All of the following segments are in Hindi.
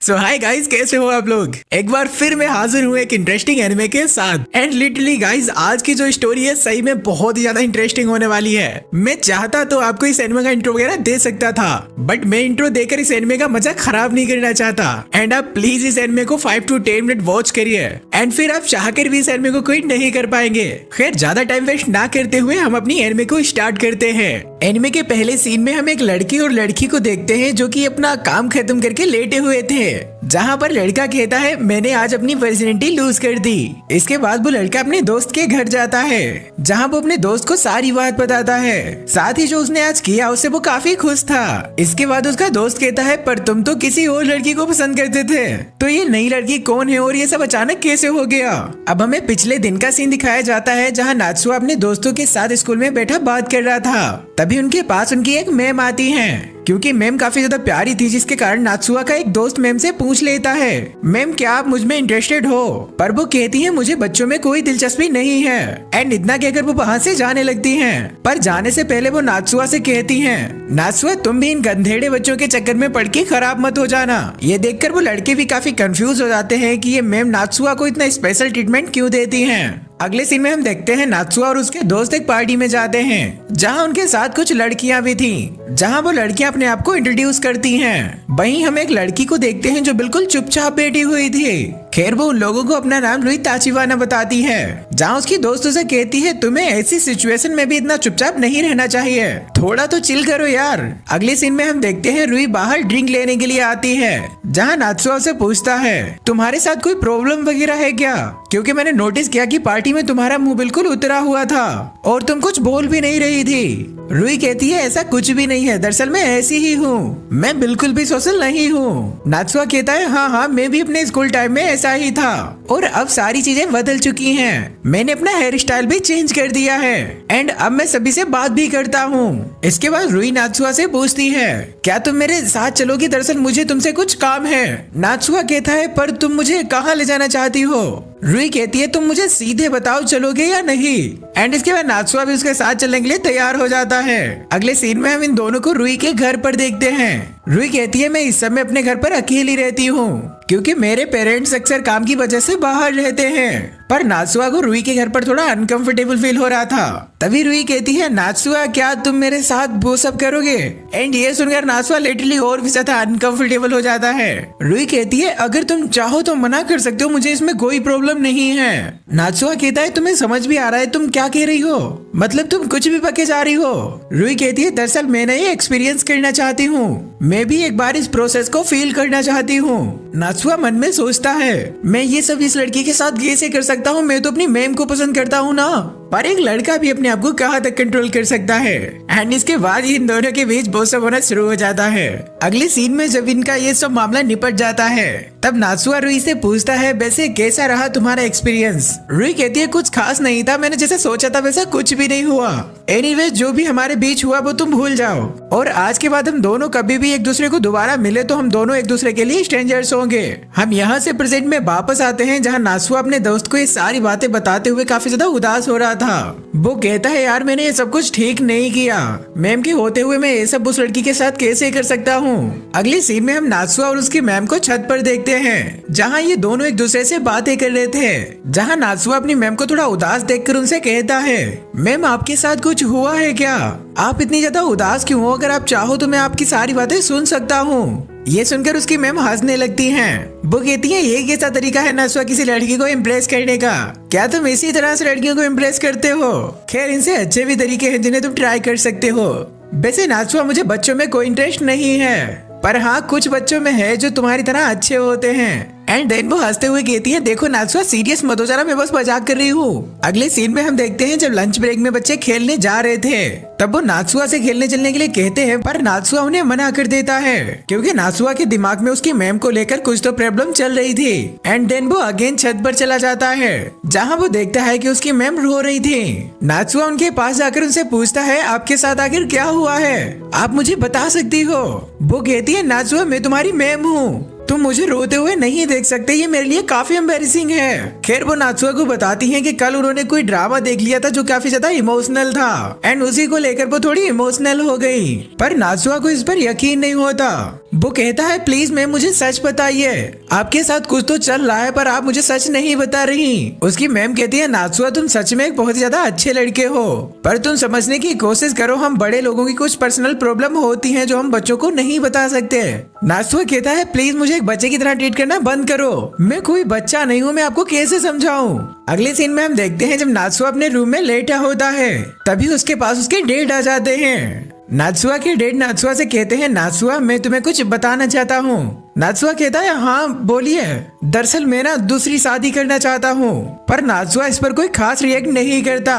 सो हाय गाइस, कैसे हो आप लोग। एक बार फिर मैं हाजिर हूँ एक इंटरेस्टिंग एनिमे के साथ। एंड लिटरली गाइस, आज की जो स्टोरी है सही में बहुत ही ज्यादा इंटरेस्टिंग होने वाली है। मैं चाहता तो आपको इस एनिमे का इंट्रो वगैरह दे सकता था, बट मैं इंट्रो देकर इस एनिमे का मजा खराब नहीं करना चाहता। एंड आप प्लीज इस एनिमे को 5 to 10 मिनट वॉच करिए, एंड फिर आप चाहकर भी इस एनिमे को क्विट नहीं कर पाएंगे। खैर, ज्यादा टाइम वेस्ट ना करते हुए हम अपनी एनिमे को स्टार्ट करते हैं। एनिमे के पहले सीन में हम एक लड़की और लड़की को देखते हैं जो कि अपना काम खत्म करके लेटे हुए थे, जहाँ पर लड़का कहता है मैंने आज अपनी वर्जिनिटी लूज कर दी। इसके बाद वो लड़का अपने दोस्त के घर जाता है, जहाँ वो अपने दोस्त को सारी बात बताता है, साथ ही जो उसने आज किया उससे वो काफी खुश था। इसके बाद उसका दोस्त कहता है पर तुम तो किसी और लड़की को पसंद करते थे, तो ये नई लड़की कौन है और ये सब अचानक कैसे हो गया। अब हमें पिछले दिन का सीन दिखाया जाता है, जहाँ नात्सुआ अपने दोस्तों के साथ स्कूल में बैठा बात कर रहा था। तभी उनके पास उनकी एक मैम आती है, क्योंकि मैम काफी ज्यादा प्यारी थी, जिसके कारण नात्सुआ का एक दोस्त मैम से पूछ लेता है मैम क्या आप मुझ में इंटरेस्टेड हो, पर वो कहती है मुझे बच्चों में कोई दिलचस्पी नहीं है। एंड इतना कहकर वो वहाँ से जाने लगती हैं, पर जाने से पहले वो नात्सुआ से कहती हैं नात्सुआ तुम भी इन गंधेड़े बच्चों के चक्कर में पड़ के खराब मत हो जाना। ये देखकर वो लड़के भी काफी कंफ्यूज हो जाते हैं कि ये मैम नात्सुआ को इतना स्पेशल ट्रीटमेंट क्यों देती हैं। अगले सीन में हम देखते हैं नात्सुआ और उसके दोस्त एक पार्टी में जाते हैं, जहां उनके साथ कुछ लड़कियां भी थीं, जहां वो लड़कियां अपने आप को इंट्रोड्यूस करती हैं। वहीं हम एक लड़की को देखते हैं जो बिल्कुल चुपचाप बैठी हुई थी। खैर, वो उन लोगों को अपना नाम रुई ताचिवाना बताती है, जहां उसकी दोस्त उसे कहती है तुम्हें ऐसी सिचुएशन में भी इतना चुपचाप नहीं रहना चाहिए, थोड़ा तो चिल करो यार। अगले सीन में हम देखते हैं रुई बाहर ड्रिंक लेने के लिए आती है, जहां नात्सुआ से पूछता है तुम्हारे साथ कोई प्रॉब्लम वगैरह है क्या, क्योंकि मैंने नोटिस किया कि पार्टी में तुम्हारा मुंह बिल्कुल उतरा हुआ था और तुम कुछ बोल भी नहीं रही थी। रुई कहती है ऐसा कुछ भी नहीं है, दरअसल मैं ऐसी ही हूँ, मैं बिल्कुल भी सोशल नहीं हूँ। नात्सुआ कहता है हाँ मैं भी अपने स्कूल टाइम में ऐसा ही था, और अब सारी चीजें बदल चुकी हैं, मैंने अपना हेयर स्टाइल भी चेंज कर दिया है, एंड अब मैं सभी से बात भी करता हूँ। इसके बाद रुई नात्सुआ से पूछती है क्या तुम मेरे साथ चलोगी, दरअसल मुझे तुमसे कुछ काम है। नात्सुआ कहता है पर तुम मुझे कहाँ ले जाना चाहती हो। रुई कहती है तुम मुझे सीधे बताओ चलोगे या नहीं। एंड इसके बाद नात्सुआ भी उसके साथ चलने के लिए तैयार हो जाता है। अगले सीन में हम इन दोनों को रुई के घर पर देखते हैं। रुई कहती है मैं इस समय अपने घर पर अकेली रहती हूँ, क्योंकि मेरे पेरेंट्स अक्सर काम की वजह से बाहर रहते हैं। पर नात्सुआ को रुई के घर पर थोड़ा अनकंफर्टेबल फील हो रहा था। तभी रुई कहती है नात्सुआ क्या तुम मेरे साथ वो सब करोगे। एंड ये सुनकर नात्सुआ लिटरली और भी ज्यादा अनकंफर्टेबल हो जाता है। रुई कहती है अगर तुम चाहो तो मना कर सकते हो, मुझे इसमें कोई प्रॉब्लम नहीं है। नात्सुआ कहता है तुम्हें समझ भी आ रहा है तुम क्या कह रही हो, मतलब तुम कुछ भी पके जा रही हो। रुई कहती है दरअसल मैं ये एक्सपीरियंस करना चाहती हूँ, मैं भी एक बार इस प्रोसेस को फील करना चाहती हूँ। नात्सुआ मन में सोचता है मैं ये सब इस लड़की के साथ कैसे कर सकता हूँ, मैं तो अपनी मैम को पसंद करता हूँ ना। पर एक लड़का भी अपने आप को कहाँ तक कंट्रोल कर सकता है। एंड इसके बाद इन दोनों के बीच बहुत सब होना शुरू हो जाता है। अगले सीन में जब इनका ये सब मामला निपट जाता है, तब नात्सुआ रुई से पूछता है वैसे कैसा रहा तुम्हारा एक्सपीरियंस। रुई कहती है कुछ खास नहीं था, मैंने जैसे सोचा था वैसा कुछ भी नहीं हुआ। एनीवेज जो भी हमारे बीच हुआ वो तुम भूल जाओ, और आज के बाद हम दोनों कभी भी एक दूसरे को दोबारा मिले तो हम दोनों एक दूसरे के लिए स्ट्रेंजर्स होंगे। हम यहाँ से प्रेजेंट में वापस आते हैं, जहाँ नात्सुआ अपने दोस्त को ये सारी बातें बताते हुए काफी ज्यादा उदास हो रहा था। वो कहता है यार मैंने ये सब कुछ ठीक नहीं किया, मैम के होते हुए मैं ये सब उस लड़की के साथ कैसे कर सकता हूँ। अगले सीन में हम नात्सुआ और उसकी मैम को छत पर देखते हैं, जहाँ ये दोनों एक दूसरे से बातें कर रहे थे, जहाँ नात्सुआ अपनी मैम को थोड़ा उदास देखकर उनसे कहता है मैम आपके साथ कुछ हुआ है क्या, आप इतनी ज्यादा उदास क्यों हो, अगर आप चाहो तो मैं आपकी सारी बातें सुन सकता हूँ। ये सुनकर उसकी मैम हंसने लगती हैं। वो कहती है ये कैसा तरीका है नात्सुआ किसी लड़की को इम्प्रेस करने का, क्या तुम इसी तरह से लड़कियों को इम्प्रेस करते हो। खैर इनसे अच्छे भी तरीके हैं जिन्हें तुम ट्राई कर सकते हो। वैसे नात्सुआ मुझे बच्चों में कोई इंटरेस्ट नहीं है, पर हाँ कुछ बच्चों में है जो तुम्हारी तरह अच्छे होते हैं। एंड देन वो हंसते हुए कहती है देखो नात्सुआ सीरियस मत हो जाना, मैं बस मजाक कर रही हूँ। अगले सीन में हम देखते हैं जब लंच ब्रेक में बच्चे खेलने जा रहे थे, तब वो नात्सुआ से खेलने चलने के लिए कहते हैं, पर नात्सुआ उन्हें मना कर देता है, क्योंकि नात्सुआ के दिमाग में उसकी मैम को लेकर कुछ तो प्रॉब्लम चल रही थी। एंड देन वो अगेन छत पर चला जाता है, जहाँ वो देखता है कि उसकी मैम रो रही थी। नात्सुआ उनके पास जाकर उनसे पूछता है आपके साथ आखिर क्या हुआ है, आप मुझे बता सकती हो। वो कहती है नात्सुआ मैं तुम्हारी मैम हूँ, तुम मुझे रोते हुए नहीं देख सकते, ये मेरे लिए काफी एम्बैरेसिंग है। खैर वो नात्सुआ को बताती हैं कि कल उन्होंने कोई ड्रामा देख लिया था जो काफी ज्यादा इमोशनल था एंड उसी को लेकर वो थोड़ी इमोशनल हो गई। पर नात्सुआ को इस पर यकीन नहीं होता। वो कहता है प्लीज मैम मुझे सच बताइए, आपके साथ कुछ तो चल रहा है पर आप मुझे सच नहीं बता रही। उसकी मैम कहती है नात्सुआ तुम सच में एक बहुत ही ज्यादा अच्छे लड़के हो, पर तुम समझने की कोशिश करो, हम बड़े लोगों की कुछ पर्सनल प्रॉब्लम होती हैं जो हम बच्चों को नहीं बता सकते। नात्सुआ कहता है प्लीज मुझे एक बच्चे की तरह ट्रीट करना बंद करो, मैं कोई बच्चा नहीं हूँ, मैं आपको कैसे समझाऊं। अगले सीन में हम देखते हैं जब नात्सुआ अपने रूम में लेटा होता है तभी उसके पास उसके डैड आ जाते हैं। नात्सुआ के डैड नात्सुआ से कहते हैं नात्सुआ मैं तुम्हें कुछ बताना चाहता हूँ। नात्सुआ कहता है हाँ बोलिए, दरअसल मैं ना दूसरी शादी करना चाहता हूँ। पर नात्सुआ इस पर कोई खास रिएक्ट नहीं करता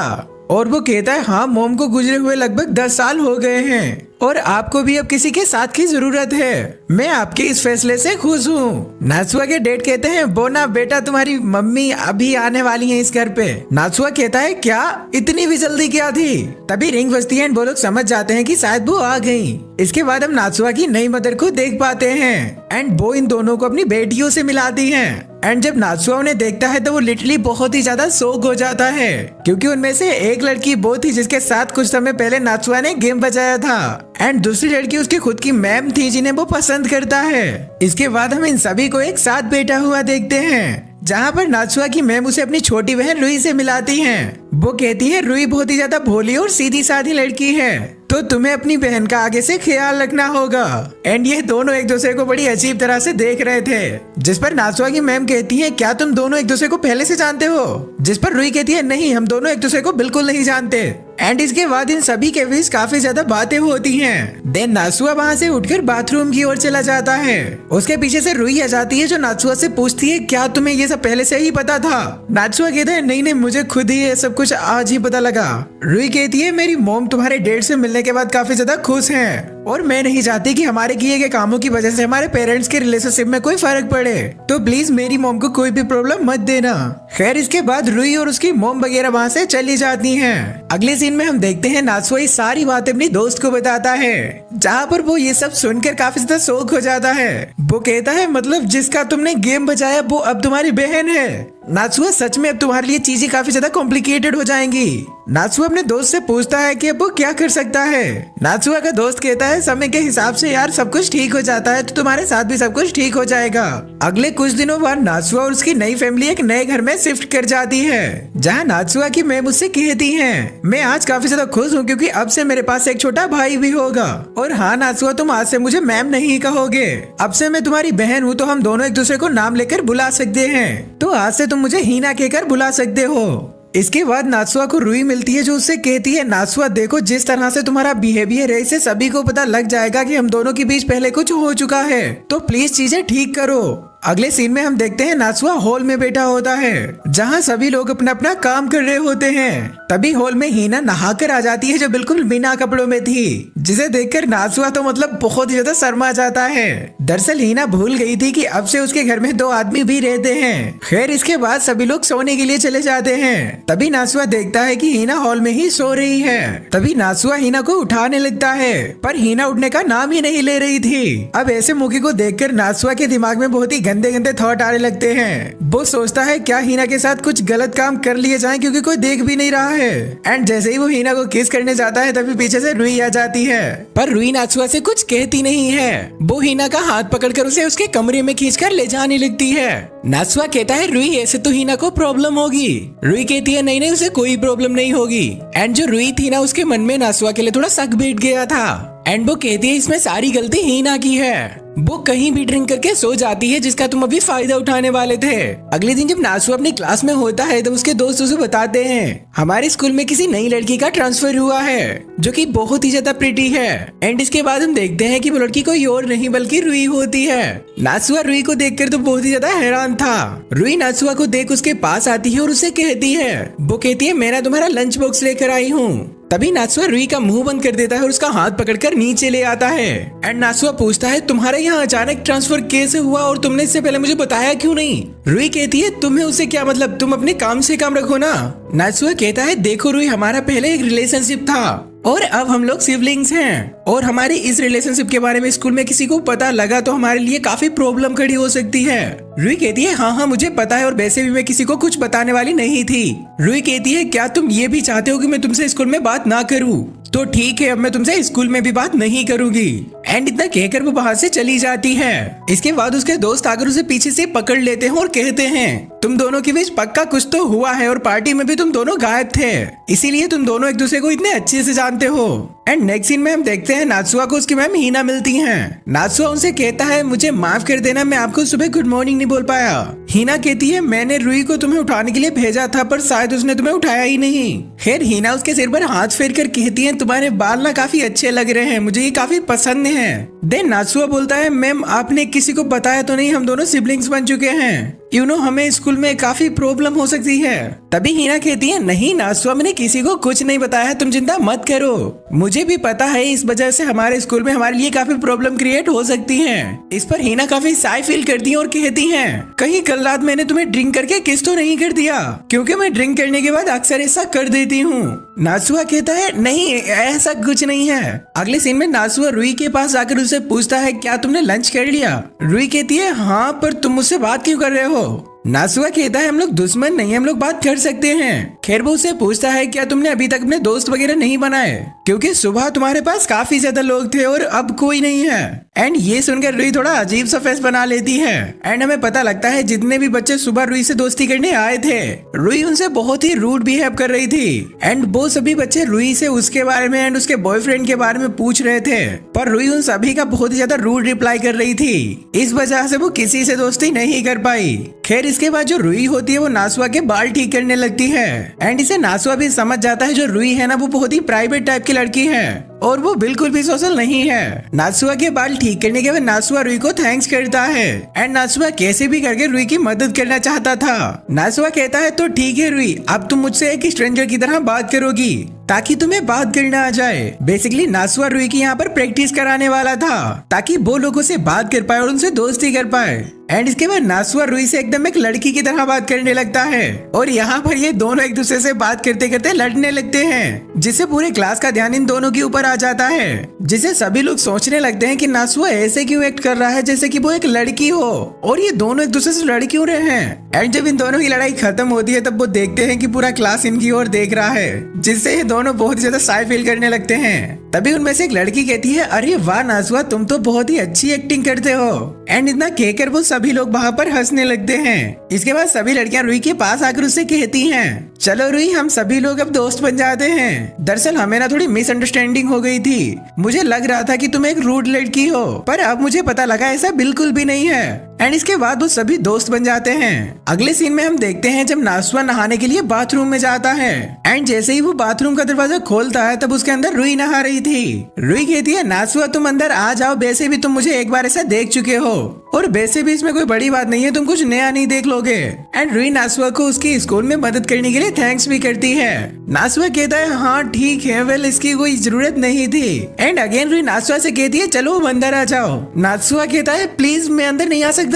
और वो कहता है हाँ मॉम को गुजरे हुए लगभग 10 साल हो गए हैं और आपको भी अब किसी के साथ की जरूरत है, मैं आपके इस फैसले से खुश हूँ। नात्सुआ के डैड कहते हैं बोना बेटा तुम्हारी मम्मी अभी आने वाली है इस घर पे। नात्सुआ कहता है क्या इतनी भी जल्दी क्या थी। तभी रिंग बजती है वो लोग समझ जाते हैं कि शायद वो आ गई। इसके बाद हम नात्सुआ की नई मदर को देख पाते हैं एंड वो इन दोनों को अपनी बेटियों से मिलाती हैं। एंड जब नात्सुआ उन्हें देखता है तो वो लिटरली बहुत ही ज्यादा शॉक हो जाता है क्योंकि उनमें से एक लड़की वो थी जिसके साथ कुछ समय पहले नात्सुआ ने गेम बजाया था एंड दूसरी लड़की उसकी खुद की मैम थी जिन्हें वो पसंद करता है। इसके बाद हम इन सभी को एक साथ बैठा हुआ देखते हैं जहाँ पर नात्सुआ की मैम उसे अपनी छोटी बहन रुई से मिलाती हैं। वो कहती है रुई बहुत ही ज्यादा भोली और सीधी साधी लड़की है तो तुम्हें अपनी बहन का आगे से ख्याल रखना होगा। एंड ये दोनों एक दूसरे को बड़ी अजीब तरह से देख रहे थे जिस पर नात्सुआ की मैम कहती है क्या तुम दोनों एक दूसरे को पहले से जानते हो, जिस पर रुई कहती है नहीं हम दोनों एक दूसरे को बिल्कुल नहीं जानते। एंड इसके बाद इन सभी के बीच काफी ज्यादा बातें होती हैं। देन नात्सुआ वहाँ से उठकर बाथरूम की ओर चला जाता है। उसके पीछे से रुई आ जाती है जो नात्सुआ से पूछती है क्या तुम्हें ये सब पहले से ही पता था। नात्सुआ कहता है नहीं मुझे खुद ही ये सब कुछ आज ही पता लगा। रुई कहती है मेरी मॉम तुम्हारे डैड से मिलने के बाद काफी ज्यादा खुश हैं और मैं नहीं चाहती कि हमारे किए गए कामों की वजह से हमारे पेरेंट्स के रिलेशनशिप में कोई फर्क पड़े, तो प्लीज मेरी मॉम को कोई भी प्रॉब्लम मत देना। खैर इसके बाद रुई और उसकी मॉम वगैरह वहाँ से चली जाती हैं। अगले सीन में हम देखते हैं नात्सुआ ये सारी बातें अपनी दोस्त को बताता है जहाँ पर वो ये सब सुनकर काफी ज्यादा शौक हो जाता है। वो कहता है मतलब जिसका तुमने गेम बजाया वो अब तुम्हारी बहन है। नात्सुआ सच में अब तुम्हारे लिए चीजें काफी ज्यादा कॉम्प्लिकेटेड हो जाएंगी। नात्सुआ अपने दोस्त से पूछता है कि अब वो क्या कर सकता है। नात्सुआ का दोस्त कहता है समय के हिसाब से यार सब कुछ ठीक हो जाता है तो तुम्हारे साथ भी सब कुछ ठीक हो जाएगा। अगले कुछ दिनों बाद नात्सुआ और उसकी नई फैमिली एक नए घर में शिफ्ट कर जाती है जहाँ नात्सुआ की मैम उससे कहती है मैं आज काफी ज्यादा खुश हूँ क्योंकि अब से मेरे पास एक छोटा भाई भी होगा। और हाँ नात्सुआ तुम आज से मुझे मैम नहीं कहोगे, अब से मैं तुम्हारी बहन हूँ तो हम दोनों एक दूसरे को नाम लेकर बुला सकते हैं, तो आज से तुम मुझे हीना कहकर बुला सकते हो। इसके बाद नात्सुआ को रुई मिलती है जो उससे कहती है नात्सुआ देखो जिस तरह से तुम्हारा बिहेवियर है इससे सभी को पता लग जाएगा कि हम दोनों के बीच पहले कुछ हो चुका है, तो प्लीज चीजें ठीक करो। अगले सीन में हम देखते हैं नात्सुआ हॉल में बैठा होता है जहाँ सभी लोग अपना अपना काम कर रहे होते हैं। तभी हॉल में हीना नहाकर आ जाती है जो बिल्कुल बिना कपड़ों में थी, जिसे देखकर नात्सुआ तो मतलब बहुत ही ज्यादा शर्मा जाता है। दरअसल हीना भूल गई थी कि अब से उसके घर में 2 आदमी भी रहते हैं। खैर इसके बाद सभी लोग सोने के लिए चले जाते हैं। तभी नात्सुआ देखता है कि हीना हॉल में ही सो रही है। तभी नात्सुआ हीना को उठाने लगता है पर हीना उठने का नाम ही नहीं ले रही थी। अब ऐसे मौके को देखकर नात्सुआ के दिमाग में बहुत ही गंदे गंदे थॉट आने लगते हैं। वो सोचता है क्या हीना के साथ कुछ गलत काम कर लिए जाएं क्योंकि कोई देख भी नहीं रहा है। एंड जैसे ही वो हीना को किस करने जाता है तभी पीछे से रुई आ जाती है, पर रुई नात्सुआ से कुछ कहती नहीं है। वो हीना का हाथ पकड़कर उसे उसके कमरे में खींचकर ले जाने लगती है। नात्सुआ कहता है रुई ऐसे तो हीना को प्रॉब्लम होगी। रुई कहती है नहीं उसे कोई प्रॉब्लम नहीं होगी। एंड जो रुई थी ना उसके मन में नात्सुआ के लिए थोड़ा शक बैठ गया था। एंड वो कहती है इसमें सारी गलती हीना की है, वो कहीं भी ड्रिंक करके सो जाती है जिसका तुम अभी फायदा उठाने वाले थे। अगले दिन जब नात्सुआ अपनी क्लास में होता है तो उसके दोस्त उसे बताते हैं हमारे स्कूल में किसी नई लड़की का ट्रांसफर हुआ है जो कि बहुत ही ज्यादा प्रिटी है। एंड इसके बाद हम देखते हैं कि वो लड़की कोई और नहीं बल्कि रुई होती है। नात्सुआ रुई को देखकर तो बहुत ही ज्यादा हैरान था। रुई नात्सुआ को देख उसके पास आती है और उससे कहती है वो कहती है मैं तुम्हारा लंच बॉक्स लेकर आई हूँ। तभी नात्सुआ रुई का मुंह बंद कर देता है और उसका हाथ पकड़कर नीचे ले आता है। एंड नात्सुआ पूछता है तुम्हारे यहाँ अचानक ट्रांसफर कैसे हुआ और तुमने इससे पहले मुझे बताया क्यों नहीं। रुई कहती है तुम्हें उससे क्या मतलब, तुम अपने काम से काम रखो ना। नात्सुआ कहता है देखो रुई हमारा पहले एक रिलेशनशिप था और अब हम लोग सिबलिंग्स हैं और हमारी इस रिलेशनशिप के बारे में स्कूल में किसी को पता लगा तो हमारे लिए काफी प्रॉब्लम खड़ी हो सकती है। रुई कहती है हाँ मुझे पता है और वैसे भी मैं किसी को कुछ बताने वाली नहीं थी। रुई कहती है क्या तुम ये भी चाहते हो कि मैं तुमसे स्कूल में बात ना करूं? तो ठीक है अब मैं तुमसे स्कूल में भी बात नहीं करूंगी। एंड इतना कहकर वो वहाँ से चली जाती है। इसके बाद उसके दोस्त आकर उसे पीछे से पकड़ लेते हैं और कहते हैं तुम दोनों के बीच पक्का कुछ तो हुआ है और पार्टी में भी तुम दोनों गायब थे, इसीलिए तुम दोनों एक दूसरे को इतने अच्छे से जानते हो। एंड नेक्स्ट सीन में हम देखते हैं नात्सुआ को उसकी मैम हिना मिलती हैं। नात्सुआ उनसे कहता है मुझे माफ कर देना मैं आपको सुबह गुड मॉर्निंग नहीं बोल पाया। हिना कहती है मैंने रुई को तुम्हें उठाने के लिए भेजा था पर शायद उसने तुम्हें उठाया ही नहीं। खैर हिना उसके सिर पर हाथ फेर कर कहती है तुम्हारे बाल ना काफी अच्छे लग रहे हैं, मुझे ये काफी पसंद है। देन नात्सुआ बोलता है मैम आपने किसी को बताया तो नहीं हम दोनों सिबलिंग्स बन चुके हैं, यू नो हमें स्कूल में काफी प्रॉब्लम हो सकती है। तभी हिना कहती है नहीं नात्सुआ मैंने किसी को कुछ नहीं बताया, तुम चिंता मत करो, मुझे भी पता है इस वजह से हमारे स्कूल में हमारे लिए काफी प्रॉब्लम क्रिएट हो सकती है। इस पर हिना काफी साई फील करती है और कहती है कहीं कल रात मैंने तुम्हें ड्रिंक करके किस तो नहीं कर दिया, क्योंकि मैं ड्रिंक करने के बाद अक्सर ऐसा कर देती हूँ। नात्सुआ कहता है नहीं ऐसा कुछ नहीं है। अगले सीन में नात्सुआ रुई के पास आकर उसे पूछता है क्या तुमने लंच कर लिया? रुई कहती है हाँ पर तुम मुझसे बात क्यों कर रहे हो? नात्सुआ कहता है हम लोग दुश्मन नहीं हम लोग बात कर सकते हैं। खैर वो उससे पूछता है क्या तुमने अभी तक अपने दोस्त वगैरह नहीं बनाए, क्योंकि सुबह तुम्हारे पास काफी ज्यादा लोग थे और अब कोई नहीं है। एंड ये सुनकर रुई थोड़ा अजीब सा फेस बना लेती है। एंड हमें पता लगता है जितने भी बच्चे सुबह रुई से दोस्ती करने आए थे रुई उनसे बहुत ही रूड बिहेव कर रही थी। एंड वो सभी बच्चे रुई से उसके बारे में एंड उसके बॉयफ्रेंड के बारे में पूछ रहे थे, पर रुई उन सभी का बहुत ही ज्यादा रूड रिप्लाई कर रही थी। इस वजह से वो किसी से दोस्ती नहीं कर पाई। खैर इसके बाद जो रुई होती है वो नात्सुआ के बाल ठीक करने लगती है। एंड इसे नात्सुआ भी समझ जाता है जो रुई है ना वो बहुत ही प्राइवेट टाइप की लड़की है और वो बिल्कुल भी सोशल नहीं है। नात्सुआ के बाल ठीक करने के बाद नात्सुआ रुई को थैंक्स करता है। एंड नात्सुआ कैसे भी करके रुई की मदद करना चाहता था। नात्सुआ कहता है तो ठीक है रुई अब तुम मुझसे एक स्ट्रेंजर की तरह बात करोगी ताकि तुम्हें बात करना आ जाए। बेसिकली नात्सुआ रुई की यहाँ पर प्रैक्टिस कराने वाला था ताकि वो लोगों से बात कर पाए और उनसे दोस्ती कर पाए। एंड इसके बाद नात्सुआ रुई से एकदम एक लड़की की तरह बात करने लगता है और यहाँ पर ये दोनों एक दूसरे से बात करते करते लड़ने लगते हैं, जिससे पूरे क्लास का ध्यान इन दोनों के ऊपर आ जाता है, जिससे सभी लोग सोचने लगते हैं कि नात्सुआ ऐसे क्यों एक्ट कर रहा है जैसे कि वो एक लड़की हो और ये दोनों एक दूसरे से लड़ क्यों रहे हैं। एंड जब इन दोनों की लड़ाई खत्म होती है तब वो देखते हैं कि पूरा क्लास इनकी ओर देख रहा है, जिससे ये दोनों बहुत ही ज्यादा शाय फील करने लगते हैं। तभी उनमें से एक लड़की कहती है अरे वाह नात्सुआ तुम तो बहुत ही अच्छी एक्टिंग करते हो। एंड इतना कहकर वो सभी लोग वहाँ पर हंसने लगते हैं। इसके बाद सभी लड़कियां रुई के पास आकर उससे कहती हैं चलो रुई हम सभी लोग अब दोस्त बन जाते हैं। दरअसल हमें ना थोड़ी मिसअंडरस्टैंडिंग हो गई थी, मुझे लग रहा था कि तुम एक रूड लड़की हो पर अब मुझे पता लगा ऐसा बिल्कुल भी नहीं है। एंड इसके बाद वो सभी दोस्त बन जाते हैं। अगले सीन में हम देखते हैं जब नात्सुआ नहाने के लिए बाथरूम में जाता है। एंड जैसे ही वो बाथरूम का दरवाजा खोलता है तब उसके अंदर रुई नहा रही थी। रुई कहती है नात्सुआ तुम अंदर आ जाओ, वैसे भी तुम मुझे एक बार ऐसा देख चुके हो और वैसे भी इसमें कोई बड़ी बात नहीं है, तुम कुछ नया नहीं देख लोगे। एंड रुई नात्सुआ को उसकी स्कूल में मदद करने के लिए थैंक्स भी करती है। नात्सुआ कहता है हाँ ठीक है वेल इसकी कोई जरूरत नहीं थी। एंड अगेन रुई नात्सुआ से कहती है चलो हम अंदर आ जाओ। नात्सुआ कहता है प्लीज मैं अंदर नहीं आ सकता।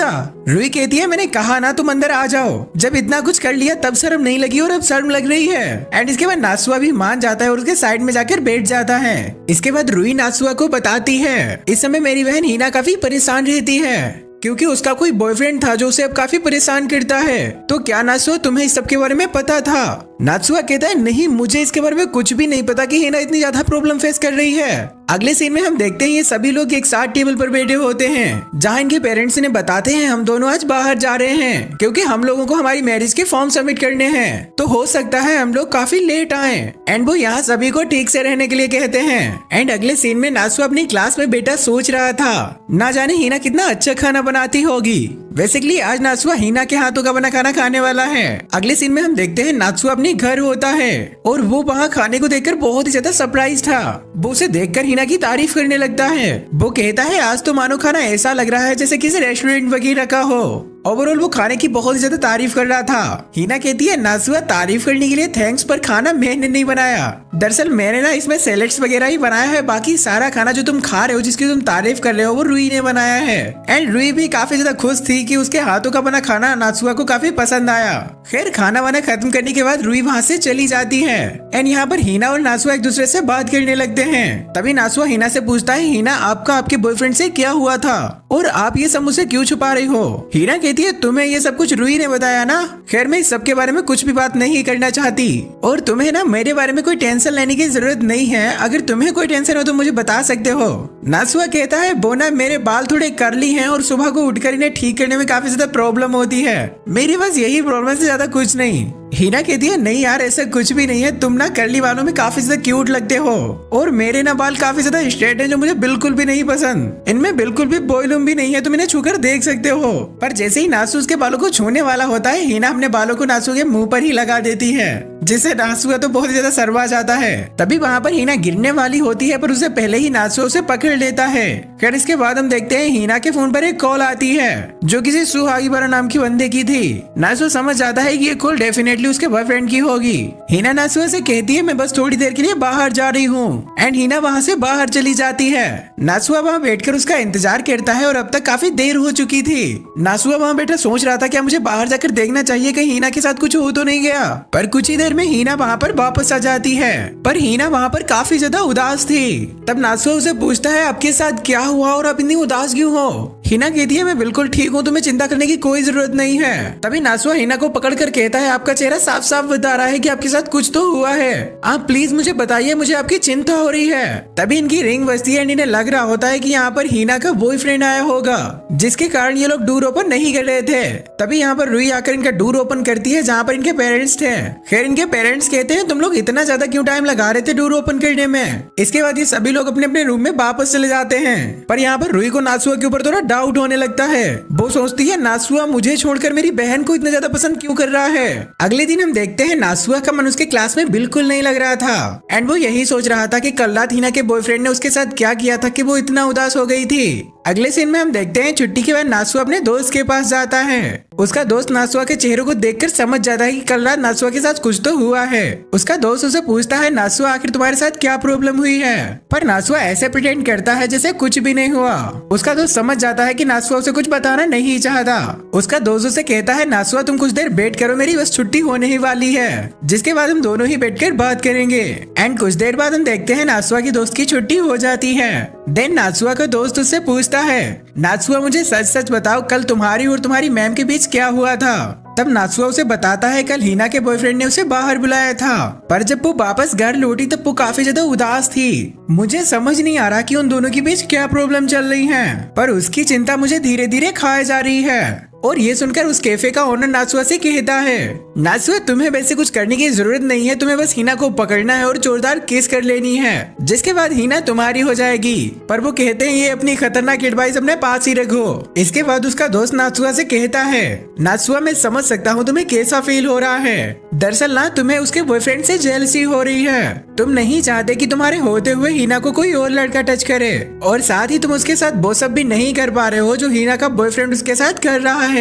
रुई कहती है मैंने कहा ना तुम अंदर आ जाओ, जब इतना कुछ कर लिया तब शर्म नहीं लगी और अब शर्म लग रही है। एंड इसके बाद नात्सुआ भी मान जाता है और उसके साइड में जाकर बैठ जाता है। इसके बाद रुई नात्सुआ को बताती है इस समय मेरी बहन हिना काफी परेशान रहती है क्योंकि उसका कोई बॉयफ्रेंड था जो उसे अब काफी परेशान करता है। तो क्या नात्सुआ तुम्हें इस सब के बारे में पता था? नात्सुआ कहता है नहीं मुझे इसके बारे में कुछ भी नहीं पता कि हिना इतनी ज्यादा प्रॉब्लम फेस कर रही है। अगले सीन में हम देखते हैं ये सभी लोग एक साथ टेबल पर बैठे होते हैं जहाँ इनके पेरेंट्स इन्हें बताते हैं हम दोनों आज बाहर जा रहे हैं क्योंकि हम लोगों को हमारी मैरिज के फॉर्म सबमिट करने हैं, तो हो सकता है हम लोग काफी लेट आए। एंड वो यहाँ सभी को ठीक से रहने के लिए कहते हैं। एंड अगले सीन में नात्सुआ अपनी क्लास में बेटा सोच रहा था ना जाने हिना कितना अच्छा खाना बनाती होगी। बेसिकली आज नात्सुआ हिना के हाथों का बना खाना खाने वाला है। अगले सीन में हम देखते हैं नात्सुआ अपने घर होता है और वो वहाँ खाने को देखकर बहुत ही ज्यादा सरप्राइज था। वो उसे देखकर हिना की तारीफ करने लगता है। वो कहता है आज तो मानो खाना ऐसा लग रहा है जैसे किसी रेस्टोरेंट वगैरह का हो। ओवरऑल वो खाने की बहुत ज्यादा तारीफ कर रहा था। हिना कहती है नात्सुआ तारीफ करने के लिए थैंक्स, पर खाना मैंने नहीं बनाया, दरअसल मैंने ना इसमें सैलेड्स वगैरह ही बनाया है, बाकी सारा खाना जो तुम खा रहे हो जिसकी तुम तारीफ कर रहे हो वो रुई ने बनाया है। एंड रुई भी काफी ज्यादा खुश थी कि उसके हाथों का बना खाना नात्सुआ को काफी पसंद आया। खैर खाना वाना खत्म करने के बाद रुई वहाँ से चली जाती है एंड यहाँ पर हीना और नासुआ एक दूसरे से बात करने लगते हैं। तभी नासुआ हीना से पूछता है, हीना आपका आपके बॉयफ्रेंड से क्या हुआ था और आप ये सब मुझसे क्यों छुपा रही हो? हीना कहती है, तुम्हें ये सब कुछ रुई ने बताया ना। खैर मैं इस सब के बारे में कुछ भी बात नहीं करना चाहती और तुम्हें ना मेरे बारे में कोई टेंशन लेने की जरूरत नहीं है। अगर तुम्हें कोई टेंशन हो तो मुझे बता सकते हो। नासुआ कहता है, बोना मेरे बाल थोड़े कर्ली हैं और सुबह को उठकर इन्हें ठीक करने में काफी ज्यादा प्रॉब्लम होती है। मेरी बस यही प्रॉब्लम से ज्यादा कुछ नहीं। हीना कहती है, नहीं यार ऐसा कुछ भी नहीं है, तुम ना कर्ली बालों में काफी ज्यादा क्यूट लगते हो और मेरे ना बाल काफी ज्यादा स्ट्रेट हैं जो मुझे बिल्कुल भी नहीं पसंद। इनमें बिल्कुल भी बॉयलूम भी नहीं है, तुम इन्हें छूकर देख सकते हो। पर जैसे ही नासु उसके बालों को छूने वाला होता है, हीना अपने बालों को नासु के मुंह पर ही लगा देती है, जिससे नासुआ तो बहुत ज्यादा शर्मा जाता है। तभी वहाँ पर हीना गिरने वाली होती है पर उससे पहले ही नासुआ उसे पकड़ लेता है। खैर इसके बाद हम देखते हैं हीना के फोन पर एक कॉल आती है जो किसी सुहागीबारा नाम की बंदे की थी। नासुआ समझ जाता है कि ये कॉल डेफिनेटली उसके बॉयफ्रेंड की होगी। हीना नासुआ से कहती है, मैं बस थोड़ी देर के लिए बाहर जा रही हूँ एंड हीना वहाँ से बाहर चली जाती है। नासुआ वहाँ बैठकर उसका इंतजार करता है और अब तक काफी देर हो चुकी थी। नासुआ वहाँ बैठा सोच रहा था क्या मुझे बाहर जाकर देखना चाहिए कहीं हीना के साथ कुछ हो तो नहीं गया। पर कुछ ही देर में हीना वहाँ पर वापस आ जाती है पर हीना वहाँ पर काफी ज्यादा उदास थी। तब नासुआ उसे पूछता है, आपके साथ क्या हुआ और आप इतनी उदास क्यों हो? हीना कहती है, मैं बिल्कुल ठीक हूँ, तुम्हें चिंता करने की कोई जरूरत नहीं है। तभी नासुआ हीना को पकड़कर कहता है, आपका चेहरा साफ साफ बता रहा है कि आपके साथ कुछ तो हुआ है, आप प्लीज मुझे बताइए, मुझे आपकी चिंता हो रही है। तभी इनकी रिंग बजती है एंड इन्हें लग रहा होता है कि यहाँ पर हीना का बॉयफ्रेंड आया होगा जिसके कारण ये लोग डोर ओपन नहीं कर रहे थे। तभी यहाँ पर रुई आकर इनका डोर ओपन करती है जहाँ पर इनके पेरेंट्स थे। खैर इनके पेरेंट्स कहते हैं, तुम लोग इतना ज्यादा क्यों टाइम लगा रहे थे डोर ओपन करने में? इसके बाद ये सभी लोग अपने अपने रूम में वापस चले जाते हैं। पर यहाँ पर रुई को नासुआ के ऊपर थोड़ा डाउट होने लगता है। वो सोचती है, नासुआ मुझे छोड़कर मेरी बहन को इतना ज्यादा पसंद क्यों कर रहा है? अगले दिन हम देखते हैं नासुआ का मन उसके क्लास में बिल्कुल नहीं लग रहा था एंड वो यही सोच रहा था कि कल रात हीना के बॉयफ्रेंड ने उसके साथ क्या किया था कि वो इतना उदास हो गई थी। अगले सीन में हम देखते हैं छुट्टी के बाद नासुआ अपने दोस्त के पास जाता है। उसका दोस्त नासुआ के चेहरे को देखकर समझ जाता है कि कल रात नासुआ के साथ कुछ तो हुआ है। उसका दोस्त उसे पूछता है, नासुआ आखिर तुम्हारे साथ क्या प्रॉब्लम हुई है? पर नासुआ ऐसे प्रिटेंड करता है जैसे कुछ भी नहीं हुआ। उसका दोस्त समझ जाता है कि नासुआ उसे कुछ बताना नहीं चाहता। उसका दोस्त उसे कहता है, नासुआ तुम कुछ देर वेट करो, मेरी बस छुट्टी होने ही वाली है, जिसके बाद हम दोनों ही बैठकर बात करेंगे। एंड कुछ देर बाद हम देखते हैं नासुआ की दोस्त की छुट्टी हो जाती है। देन नासुआ का दोस्त उससे पूछता है, नासुआ मुझे सच सच बताओ, कल तुम्हारी और तुम्हारी मैम के बीच क्या हुआ था? तब नासुआ उसे बताता है, कल हीना के बॉयफ्रेंड ने उसे बाहर बुलाया था, पर जब वो वापस घर लौटी तब वो काफी ज्यादा उदास थी। मुझे समझ नहीं आ रहा कि उन दोनों के बीच क्या प्रॉब्लम चल रही है, पर उसकी चिंता मुझे धीरे धीरे खाए जा रही है। और ये सुनकर उस कैफे का ओनर नासुआ से कहता है, नासुआ तुम्हें वैसे कुछ करने की जरूरत नहीं है, तुम्हें बस हीना को पकड़ना है और जोरदार किस कर लेनी है, जिसके बाद हीना तुम्हारी हो जाएगी। पर वो कहते हैं, ये अपनी खतरनाक एडवाइस अपने पास ही रखो। इसके बाद उसका दोस्त नासुआ से कहता है, नासुआ मैं समझ सकता हूँ तुम्हें कैसा फील हो रहा है। दरअसल ना तुम्हें उसके बॉयफ्रेंड से जेलसी हो रही है। तुम नहीं चाहते कि तुम्हारे होते हुए हीना को कोई और लड़का टच करे और साथ ही तुम उसके साथ वो सब भी नहीं कर पा रहे हो जो हीना का बॉयफ्रेंड उसके साथ कर रहा है।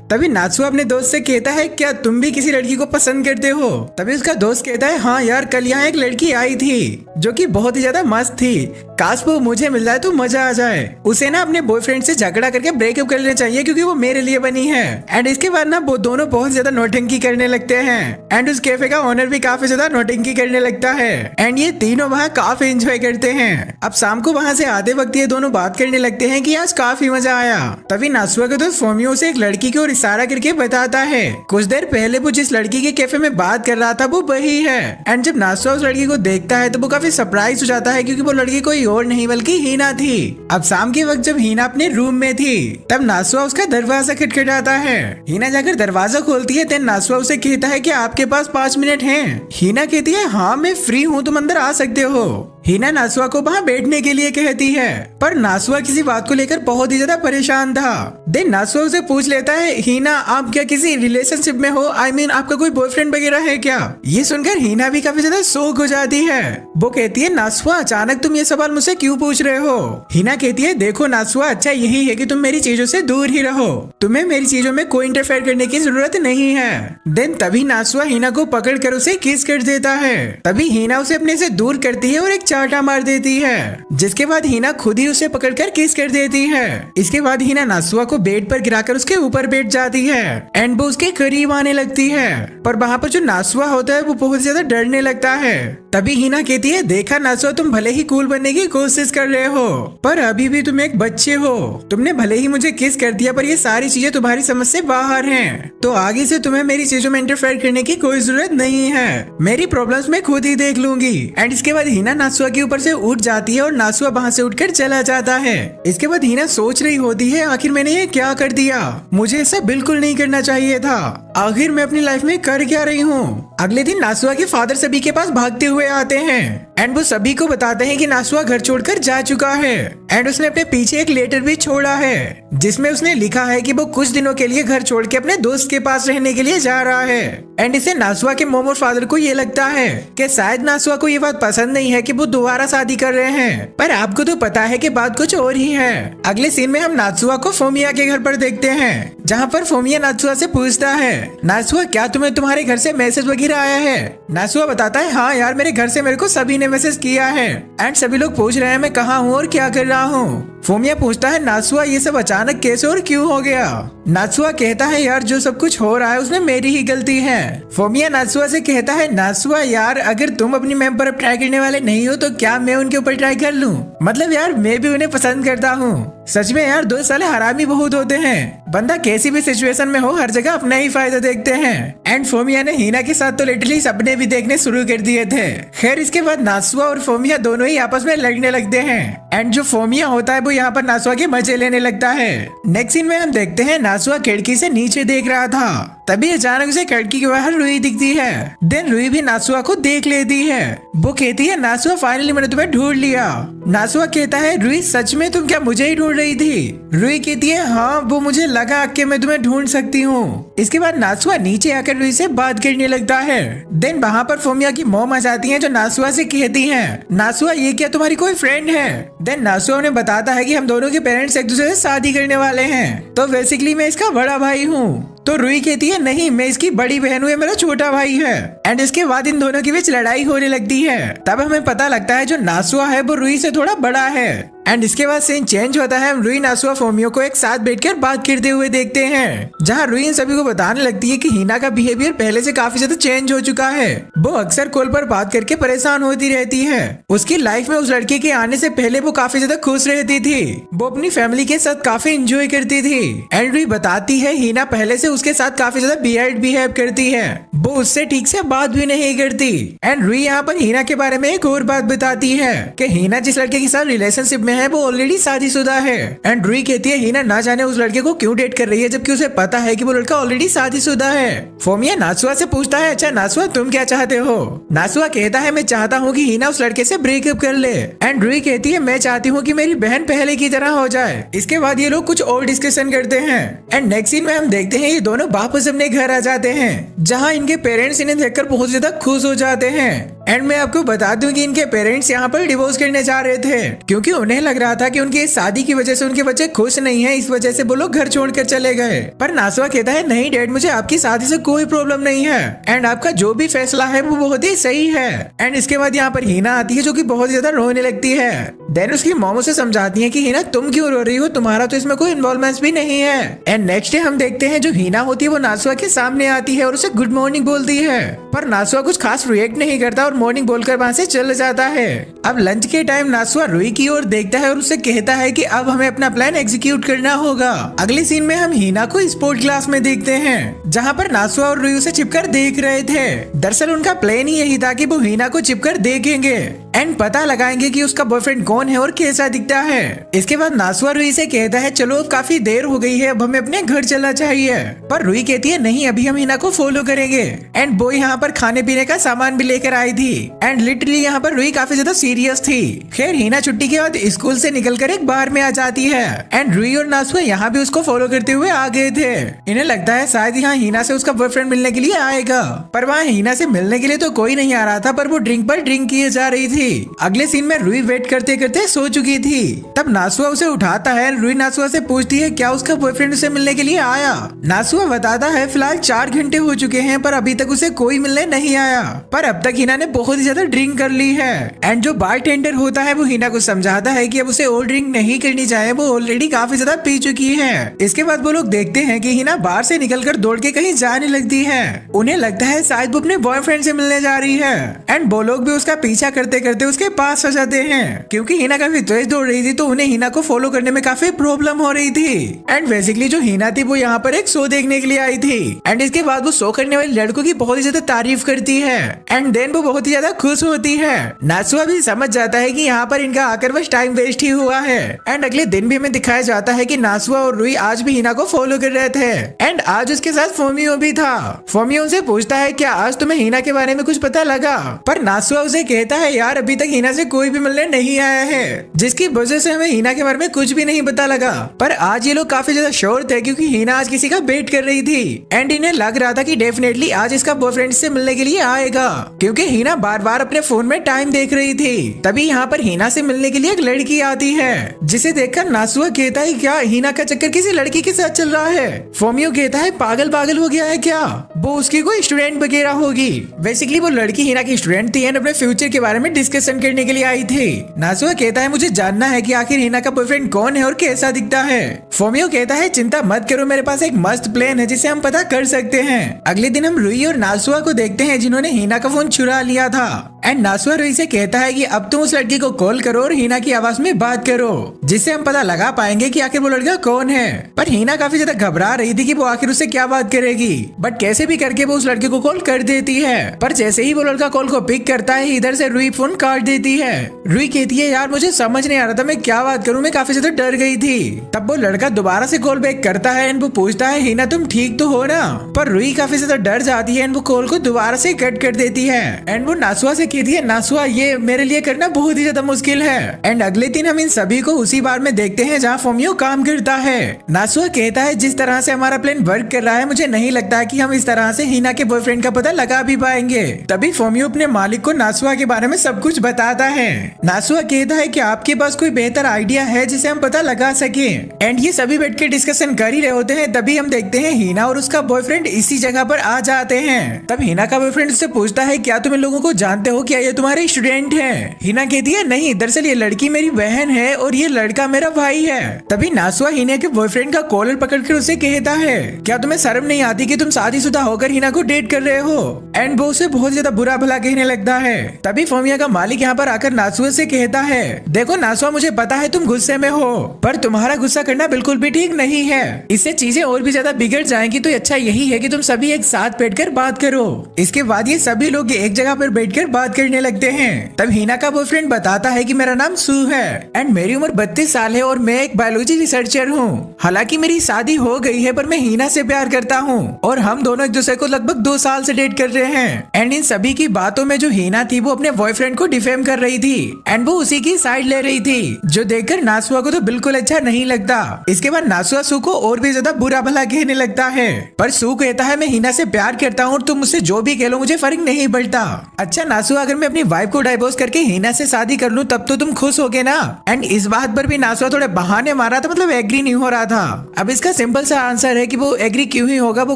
तभी नासुआ अपने दोस्त से कहता है, क्या तुम भी किसी लड़की को पसंद करते हो? तभी उसका दोस्त कहता है, हाँ यार, कल यहाँ एक लड़की आई थी जो कि बहुत ही ज्यादा मस्त थी, काश वो मुझे मिल जाए तो मजा आ जाए। उसे ना अपने बॉयफ्रेंड से झगड़ा करके ब्रेकअप कर लेना चाहिए क्योंकि वो मेरे लिए बनी है। एंड इसके बाद ना वो दोनों बहुत ज्यादा नौटंकी करने लगते हैं एंड उस कैफे का ओनर भी काफी ज्यादा नौटंकी करने लगता है एंड ये तीनों वहाँ काफी एंजॉय करते हैं। अब शाम को वहाँ से आते वक्त ये दोनों बात करने लगते हैं कि आज काफी मजा आया। तभी नासुआ के दोस्त फोमियो से एक लड़की की ओर इशारा करके बताता है, कुछ देर पहले वो जिस लड़की के कैफे में बात कर रहा था वो वही है। एंड जब नासुआ उस लड़की को देखता है तो वो काफी सरप्राइज हो जाता है क्योंकि वो लड़की कोई और नहीं बल्कि हीना थी। अब शाम के वक्त जब हीना अपने रूम में थी तब नासुआ उसका दरवाजा खटखटाता है। हीना जाकर दरवाजा खोलती है। देन नासुआ उसे कहता है कि आपके पास 5 मिनट हैं। हीना कहती है, हाँ मैं फ्री हूँ, तुम अंदर आ सकते हो। हीना नासुआ को वहाँ बैठने के लिए कहती है पर नासुआ किसी बात को लेकर बहुत ही ज्यादा परेशान था। देन नासुआ उसे पूछ लेता है, हीना आप क्या किसी रिलेशनशिप में हो? I mean, आपका कोई बॉयफ्रेंड वगैरह है क्या? ये सुनकर हीना भी काफी ज्यादा शॉक हो जाती है। वो कहती है, नासुआ अचानक तुम ये सवाल मुझसे क्यों पूछ रहे हो? हीना कहती है, देखो नासुआ, अच्छा यही है कि तुम मेरी चीजों से दूर ही रहो, तुम्हें मेरी चीजों में कोई इंटरफेयर करने की जरूरत नहीं है। देन तभी नासुआ हीना को पकड़ कर उसे किस कर देता है। तभी हीना उसे अपने से दूर करती है और एक चाटा मार देती है, जिसके बाद हीना खुद ही उसे पकड़कर किस कर देती है। इसके बाद हीना नासुआ को बेड पर गिराकर उसके ऊपर बैठ जाती है एंड वो उसके करीब आने लगती है, पर वहाँ पर जो नासुआ होता है वो बहुत ज्यादा डरने लगता है। तभी हीना कहती है, देखा नासुआ, तुम भले ही कूल बनने की कोशिश कर रहे हो पर अभी भी तुम एक बच्चे हो। तुमने भले ही मुझे किस कर दिया पर ये सारी चीजें तुम्हारी समझ से बाहर हैं, तो आगे से तुम्हें मेरी चीजों में इंटरफेयर करने की कोई जरूरत नहीं है। मेरी प्रॉब्लम्स मैं खुद ही देख लूंगी। एंड इसके बाद हीना नासुआ के ऊपर से उठ जाती है और नासुआ वहाँ से उठकर चला जाता है। इसके बाद हीना सोच रही होती है, आखिर मैंने ये क्या कर दिया, मुझे ऐसा बिल्कुल नहीं करना चाहिए था। आखिर मैं अपनी लाइफ में कर क्या रही हूँ। अगले दिन नासुआ के फादर सभी के पास भागते हुए आते हैं एंड वो सभी को बताते हैं कि नासुआ घर छोड़कर जा चुका है एंड उसने अपने पीछे एक लेटर भी छोड़ा है जिसमें उसने लिखा है कि वो कुछ दिनों के लिए घर छोड़ के अपने दोस्त के पास रहने के लिए जा रहा है। एंड इसे नासुआ के मॉम और फादर को ये लगता है कि शायद नासुआ को ये बात पसंद नहीं है कि वो दोबारा शादी कर रहे हैं, पर आपको तो पता है कि बात कुछ और ही है। अगले सीन में हम नासुआ को फोमिया के घर पर देखते हैं, जहाँ पर फोमिया नासुआ से पूछता है, नासुआ क्या तुम्हें तुम्हारे घर से मैसेज वगैरह आया है। नासुआ बताता है, हाँ यार, मेरे घर से मेरे को सभी ने मैसेज किया है एंड सभी लोग पूछ रहे हैं मैं कहाँ हूँ और क्या कर रहा हूँ। फोमिया पूछता है, नासुआ ये सब अचानक कैसे और क्यों हो गया। नासुआ कहता है, यार जो सब कुछ हो रहा है उसमें मेरी ही गलती है। फोमिया नासुआ से कहता है, नासुआ यार अगर तुम अपनी मैम पर ट्राई करने वाले नहीं हो तो क्या मैं उनके ऊपर ट्राई कर लूं। मतलब यार मैं भी उन्हें पसंद करता हूँ। सच में यार 2 साल हरामी बहुत होते हैं, बंदा कैसी भी सिचुएशन में हो हर जगह अपना ही फायदा देखते हैं। एंड फोमिया ने हीना के साथ तो लिटरली सपने भी देखने शुरू कर दिए थे। खैर इसके बाद नासुआ और फोमिया दोनों ही आपस में लड़ने लगते हैं एंड जो फोमिया होता है वो यहाँ पर नासुआ के मजे लेने लगता है। नेक्स्ट सीन में हम देखते हैं नासुआ खिड़की से नीचे देख रहा था, तभी अचानक उसे खिड़की के बाहर रुई दिखती है। देन रुई भी नासुआ को देख लेती है। वो कहती है, नासुआ फाइनली मैंने तुम्हें ढूंढ लिया। नासुआ कहता है, रुई सच में तुम क्या मुझे ही ढूंढ रही थी। रुई कहती है, हाँ वो मुझे लगा कि मैं तुम्हें ढूंढ सकती हूँ। इसके बाद नासुआ नीचे आकर रुई से बात करने लगता है। देन वहाँ पर फोमिया की मॉम आ जाती है जो नासुआ से कहती है, नासुआ ये क्या तुम्हारी कोई फ्रेंड है। देन नासुआ उन्हें बताता है कि हम दोनों के पेरेंट्स एक दूसरे से शादी करने वाले हैं, तो बेसिकली मैं इसका बड़ा भाई हूँ। तो रुई कहती है, नहीं मैं इसकी बड़ी बहन हूँ, मेरा छोटा भाई है। एंड इसके बाद इन दोनों के बीच लड़ाई होने लगती है। तब हमें पता लगता है जो नासुआ है वो रुई से थोड़ा बड़ा है। एंड इसके बाद सीन चेंज होता है, हम रुई नासुआ फोमियो को एक साथ बैठकर बात करते हुए देखते हैं, जहाँ रुई इन सभी को बताने लगती है कि हीना का बिहेवियर पहले से काफी ज्यादा चेंज हो चुका है। वो अक्सर कॉल पर बात करके परेशान होती रहती है। उसकी लाइफ में उस लड़के के आने से पहले वो काफी ज्यादा खुश रहती थी, वो अपनी फैमिली के साथ काफी एंजॉय करती थी। एंड रुई बताती है हीना पहले से उसके साथ काफी ज्यादा वियर्ड बिहेव करती है, वो उससे ठीक से बात भी नहीं करती। एंड रुई यहाँ पर हीना के बारे में एक और बात बताती है कि हीना जिस लड़के के साथ रिलेशनशिप में है वो ऑलरेडी शादीशुदा है। एंड रुई कहती है, हीना ना जाने उस लड़के को क्यों डेट कर रही है जबकि उसे पता है कि वो लड़का ऑलरेडी शादीशुदा है। फोमिया नासुआ से पूछता है, अच्छा नासुआ तुम क्या चाहते हो। नासुआ कहता है, मैं चाहता हूँ कि हीना उस लड़के से ब्रेकअप कर ले। एंड रुई कहती है, मैं चाहती हूँ कि मेरी बहन पहले की तरह हो जाए। इसके बाद ये लोग कुछ और डिस्कशन करते हैं। एंड नेक्स्ट सीन में हम देखते हैं ये दोनों वापस अपने घर आ जाते हैं, जहाँ इनके पेरेंट्स इन्हें देखकर बहुत ज्यादा खुश हो जाते हैं। एंड मैं आपको बता दूं कि इनके पेरेंट्स यहाँ पर डिवोर्स करने जा रहे थे, क्योंकि उन्हें लग रहा था कि उनकी इस शादी की वजह से उनके बच्चे खुश नहीं हैं, इस वजह से वो लोग घर छोड़कर चले गए। पर नासुआ कहता है, नहीं डैड, मुझे आपकी शादी से कोई प्रॉब्लम नहीं है एंड आपका जो भी फैसला है वो बहुत ही सही है। एंड इसके बाद यहाँ पर हीना आती है जो कि बहुत ज्यादा रोने लगती है। देन उसकी मॉम उसे समझाती है कि हीना तुम क्यों रो रही हो, तुम्हारा तो इसमें कोई इन्वॉल्वमेंट भी नहीं है। एंड नेक्स्ट डे हम देखते हैं जो हीना होती है वो नासुआ के सामने आती है और उसे गुड मॉर्निंग बोलती है, पर नासुआ कुछ खास रिएक्ट नहीं करता और मॉर्निंग बोलकर वहाँ से चल जाता है। अब लंच के टाइम नासुआ रुई की ओर देखता है और उसे कहता है कि अब हमें अपना प्लान एग्जीक्यूट करना होगा। अगले सीन में हम हीना को स्पोर्ट क्लास में देखते हैं, जहाँ पर नासुआ और रुई उसे छिपकर देख रहे थे। दरअसल उनका प्लान ही यही था कि वो हीना को छिपकर देखेंगे एंड पता लगाएंगे कि उसका बॉयफ्रेंड कौन है और कैसा दिखता है। इसके बाद नासुआ रुई से कहता है, चलो अब काफी देर हो गई है, अब हमें अपने घर चलना चाहिए। पर रुई कहती है, नहीं अभी हम हीना को फॉलो करेंगे। एंड वो यहाँ पर खाने पीने का सामान भी लेकर आई थी। एंड लिटरली यहाँ पर रुई काफी ज्यादा सीरियस थी। खैर हीना छुट्टी के बाद स्कूल से निकलकर एक बार में आ जाती है एंड रुई और नासुआ यहाँ भी उसको फॉलो करते हुए आ गए थे। इन्हें लगता है शायद यहाँ हीना से उसका बॉयफ्रेंड मिलने के लिए आएगा, पर वहाँ हीना से मिलने के लिए तो कोई नहीं आ रहा था, पर वो ड्रिंक पर ड्रिंक किए जा रही थी। थी। अगले सीन में रुई वेट करते करते सो चुकी थी। तब नासुआ उसे उठाता है। रुई नासुआ से पूछती है क्या उसका बॉयफ्रेंड उसे मिलने के लिए आया। नासुआ बताता है फिलहाल 4 घंटे हो चुके हैं पर अभी तक उसे कोई मिलने नहीं आया, पर अब तक हिना ने बहुत ही ज्यादा ड्रिंक कर ली है। एंड जो बार टेंडर होता है वो हिना को समझाता है कि अब उसे और ड्रिंक नहीं करनी चाहिए, वो ऑलरेडी काफी ज्यादा पी चुकी है। इसके बाद वो लोग देखते हैं कि हिना बार से निकलकर दौड़ के कहीं जाने लगती है। उन्हें लगता है शायद वो अपने बॉयफ्रेंड से मिलने जा रही है। एंड वो लोग भी उसका पीछा करते करते उसके पास आ जाते हैं। क्योंकि हिना काफी तेज दौड़ रही थी तो उन्हें हिना को फॉलो करने में काफी प्रॉब्लम हो रही थी। एंड बेसिकली जो हिना थी वो यहाँ पर एक शो देखने के लिए आई थी। एंड इसके बाद वो शो करने वाले लड़कों की बहुत ही ज्यादा तारीफ करती है। एंड देन वो बहुत ही ज्यादा खुश होती है। नासुआ भी समझ जाता है कि यहाँ पर इनका आकर बस टाइम वेस्ट ही हुआ है। एंड अगले दिन भी हमें दिखाया जाता है कि नासुआ और रुई आज भी हिना को फॉलो कर रहे थे। एंड आज उसके साथ फोमियो भी था। फोमियो उनसे पूछता है क्या आज तुम्हें हिना के बारे में कुछ पता लगा, पर नासुआ उसे कहता है यार अभी तक हिना से कोई भी मिलने नहीं आया है, जिसकी वजह से हमें हिना के बारे में कुछ भी नहीं पता लगा। पर आज ये लोग काफी ज्यादा श्योर थे क्योंकि हिना आज किसी का वेट कर रही थी। एंड इन्हें लग रहा था कि डेफिनेटली आज इसका बॉयफ्रेंड से मिलने के लिए आएगा, क्योंकि हिना बार बार अपने फोन में टाइम देख रही थी। तभी यहाँ पर हिना से मिलने के लिए एक लड़की आती है, जिसे देखकर नासुआ कहता है क्या हिना का चक्कर किसी लड़की के साथ चल रहा है। फोमियो कहता है पागल पागल हो गया है क्या, वो उसकी कोई स्टूडेंट वगैरह होगी। बेसिकली वो लड़की हिना की स्टूडेंट थी एंड अपने फ्यूचर के बारे में डिस्कशन करने के लिए आई थी। नासुआ कहता है मुझे जानना है कि आखिर हिना का बॉयफ्रेंड कौन है और कैसा दिखता है। फोमियो कहता है चिंता मत करो, मेरे पास एक मस्त प्लान है जिसे हम पता कर सकते हैं। अगले दिन हम रुई और नासुआ को देखते हैं जिन्होंने हिना का फोन चुरा लिया था। एंड नासुआ रुई से कहता है कि अब तुम उस लड़की को कॉल करो और हिना की आवाज में बात करो, जिससे हम पता लगा पाएंगे कि आखिर वो लड़का कौन है। पर हिना काफी ज्यादा घबरा रही थी कि वो आखिर उससे क्या बात करेगी, बट कैसे भी करके वो उस लड़के को कॉल कर देती है। पर जैसे ही वो लड़का कॉल को पिक करता है इधर से रुई फोन काट देती है। रुई कहती है यार मुझे समझ नहीं आ रहा था मैं क्या बात करूं, मैं काफी ज्यादा डर गई थी। तब वो लड़का दोबारा से कॉल बैक करता है एंड वो पूछता है हिना तुम ठीक तो हो ना, पर रुई काफी ज्यादा डर जाती है एंड वो कॉल को दोबारा से कट कर देती है। एंड वो नासुआ से कहती है नासुआ ये मेरे लिए करना बहुत ही ज्यादा मुश्किल है। एंड अगले दिन हम इन सभी को उसी बार में देखते हैं जहाँ फोमियो काम करता है। नासुआ कहता है जिस तरह से हमारा प्लान वर्क कर रहा है मुझे नहीं लगता कि हम इस तरह से हिना के बॉयफ्रेंड का पता लगा भी पाएंगे। तभी फोमियो अपने मालिक को नासुआ के बारे में सब कुछ बताता है। नासुआ कहता है कि आपके पास कोई बेहतर आइडिया है जिसे हम पता लगा सके। एंड ये सभी बैठ के डिस्कशन कर ही रहे होते हैं तभी हम देखते हैं हिना और उसका बॉयफ्रेंड इसी जगह पर आ जाते हैं। तब हिना का बॉयफ्रेंड उससे पूछता है क्या तुम इन लोगों को जानते हो, क्या ये तुम्हारे स्टूडेंट हैं? हिना कहती है नहीं, दरअसल ये लड़की मेरी बहन है और ये लड़का मेरा भाई है। तभी नासुआ हिना के बॉयफ्रेंड का कॉलर पकड़कर उसे कहता है क्या तुम्हें शर्म नहीं आती कि तुम शादीशुदा होकर हिना को डेट कर रहे हो। एंड वो उसे बहुत ज्यादा बुरा भला कहने लगता है। तभी फोमिया का मालिक यहाँ पर आकर नासुआ से कहता है देखो नासुआ मुझे पता है तुम गुस्से में हो, पर तुम्हारा गुस्सा करना बिल्कुल भी ठीक नहीं है, इससे चीजें और भी ज्यादा बिगड़ जाएंगी। तो अच्छा यही है कि तुम सभी एक साथ बैठकर बात करो। इसके बाद ये सभी लोग एक जगह पर बैठकर बात करने लगते हैं। तब हिना का बॉयफ्रेंड बताता है कि मेरा नाम सू है एंड मेरी उम्र 32 साल है और मैं एक बायोलॉजी रिसर्चर हूँ। हालांकि मेरी शादी हो गई है पर मैं हिना से प्यार करता हूँ और हम दोनों एक दूसरे को लगभग 2 साल से डेट कर रहे हैं। एंड इन सभी की बातों में जो हिना थी वो अपने बॉयफ्रेंड को डिफेम कर रही थी एंड वो उसी की साइड ले रही थी, जो देखकर नासुआ को तो बिल्कुल अच्छा नहीं लगता। इसके बाद नासुआ सू को और भी ज्यादा बुरा भला कहने लगता है, पर सू कहता है मैं हिना से प्यार करता हूँ, तुम मुझसे जो भी कह लो मुझे फर्क नहीं पड़ता। अच्छा नासुआ अगर मैं अपनी वाइफ को डाइवोर्स करके हिना से शादी कर लूं तब तो तुम खुश होगे ना। एंड इस बात पर भी नासुआ थोड़े बहाने मारा था, मतलब एग्री नहीं हो रहा था। अब इसका सिंपल सा आंसर है कि वो एग्री क्यों ही होगा, वो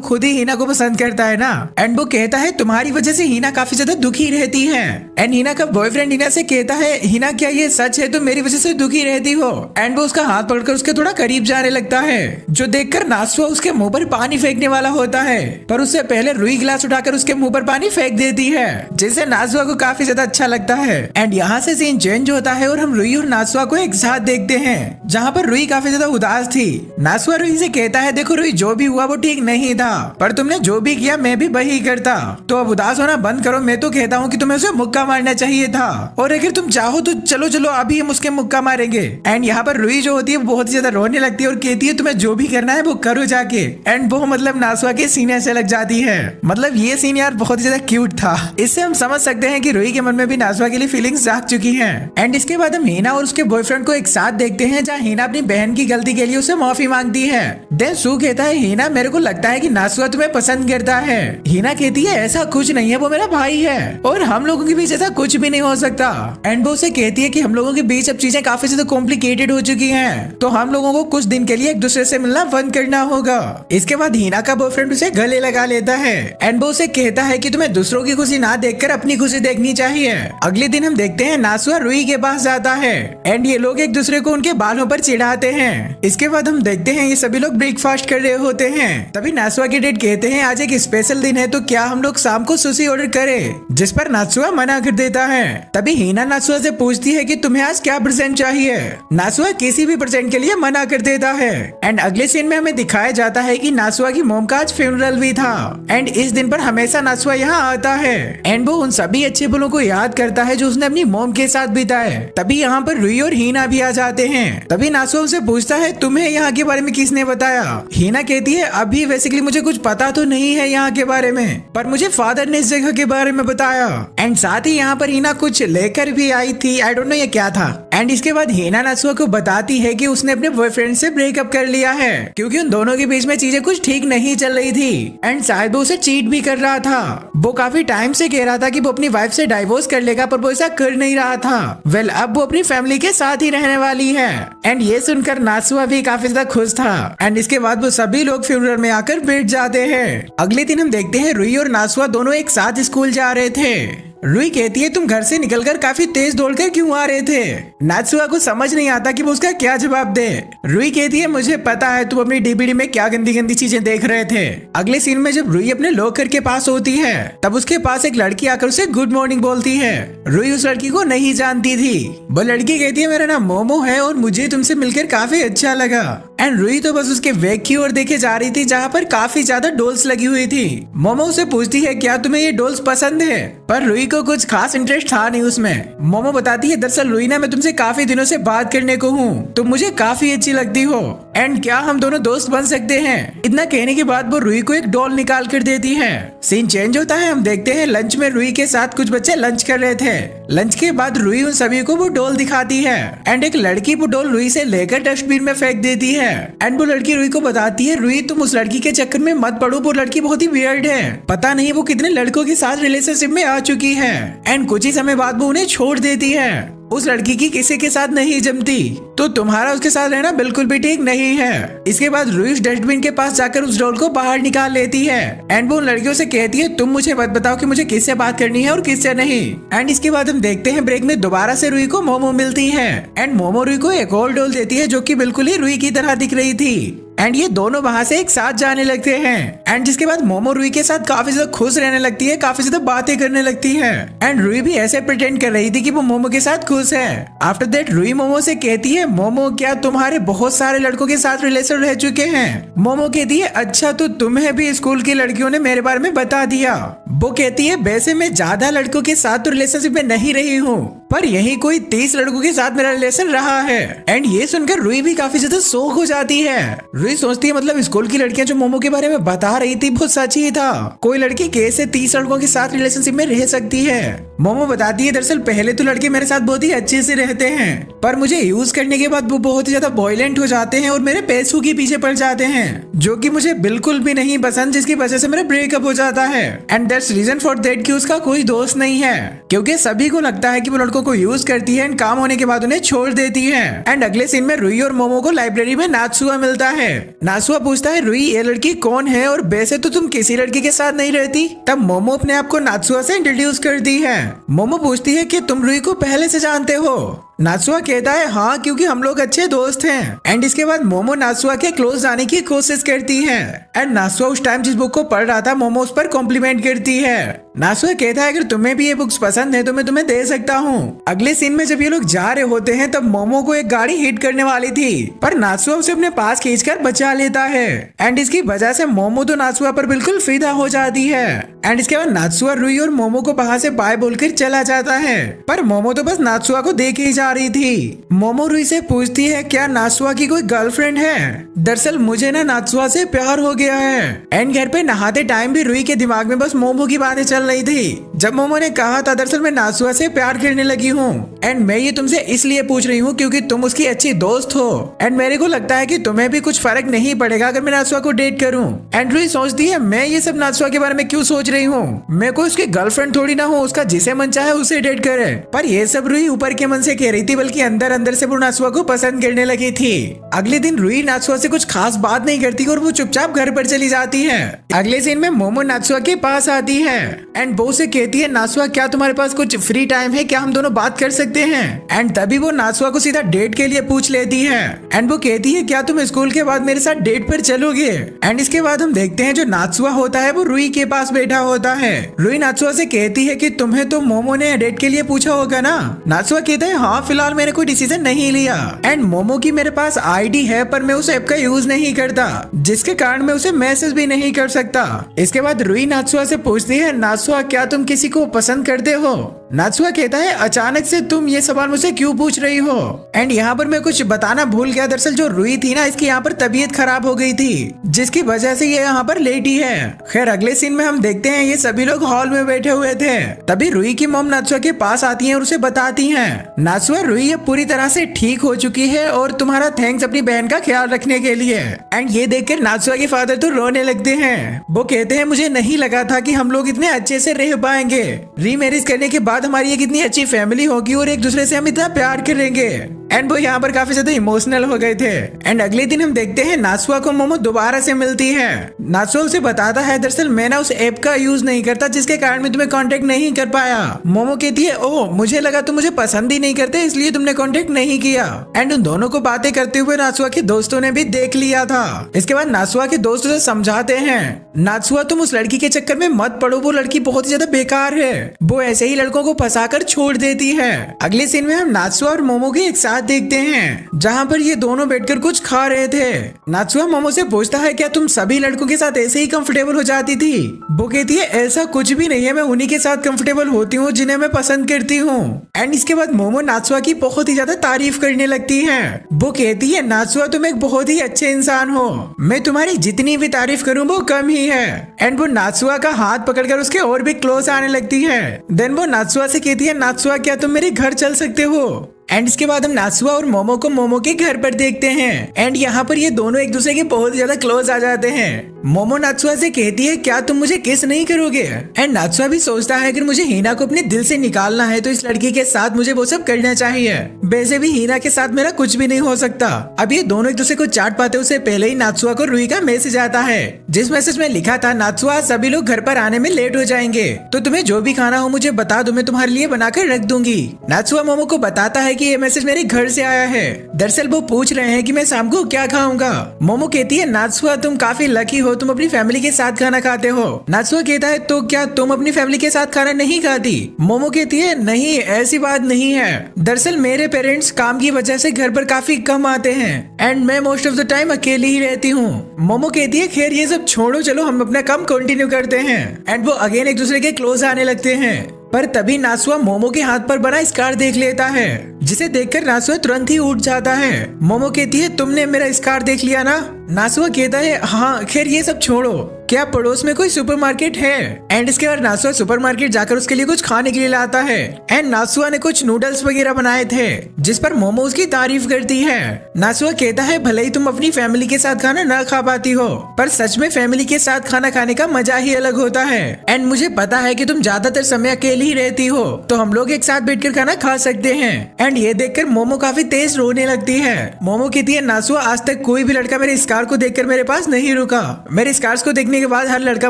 खुद ही हिना को पसंद करता है ना। एंड वो कहता है तुम्हारी वजह से हिना काफी ज्यादा दुखी रहती है। एंड हिना का बॉयफ्रेंड हिना से कहता है हिना क्या ये सच है, तुम मेरी वजह से दुखी रहती हो? एंड वो उसका हाथ पकड़कर उसके थोड़ा करीब जाने लगता है, जो देखकर नासुआ उसके मुंह पर पानी फेंकने वाला होता है, पर उससे पहले रुई गिलास उठाकर उसके मुंह पर पानी फेंक देती है, जिससे नासुआ को काफी ज्यादा अच्छा लगता है। एंड यहाँ से सीन चेंज होता है और हम रुई और नासुआ को एक साथ देखते हैं, जहाँ पर रुई काफी ज्यादा उदास थी। नासुआ रुई से कहता है देखो रुई जो भी हुआ वो ठीक नहीं था, पर तुमने जो भी किया मैं भी वही करता, तो अब उदास होना बंद करो। मैं तो कहता हूँ कि तुम्हें उसे मुक्का मारना चाहिए था, और अगर तुम चाहो तो चलो चलो अभी हम उसके मुक्का मारेंगे। एंड यहाँ पर रुई जो होती है बहुत ही ज्यादा रोने लगती है और कहती है तुम्हें जो भी करना है वो करो जाके। एंड वो मतलब नासुआ के सीने से लग जाती है। मतलब ये सीन यार बहुत ही ज्यादा क्यूट था। इससे हम समझ सकते हैं कि रुई के मन में भी नासुआ के लिए फीलिंग्स जाग चुकी हैं। एंड इसके बाद हम हीना और उसके बॉयफ्रेंड को एक साथ देखते हैं जहाँ हीना अपनी बहन की गलती के लिए उसे माफी मांगती है। देन सू कहता है हीना मेरे को लगता है कि नासुआ तुम्हें पसंद करता है। हीना कहती है ऐसा कुछ नहीं है, वो मेरा भाई है और हम लोगों के बीच ऐसा कुछ भी नहीं हो सकता। एंड वो उसे कहती है कि हम लोगों के बीच अब चीजें काफी ज्यादा कॉम्प्लिकेटेड हो चुकी हैं, तो हम लोगों को कुछ दिन के लिए एक दूसरे से मिलना बंद करना होगा। इसके बाद हीना का बॉयफ्रेंड उसे गले लगा लेता है। एंड वो उसे कहता है कि तुम्हें दूसरों की खुशी ना देखकर अपनी खुशी देखनी चाहिए। अगले दिन हम देखते हैं नासुआ रुई के पास जाता है एंड ये लोग एक दूसरे को उनके बालों पर चिढ़ाते हैं। इसके बाद हम देखते हैं ये सभी लोग ब्रेकफास्ट कर रहे होते हैं। तभी नासुआ के डेड कहते हैं आज एक स्पेशल दिन है तो क्या हम लोग शाम को सुशी ऑर्डर करें, जिस पर नासुआ मना कर देता है। तभी हीना नासुआ से पूछती है कि तुम्हें आज क्या प्रेजेंट चाहिए। नासुआ किसी भी प्रेजेंट के लिए मना कर देता है। एंड अगले सीन में हमें दिखाया जाता है कि नासुआ की मोम का आज फ्यूनरल भी था। एंड इस दिन पर हमेशा नासुआ यहाँ आता है एंड वो उन सभी अच्छे पलों को याद करता है जो उसने अपनी मोम के साथ बिताए। तभी यहाँ पर रुई और हीना भी आ जाते हैं। तभी नासुआ उसे पूछता है तुम्हें यहाँ के बारे में किसने बताया। हीना कहती है अभी बेसिकली मुझे कुछ पता तो नहीं है यहाँ के बारे में, पर मुझे फादर ने इस जगह के बारे में बताया। एंड साथ ही यहाँ पर हीना कुछ लेकर भी आई थी, आई डोंट नो ये क्या था। एंड इसके बाद हीना नासुआ को बताती है कि उसने अपने बॉयफ्रेंड से ब्रेकअप कर लिया है क्योंकि उन दोनों के बीच में चीजें कुछ ठीक नहीं चल रही थी। एंड शायद वो उसे चीट भी कर रहा था। वो काफी टाइम से कह रहा था कि वो अपनी वाइफ से डाइवोर्स कर लेगा, पर वो ऐसा कर नहीं रहा था। वेल अब वो अपनी फैमिली के साथ ही रहने वाली है। एंड ये सुनकर नासुआ भी काफी ज्यादा खुश था। एंड इसके बाद वो सभी लोग फ्यूनरल में आकर बैठ जाते हैं। अगले दिन हम देखते हैं रुई और नासुआ दोनों एक साथ स्कूल जा रहे थे। रुई कहती है तुम घर से निकलकर काफी तेज दौड़कर क्यों आ रहे थे। नासुआ को समझ नहीं आता कि वो उसका क्या जवाब दे। रुई कहती है मुझे पता है तुम अपनी डीवीडी में क्या गंदी गंदी चीजें देख रहे थे। अगले सीन में जब रुई अपने लॉकर के पास होती है तब उसके पास एक लड़की आकर उसे गुड मॉर्निंग बोलती है। रुई उस लड़की को नहीं जानती थी। वो लड़की कहती है मेरा नाम मोमो है और मुझे तुमसे मिलकर काफी अच्छा लगा। एंड रुई तो बस उसके बैग की ओर देखे जा रही थी जहाँ पर काफी ज्यादा डॉल्स लगी हुई थी। मोमो उसे पूछती है क्या तुम्हें ये डॉल्स पसंद है, पर रुई को कुछ खास इंटरेस्ट था नहीं उसमें। मोमो बताती है दरअसल रुई ना मैं तुमसे काफी दिनों से बात करने को हूँ, तुम मुझे काफी अच्छी लगती हो एंड क्या हम दोनों दोस्त बन सकते हैं। इतना कहने के बाद वो रुई को एक डॉल निकाल कर देती है। सीन चेंज होता है, हम देखते हैं लंच में रुई के साथ कुछ बच्चे लंच कर रहे थे। लंच के बाद रुई उन सभी को वो डॉल दिखाती है एंड एक लड़की वो डॉल रुई से लेकर डस्टबिन में फेंक देती है। एंड वो लड़की रुई को बताती है रुई तुम उस लड़की के चक्कर में मत पड़ो, वो लड़की बहुत ही वियर्ड है, पता नहीं वो कितने लड़कों के साथ रिलेशनशिप में आ चुकी है। एंड कुछ ही समय बाद वो उन्हें छोड़ देती है। उस लड़की की किसी के साथ नहीं जमती, तो तुम्हारा उसके साथ रहना बिल्कुल भी ठीक नहीं है। इसके बाद रुई डस्टबिन के पास जाकर उस डॉल को बाहर निकाल लेती है एंड वो उन लड़कियों से कहती है तुम मुझे मत बताओ कि मुझे किससे बात करनी है और किससे नहीं। एंड इसके बाद हम देखते हैं ब्रेक में दोबारा से रुई को मोमो मिलती है एंड मोमो रुई को एक और डॉल देती है जो कि बिल्कुल ही रुई की तरह दिख रही थी। एंड ये दोनों वहां से एक साथ जाने लगते हैं। एंड जिसके बाद मोमो रुई के साथ काफी ज्यादा खुश रहने लगती है, काफी ज्यादा बातें करने लगती है। एंड रुई भी ऐसे प्रिटेंड कर रही थी कि वो मोमो के साथ खुश है। आफ्टर दैट रुई मोमो से कहती है मोमो क्या तुम्हारे बहुत सारे लड़कों के साथ रिलेशन रह चुके हैं। मोमो कहती है अच्छा तो तुम्हें भी स्कूल की लड़कियों ने मेरे बारे में बता दिया। वो कहती है वैसे मैं ज्यादा लड़कों के साथ तो रिलेशनशिप में नहीं रही हूँ, पर यही कोई 30 लड़कों के साथ मेरा रिलेशन रहा है। एंड ये सुनकर रुई भी काफी ज्यादा शॉक हो जाती है। रुई सोचती है मतलब स्कूल की लड़कियां जो मोमो के बारे में बता रही थी वो सच ही था, कोई लड़की कैसे 30 लड़कों के साथ रिलेशनशिप में रह सकती है। मोमो बताती है दरअसल पहले तो लड़के मेरे साथ बहुत ही अच्छे से रहते हैं, पर मुझे यूज करने के बाद वो बहुत ही ज्यादा वॉयलेंट हो जाते हैं और मेरे पैसों के पीछे पड़ जाते हैं, जो कि मुझे बिल्कुल भी नहीं पसंद, जिसकी वजह से मेरा ब्रेकअप हो जाता है। And that's reason for that कि उसका कोई दोस्त नहीं है, क्योंकि सभी को लगता है कि वो लड़कों को यूज करती है एंड काम होने के बाद उन्हें छोड़ देती है। एंड अगले सीन में रुई और मोमो को लाइब्रेरी में नात्सुआ मिलता है। नात्सुआ पूछता है रुई ये लड़की कौन है और वैसे तो तुम किसी लड़की के साथ नहीं रहती। तब मोमो अपने आप को नात्सुआ से इंट्रोड्यूस करती है। मोमो पूछती है कि तुम रुई को पहले से जानते हो। नात्सुआ कहता है हाँ क्योंकि हम लोग अच्छे दोस्त हैं। एंड इसके बाद मोमो नात्सुआ के क्लोज जाने की कोशिश करती है। एंड नात्सुआ उस टाइम जिस बुक को पढ़ रहा था मोमो उस पर कॉम्प्लीमेंट करती पूछती है। नासुआ कहता है अगर तुम्हें भी ये बुक्स पसंद है तो मैं तुम्हें दे सकता हूँ। अगले सीन में जब ये लोग जा रहे होते हैं तब मोमो को एक गाड़ी हिट करने वाली थी, पर नासुआ उसे अपने पास खींचकर बचा लेता है। एंड इसकी वजह से मोमो तो नासुआ पर बिल्कुल फिदा हो जाती है। एंड इसके बाद नासुआ रुई और मोमो को वहां से बाय बोलकर चला जाता है, पर मोमो तो बस नासुआ को देख ही जा रही थी। मोमो रुई से पूछती है क्या नासुआ की कोई गर्लफ्रेंड है। दरअसल मुझे ना नासुआ से प्यार हो गया है। एंड घर पे नहाते टाइम भी रुई के दिमाग में बस मोमो की बातें चल रही थी। जब मोमो ने कहा था दरअसल मैं नासुआ से प्यार करने लगी हूँ एंड मैं ये तुमसे इसलिए पूछ रही हूँ क्योंकि तुम उसकी अच्छी दोस्त हो एंड मेरे को लगता है कि तुम्हें भी कुछ फर्क नहीं पड़ेगा अगर मैं नासुआ को डेट करूँ। एंड रुई सोचती है मैं ये सब नासुआ के बारे में क्यों सोच रही हूँ, मैं कोई उसकी गर्लफ्रेंड थोड़ी ना हूँ, उसका जिसे मन चाहे उसे डेट करे। पर ये सब रुई ऊपर के मन से कह रही थी, बल्कि अंदर अंदर से वो नासुआ को पसंद करने लगी थी। अगले दिन रुई नासुआ से कुछ खास बात नहीं करती और वो चुपचाप घर पर चली जाती है। अगले सीन में मोमो नासुआ के पास आती है एंड वो से कहती है नासुआ क्या तुम्हारे पास कुछ फ्री टाइम है, क्या हम दोनों बात कर सकते हैं। एंड तभी वो नासुआ को सीधा डेट के लिए पूछ लेती है एंड वो कहती है क्या तुम स्कूल के बाद मेरे साथ डेट पर चलोगे। एंड इसके बाद हम देखते हैं जो नासुआ होता है वो रुई के पास बैठा होता है। रुई नासुआ से कहती है कि तुम्हें तो मोमो ने डेट के लिए पूछा होगा ना। नासुआ कहता है हाँ फिलहाल मैंने कोई डिसीजन नहीं लिया एंड मोमो की मेरे पास आईडी है पर मैं उस ऐप का यूज नहीं करता, जिसके कारण मैं उसे मैसेज भी नहीं कर सकता। इसके बाद रुई नासुआ से पूछती है नासुआ क्या तुम किसी को पसंद करते हो। नासुआ कहता है अचानक से तुम ये सवाल मुझसे क्यों पूछ रही हो। एंड यहाँ पर मैं कुछ बताना भूल गया, दरअसल जो रुई थी ना इसकी यहाँ पर तबीयत खराब हो गई थी जिसकी वजह से ये यहाँ पर लेटी है। खैर अगले सीन में हम देखते हैं ये सभी लोग हॉल में बैठे हुए थे, तभी रुई की मॉम नासुआ के पास आती है और उसे बताती है नासुआ रुई अब पूरी तरह से ठीक हो चुकी है और तुम्हारा थैंक्स अपनी बहन का ख्याल रखने के लिए। एंड ये देखकर नासुआ के फादर तो रोने लगते हैं। वो कहते हैं मुझे नहीं लगा था कि हम लोग इतने अच्छे से रह पाएंगे, रीमैरिज करने के बाद हमारी एक इतनी अच्छी फैमिली होगी और एक दूसरे से हम इतना प्यार करेंगे। एंड वो यहाँ पर काफी ज्यादा इमोशनल हो गए थे। एंड अगले दिन हम देखते हैं नासुआ को मोमो दोबारा से मिलती है। नासुआ उसे बताता है दरअसल मैं ना उस ऐप का यूज नहीं करता जिसके कारण मैं तुम्हें कांटेक्ट नहीं कर पाया। मोमो कहती है ओह मुझे लगा तुम मुझे पसंद ही नहीं करते इसलिए तुमने कांटेक्ट नहीं किया। एंड उन दोनों को बातें करते हुए नासुआ के दोस्तों ने भी देख लिया था। इसके बाद नासुआ के दोस्त उसे समझाते हैं नासुआ तुम उस लड़की के चक्कर में मत पड़ो, वो लड़की बहुत ज्यादा बेकार है, वो ऐसे ही लड़कों को फंसाकर छोड़ देती है। अगले सीन में हम नासुआ और मोमो के एक साथ देखते हैं जहाँ पर ये दोनों बैठकर कुछ खा रहे थे। नासुआ मोमो से पूछता है क्या तुम सभी लड़कों के साथ ऐसे ही कंफर्टेबल हो जाती थी। वो कहती है ऐसा कुछ भी नहीं है, मैं उन्हीं के साथ कंफर्टेबल होती हूँ जिन्हें मैं पसंद करती हूँ। एंड इसके बाद मोमो नासुआ की बहुत ही ज्यादा तारीफ करने लगती है। वो कहती है नासुआ तुम एक बहुत ही अच्छे इंसान हो, मैं तुम्हारी जितनी भी तारीफ करूँ वो कम ही है। एंड वो नासुआ का हाथ पकड़कर उसके और भी क्लोज आने लगती है। देन वो नासुआ से कहती है नासुआ क्या तुम मेरे घर चल सकते हो। एंड इसके बाद हम नासुआ और मोमो को मोमो के घर पर देखते हैं। एंड यहाँ पर ये दोनों एक दूसरे के बहुत ज्यादा क्लोज आ जाते हैं। मोमो नासुआ से कहती है क्या तुम मुझे किस नहीं करोगे। एंड नासुआ भी सोचता है अगर मुझे हीना को अपने दिल से निकालना है तो इस लड़की के साथ मुझे वो सब करना चाहिए, वैसे भी हीना के साथ मेरा कुछ भी नहीं हो सकता। अब ये दोनों एक दूसरे को चाट पाते उससे पहले ही नासुआ को रुई का मैसेज आता है, जिस मैसेज में लिखा था नासुआ सभी लोग घर पर आने में लेट हो जाएंगे तो तुम्हें जो भी खाना हो मुझे बता दो, मैं तुम्हारे लिए बनाकर रख दूंगी। नासुआ मोमो को बताता है कि ये मैसेज मेरे घर से आया है। दरअसल वो पूछ रहे हैं कि मैं शाम को क्या खाऊंगा। मोमो कहती है नासुआ तुम काफी लकी हो, तुम अपनी फैमिली के साथ खाना खाते हो। नासुआ कहता है तो क्या तुम अपनी फैमिली के साथ खाना नहीं खाती। मोमो कहती है नहीं ऐसी बात नहीं है, दरअसल मेरे पेरेंट्स काम की वजह से घर पर काफी कम आते हैं एंड मैं मोस्ट ऑफ द टाइम अकेली ही रहती हूँ। मोमो कहती है खैर ये सब छोड़ो, चलो हम अपना काम कंटिन्यू करते हैं। एंड वो अगेन एक दूसरे के क्लोज आने लगते हैं। पर तभी नासुआ मोमो के हाथ पर बना स्कार देख लेता है, जिसे देखकर नासुआ तुरंत ही उठ जाता है। मोमो कहती है तुमने मेरा स्कार देख लिया ना। नासुआ कहता है हाँ खैर ये सब छोड़ो, क्या पड़ोस में कोई सुपरमार्केट है। एंड इसके बाद नासुआ सुपरमार्केट जाकर उसके लिए कुछ खाने के लिए लाता है। एंड नासुआ ने कुछ नूडल्स वगैरह बनाए थे जिस पर मोमो उसकी तारीफ करती है। नासुआ कहता है भले ही तुम अपनी फैमिली के साथ खाना ना खा पाती हो पर सच में फैमिली के साथ खाना खाने का मजा ही अलग होता है। एंड मुझे पता है कि तुम ज्यादातर समय अकेली ही रहती हो तो हम लोग एक साथ बैठकर खाना खा सकते हैं। एंड ये देखकर मोमो काफी तेज रोने लगती है। मोमो कहती है नासुआ आज तक कोई भी लड़का मेरे स्कार को देखकर मेरे पास नहीं रुका, मेरे स्कार्स को देखने के बाद हर लड़का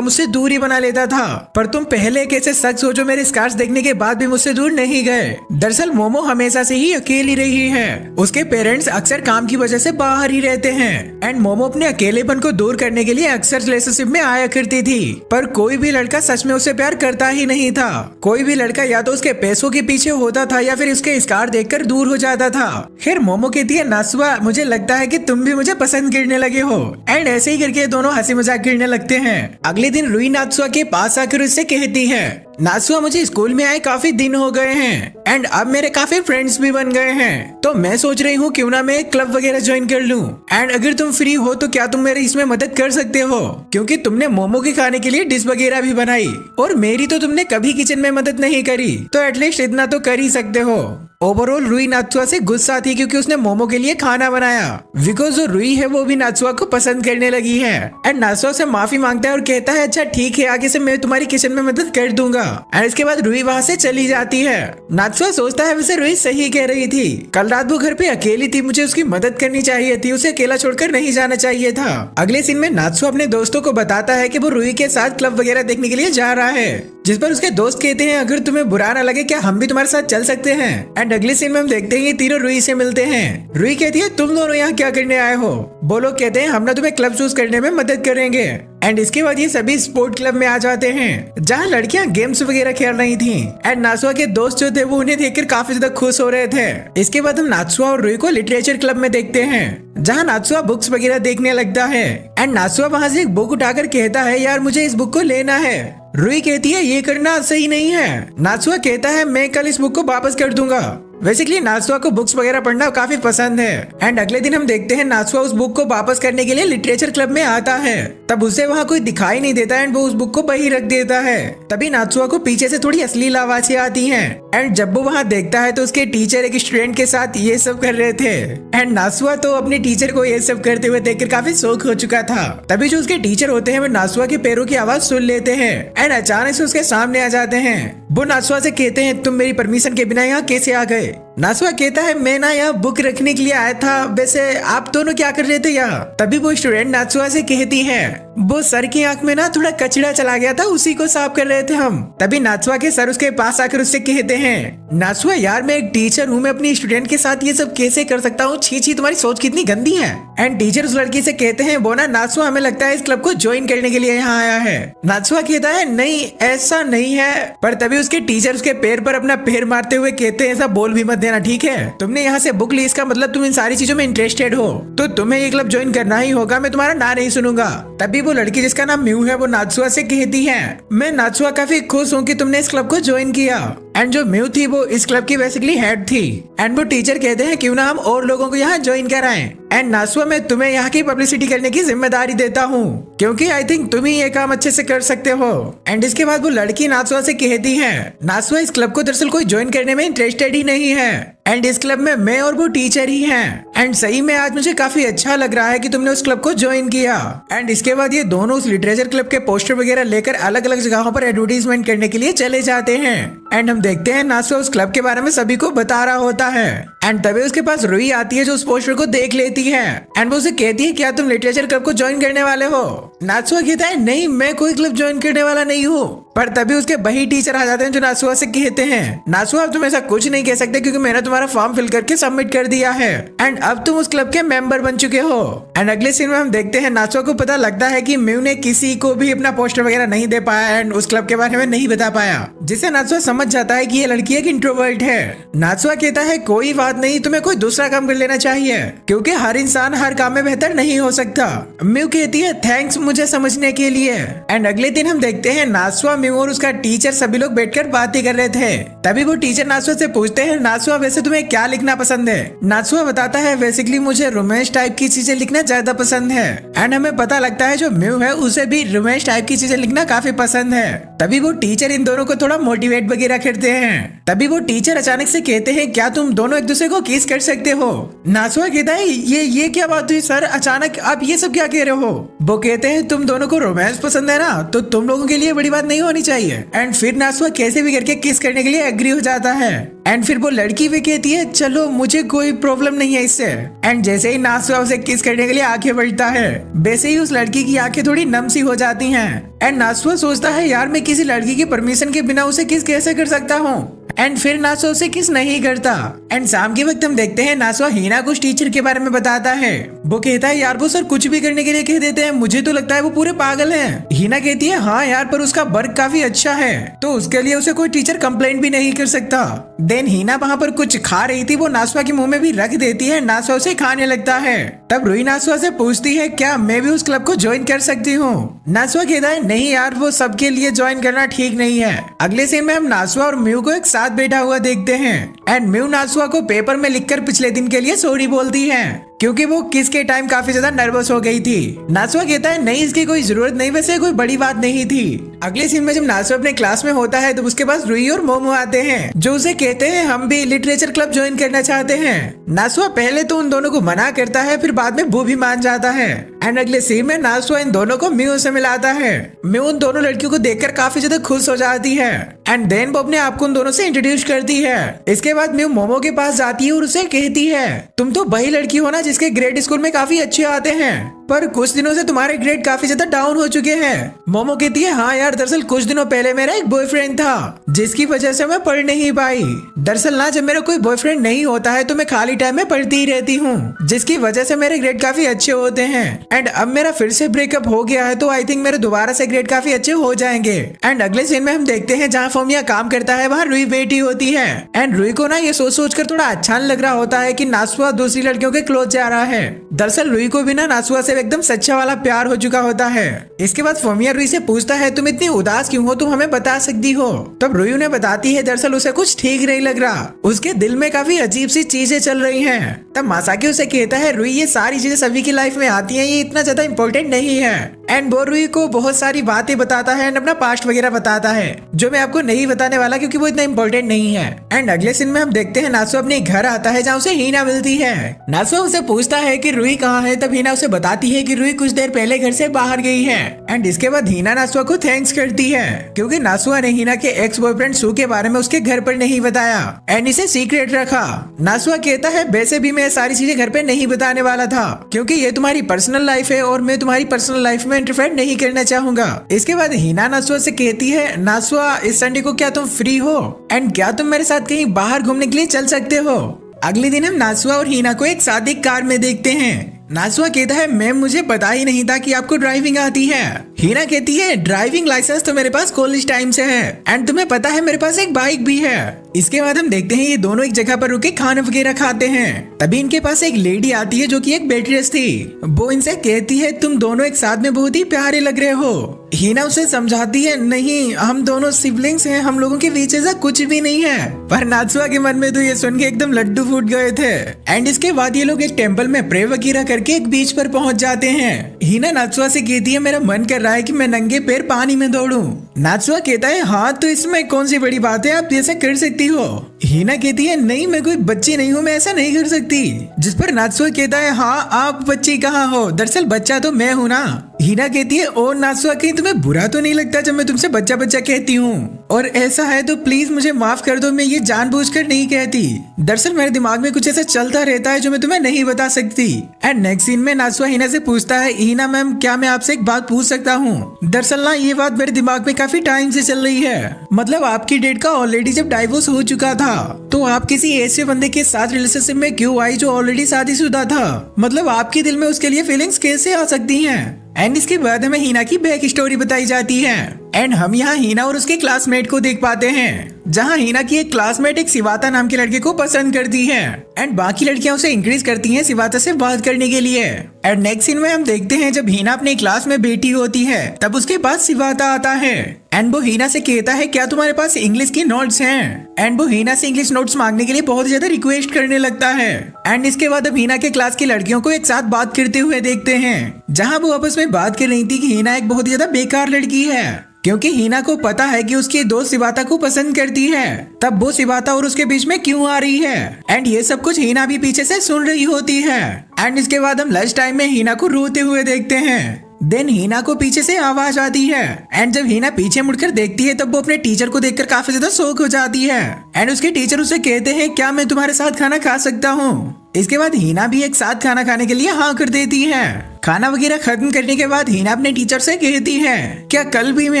मुझसे दूरी बना लेता था, पर तुम पहले एक ऐसे शख्स हो जो मेरे स्कार्स देखने के बाद भी मुझसे दूर नहीं गए। दरअसल मोमो हमेशा से ही अकेली रही है। उसके पेरेंट्स अक्सर काम की वजह से बाहर ही रहते हैं एंड मोमो अपने अकेलेपन को दूर करने के लिए अक्सर रिलेशनशिप में आया करती थी, पर कोई भी लड़का सच में उसे प्यार करता ही नहीं था। कोई भी लड़का या तो उसके पैसों के पीछे होता था या फिर उसके स्कार देखकर दूर हो जाता था। खैर मोमो कहती है, नासुआ मुझे लगता है कि तुम भी मुझे पसंद करने लगे हो, एंड ऐसे ही करके दोनों हंसी मजाक करने लगते हैं। अगले दिन रुई नात्सुआ के पास आकर उससे कहती है, नासुआ मुझे स्कूल में आए काफी दिन हो गए हैं एंड अब मेरे काफी फ्रेंड्स भी बन गए हैं, तो मैं सोच रही हूँ क्यों ना मैं एक क्लब वगैरह ज्वाइन कर लूँ, एंड अगर तुम फ्री हो तो क्या तुम मेरी इसमें मदद कर सकते हो, क्योंकि तुमने मोमो के खाने के लिए डिश वगैरह भी बनाई और मेरी तो तुमने कभी किचन में मदद नहीं करी, तो एटलीस्ट इतना तो कर ही सकते हो। ओवरऑल रुई नात्सुआ से गुस्सा थी क्योंकि उसने मोमो के लिए खाना बनाया, बिकॉज जो रुई है वो भी नात्सुआ को पसंद करने लगी है एंड नात्सुआ से माफी मांगता है और कहता है अच्छा ठीक है, आगे से मैं तुम्हारी किचन में मदद कर दूंगा, एंड इसके बाद रुई वहाँ से चली जाती है। नात्सुआ सोचता है वैसे रुई सही कह रही थी, कल रात वो घर पे अकेली थी, मुझे उसकी मदद करनी चाहिए थी, उसे अकेला छोड़कर नहीं जाना चाहिए था। अगले सीन में नात्सुआ अपने दोस्तों को बताता है कि वो रुई के साथ क्लब वगैरह देखने के लिए जा रहा है, जिस पर उसके दोस्त कहते हैं अगर तुम्हें बुरा ना लगे क्या हम भी तुम्हारे साथ चल सकते हैं, एंड अगले सीन में हम देखते हैं तीनों रुई से मिलते हैं। रुई कहती है तुम दोनों यहाँ क्या करने आए हो, वो लोग कहते हैं हम ना तुम्हें क्लब चूज करने में मदद करेंगे, एंड इसके बाद ये सभी स्पोर्ट क्लब में आ जाते हैं जहाँ लड़कियां गेम्स वगैरह खेल रही थी, एंड नात्सुआ के दोस्त जो थे वो उन्हें देखकर काफी ज्यादा खुश हो रहे थे। इसके बाद हम नात्सुआ और रुई को लिटरेचर क्लब में देखते हैं जहाँ नात्सुआ बुक्स वगैरह देखने लगता है, एंड नात्सुआ वहाँ से एक बुक उठाकर कहता है यार मुझे इस बुक को लेना है। रुई कहती है ये करना सही नहीं है। नात्सुआ कहता है मैं कल इस बुक को वापस कर दूंगा। बेसिकली नात्सुआ को बुक्स वगैरह पढ़ना काफी पसंद है, एंड अगले दिन हम देखते हैं नात्सुआ उस बुक को वापस करने के लिए लिटरेचर क्लब में आता है, तब उसे वहाँ कोई दिखाई नहीं देता एंड वो उस बुक को वहीं रख देता है। तभी नात्सुआ को पीछे से थोड़ी अश्लील आवाजें आती हैं, एंड जब वो वहाँ देखता है तो उसके टीचर एक स्टूडेंट के साथ ये सब कर रहे थे, एंड नात्सुआ तो अपने टीचर को ये सब करते हुए देखकर काफी शौक हो चुका था। तभी जो उसके टीचर होते हैं वो नात्सुआ के पैरों की आवाज सुन लेते हैं एंड अचानक से उसके सामने आ जाते हैं। वो नात्सुआ से कहते हैं तुम मेरी परमिशन के बिना यहाँ कैसे आ गए। नात्सुआ कहता है मैं ना यहाँ बुक रखने के लिए आया था, वैसे आप दोनों क्या कर रहे थे यहाँ। तभी वो स्टूडेंट नात्सुआ से कहती है वो सर की आंख में ना थोड़ा कचड़ा चला गया था, उसी को साफ कर रहे थे हम। तभी नात्सुआ के सर उसके पास आकर उससे कहते हैं नात्सुआ यार मैं एक टीचर हूँ, मैं अपनी स्टूडेंट के साथ ये सब कैसे कर सकता हूँ, छी छी तुम्हारी सोच कितनी गंदी है। एंड टीचर उस लड़की से कहते हैं वो ना नात्सुआ हमें लगता है इस क्लब को ज्वाइन करने के लिए यहाँ आया है। नात्सुआ कहता है नहीं ऐसा नहीं है, पर तभी उसके टीचर उसके पैर पर अपना पैर मारते हुए कहते हैं ऐसा बोल भी मत देना ठीक है, तुमने यहाँ से बुक ली इसका मतलब तुम इन सारी चीजों में इंटरेस्टेड हो, तो तुम्हें ये क्लब ज्वाइन करना ही होगा, मैं तुम्हारा ना नहीं सुनूंगा। तभी वो लड़की जिसका नाम म्यू है वो नात्सुआ से कहती है मैं नात्सुआ काफी खुश हूँ कि तुमने इस क्लब को ज्वाइन किया, एंड जो म्यू थी वो इस क्लब की बेसिकली हेड थी, एंड वो टीचर कहते हैं क्यों ना हम और लोगों को यहाँ ज्वाइन कराएं, एंड नात्सुआ मैं तुम्हें यहाँ की पब्लिसिटी करने की जिम्मेदारी देता हूँ क्योंकि आई थिंक तुम ही ये काम अच्छे से कर सकते हो। एंड इसके बाद वो लड़की नात्सुआ से कहती है नात्सुआ इस क्लब को दरअसल कोई ज्वाइन करने में इंटरेस्टेड ही नहीं है, एंड इस क्लब में मैं और वो टीचर ही हैं, एंड सही में आज मुझे काफी अच्छा लग रहा है कि तुमने उस क्लब को ज्वाइन किया। एंड इसके बाद ये दोनों उस लिटरेचर क्लब के पोस्टर वगैरह लेकर अलग अलग जगहों पर एडवर्टीजमेंट करने के लिए चले जाते हैं, एंड हम देखते हैं नात्सुआ उस क्लब के बारे में सभी को बता रहा होता है, एंड तभी उसके पास रुई आती है जो उस पोस्टर को देख लेती है, एंड वो उसे कहती है क्या तुम लिटरेचर क्लब को ज्वाइन करने वाले हो। नात्सुआ कहता है नहीं मैं कोई क्लब ज्वाइन करने वाला नहीं हूँ, पर तभी उसके वही टीचर आ जाते हैं जो नात्सुआ से कहते हैं नात्सुआ अब तुम ऐसा कुछ नहीं कह सकते क्योंकि मैंने तुम्हारा फॉर्म फिल करके सबमिट कर दिया है, एंड अब तुम उस क्लब के मेंबर बन चुके हो। एंड अगले सीन में हम देखते हैं नात्सुआ को पता लगता है कि म्यू ने किसी को भी अपना पोस्टर वगैरह नहीं दे पाया एंड उस क्लब के बारे में नहीं बता पाया, जिससे नात्सुआ समझ जाता है कि ये लड़की एक इंट्रोवर्ट है। नात्सुआ कहता है कोई बात नहीं, तुम्हें कोई दूसरा काम कर लेना चाहिए क्योंकि हर इंसान हर काम में बेहतर नहीं हो सकता। म्यू कहती है थैंक्स मुझे समझने के लिए। एंड अगले दिन हम देखते हैं नात्सुआ, म्यू और उसका टीचर सभी लोग बैठकर बातें कर रहे थे। तभी वो टीचर नात्सुआ से पूछते हैं नात्सुआ वैसे तुम्हें क्या लिखना पसंद है। नात्सुआ बताता है बेसिकली मुझे रोमांस टाइप की चीजें लिखना ज्यादा पसंद है, एंड हमें पता लगता है जो म्यू है उसे भी रोमांस टाइप की चीजें लिखना काफी पसंद है। तभी वो टीचर इन दोनों को थोड़ा मोटिवेट वगैरह करते हैं। तभी वो टीचर अचानक से कहते हैं क्या तुम दोनों एक दूसरे को किस कर सकते हो। नासुआ कहता है ये क्या बात हुई सर, अचानक आप ये सब क्या कह रहे हो। वो कहते हैं तुम दोनों को रोमांस पसंद है ना, तो तुम लोगों के लिए बड़ी बात नहीं होनी चाहिए। एंड फिर नासुआ कैसे भी करके किस करने के लिए एग्री हो जाता है। एंड फिर वो लड़की भी कहती है चलो मुझे कोई प्रॉब्लम नहीं है इससे। एंड जैसे ही नासुआ उसे किस करने के लिए आंखें बढ़ता है, वैसे ही उस लड़की की आंखें थोड़ी नम सी हो जाती हैं। एंड नासुआ सोचता है यार मैं किसी लड़की की परमिशन के बिना उसे किस कैसे कर सकता हूँ। एंड फिर नासुआ उसे किस नहीं करता। एंड शाम के वक्त हम देखते हैं नासुआ हिना को उस टीचर के बारे में बताता है। वो कहता है यार वो सर कुछ भी करने के लिए कह देते हैं, मुझे तो लगता है वो पूरे पागल हैं। हिना कहती है हाँ यार पर उसका वर्क काफी अच्छा है, तो उसके लिए उसे कोई टीचर कंप्लेंट भी नहीं कर सकता। देन हिना वहाँ पर कुछ खा रही थी, वो नासुआ के मुंह में भी रख देती है। नासुआ उसे खाने लगता है। तब रुई नासुआ से पूछती है क्या मैं भी उस क्लब को ज्वाइन कर सकती हूँ। नासुआ कहता है नहीं यार वो सबके लिए ज्वाइन करना ठीक नहीं है। अगले सीन में हम नासुआ और म्यू को एक साथ बैठा हुआ देखते हैं। एंड म्यू नासुआ को पेपर में लिखकर पिछले दिन के लिए सॉरी बोलती है, क्योंकि वो किस के टाइम काफी ज्यादा नर्वस हो गई थी। नासुआ कहता है नहीं इसकी कोई जरूरत नहीं, वैसे कोई बड़ी बात नहीं थी। अगले सीन में जब नासुआ अपने क्लास में होता है तो उसके पास रुई और मोमो आते हैं, जो उसे कहते हैं हम भी लिटरेचर क्लब ज्वाइन करना चाहते हैं। नासुआ पहले तो उन दोनों को मना करता है, फिर बाद में वो भी मान जाता है। एंड अगले सीन में नासुआ इन दोनों को म्यू से मिलाता है। म्यू उन दोनों लड़कियों को देखकर काफी ज्यादा खुश हो जाती है। एंड देन वो अपने आप को उन दोनों से इंट्रोड्यूस करती है। इसके बाद म्यू मोमो के पास जाती है और उसे कहती है तुम तो वही लड़की हो ना जिसके ग्रेड स्कूल में काफी अच्छे आते हैं, पर कुछ दिनों से तुम्हारे ग्रेड काफी ज्यादा डाउन हो चुके हैं। मोमो कहती है हाँ यार दरअसल कुछ दिनों पहले मेरा एक बॉयफ्रेंड था, जिसकी वजह से मैं पढ़ नहीं पाई। दरअसल ना जब मेरा कोई बॉयफ्रेंड नहीं होता है तो मैं खाली टाइम में पढ़ती ही रहती हूँ, जिसकी वजह से मेरे ग्रेड काफी अच्छे होते हैं। एंड अब मेरा फिर से ब्रेकअप हो गया है, तो आई थिंक मेरे दोबारा से ग्रेड काफी अच्छे हो जाएंगे। एंड अगले सीन में हम देखते हैं जहाँ फोमिया काम करता है वहाँ रुई बैठी होती है। एंड रुई को ना ये सोच कर थोड़ा अच्छा लग रहा होता है कि नासुआ दूसरी लड़कियों के क्लोज जा रहा है। दरअसल रुई को भी ना नासुआ से एकदम सच्चा वाला प्यार हो चुका होता है। इसके बाद फोमिया रुई से पूछता है तुम इतनी उदास क्यों हो, तुम हमें बता सकती हो। तब रुई उन्हें बताती है दरअसल उसे कुछ ठीक नहीं लग रहा, उसके दिल में काफी अजीब सी चीजें चल रही हैं। तब मासाकी उसे कहता है रुई ये सारी चीजें सभी की लाइफ में आती हैं, ये इतना ज्यादा इम्पोर्टेंट नहीं है। एंड वो रुई को बहुत सारी बातें बताता है एंड अपना पास्ट वगैरह बताता है, जो मैं आपको नहीं बताने वाला क्योंकि वो इतना इम्पोर्टेंट नहीं है। एंड अगले सीन में हम देखते हैं नासुआ अपने घर आता है जहाँ उसे हीना मिलती है। नासुआ उसे पूछता है कि रुई कहाँ है, तब हीना उसे बताती है कि रुई कुछ देर पहले घर से बाहर गई है। एंड इसके बाद हीना नासुआ को थैंक्स करती है, क्योंकि नासुआ ने हीना के एक्स बॉयफ्रेंड सू के बारे में उसके घर पर नहीं बताया एंड इसे सीक्रेट रखा। नासुआ कहता है वैसे भी मैं सारी चीजें घर पे नहीं बताने वाला था, क्योंकि ये तुम्हारी पर्सनल लाइफ है और मैं तुम्हारी पर्सनल लाइफ में इंटरफेयर नहीं करना चाहूंगा। इसके बाद हीना नासुआ से कहती है नासुआ इस संडे को क्या तुम फ्री हो, एंड क्या तुम मेरे साथ कहीं बाहर घूमने के लिए चल सकते हो। अगले दिन हम नासुआ और हीना को एक साथ एक कार में देखते हैं। नासुआ कहता है मैम मुझे पता ही नहीं था कि आपको ड्राइविंग आती है। हीना कहती है ड्राइविंग लाइसेंस तो मेरे पास कॉलेज टाइम से है, एंड तुम्हें पता है मेरे पास एक बाइक भी है। इसके बाद हम देखते हैं ये दोनों एक जगह पर रुके खाना वगैरह खाते हैं। तभी इनके पास एक लेडी आती है जो कि एक वेट्रेस थी। वो इनसे कहती है तुम दोनों एक साथ में बहुत ही प्यारे लग रहे हो। हीना उसे समझाती है नहीं हम दोनों सिबलिंग्स हैं, हम लोगों के बीच ऐसा कुछ भी नहीं है। पर नासुआ के मन में तो ये सुन के एकदम लड्डू फूट गए थे। एंड इसके बाद ये लोग एक टेम्पल में प्रे वगैरह करके एक बीच पर पहुंच जाते हैं। हीना नासुआ से कहती है मेरा मन कर रहा है कि मैं नंगे पैर पानी में दौड़ूं। नासुआ कहता है हाँ तो इसमें कौन सी बड़ी बात है, आप ऐसा कर सकती हो। हीना कहती है नहीं मैं कोई बच्ची नहीं हूँ, मैं ऐसा नहीं कर सकती। जिस पर नासुआ कहता है हाँ आप बच्ची कहाँ हो, दरअसल बच्चा तो मैं हूँ ना। हीना कहती है ओ नासुआ कहीं तुम्हें बुरा तो नहीं लगता जब मैं तुमसे बच्चा बच्चा कहती हूँ, और ऐसा है तो प्लीज मुझे माफ कर दो, मैं ये जानबूझकर नहीं कहती। दरअसल मेरे दिमाग में कुछ ऐसा चलता रहता है जो मैं तुम्हें नहीं बता सकती। एंड नेक्स्ट सीन में नासुआ हीना से पूछता है हीना मैम क्या मैं आपसे एक बात पूछ सकता हूँ। दरअसल ना ये बात मेरे दिमाग में काफी टाइम से चल रही है, मतलब आपकी डेट का ऑलरेडी जब डाइवोर्स हो चुका था तो आप किसी ऐसे बंदे के साथ रिलेशनशिप में क्यों आई जो ऑलरेडी शादीशुदा था, मतलब आपके दिल में उसके लिए फीलिंग्स कैसे आ सकती हैं। एंड इसके बाद हमें हीना की बैक स्टोरी बताई जाती है। एंड हम यहाँ हीना और उसके क्लासमेट को देख पाते हैं, जहाँ हीना की एक क्लासमेट एक सिवाता नाम के लड़के को पसंद करती है एंड बाकी लड़कियां उसे इंक्रीज करती हैं सिवाता से बात करने के लिए। एंड नेक्स्ट सीन में हम देखते हैं जब हीना अपने क्लास में बैठी होती है तब उसके पास सिवाता आता है एंड वो हीना से कहता है क्या तुम्हारे पास इंग्लिश की नोट्स हैं। एंड वो हीना से इंग्लिश नोट्स मांगने के लिए बहुत ज्यादा रिक्वेस्ट करने लगता है। एंड इसके बाद अब हीना के क्लास की लड़कियों को एक साथ बात करते हुए देखते हैं, जहाँ वो आपस में बात कर रही थी कि हीना एक बहुत ज्यादा बेकार लड़की है। क्योंकि हिना को पता है कि उसकी दोस्त सिबाता को पसंद करती है, तब वो सिबाता और उसके बीच में क्यों आ रही है। एंड ये सब कुछ हिना भी पीछे से सुन रही होती है। एंड इसके बाद हम लंच टाइम में हिना को रोते हुए देखते हैं। देन हिना को पीछे से आवाज आती है। एंड जब हिना पीछे मुड़कर देखती है तब वो अपने टीचर को देखकर काफी ज्यादा शॉक हो जाती है। एंड उसके टीचर उसे कहते हैं क्या मैं तुम्हारे साथ खाना खा सकता हूँ। इसके बाद हिना भी एक साथ खाना खाने के लिए हाँ कर देती है। खाना वगैरह खत्म करने के बाद हिना अपने टीचर से कहती है क्या कल भी मैं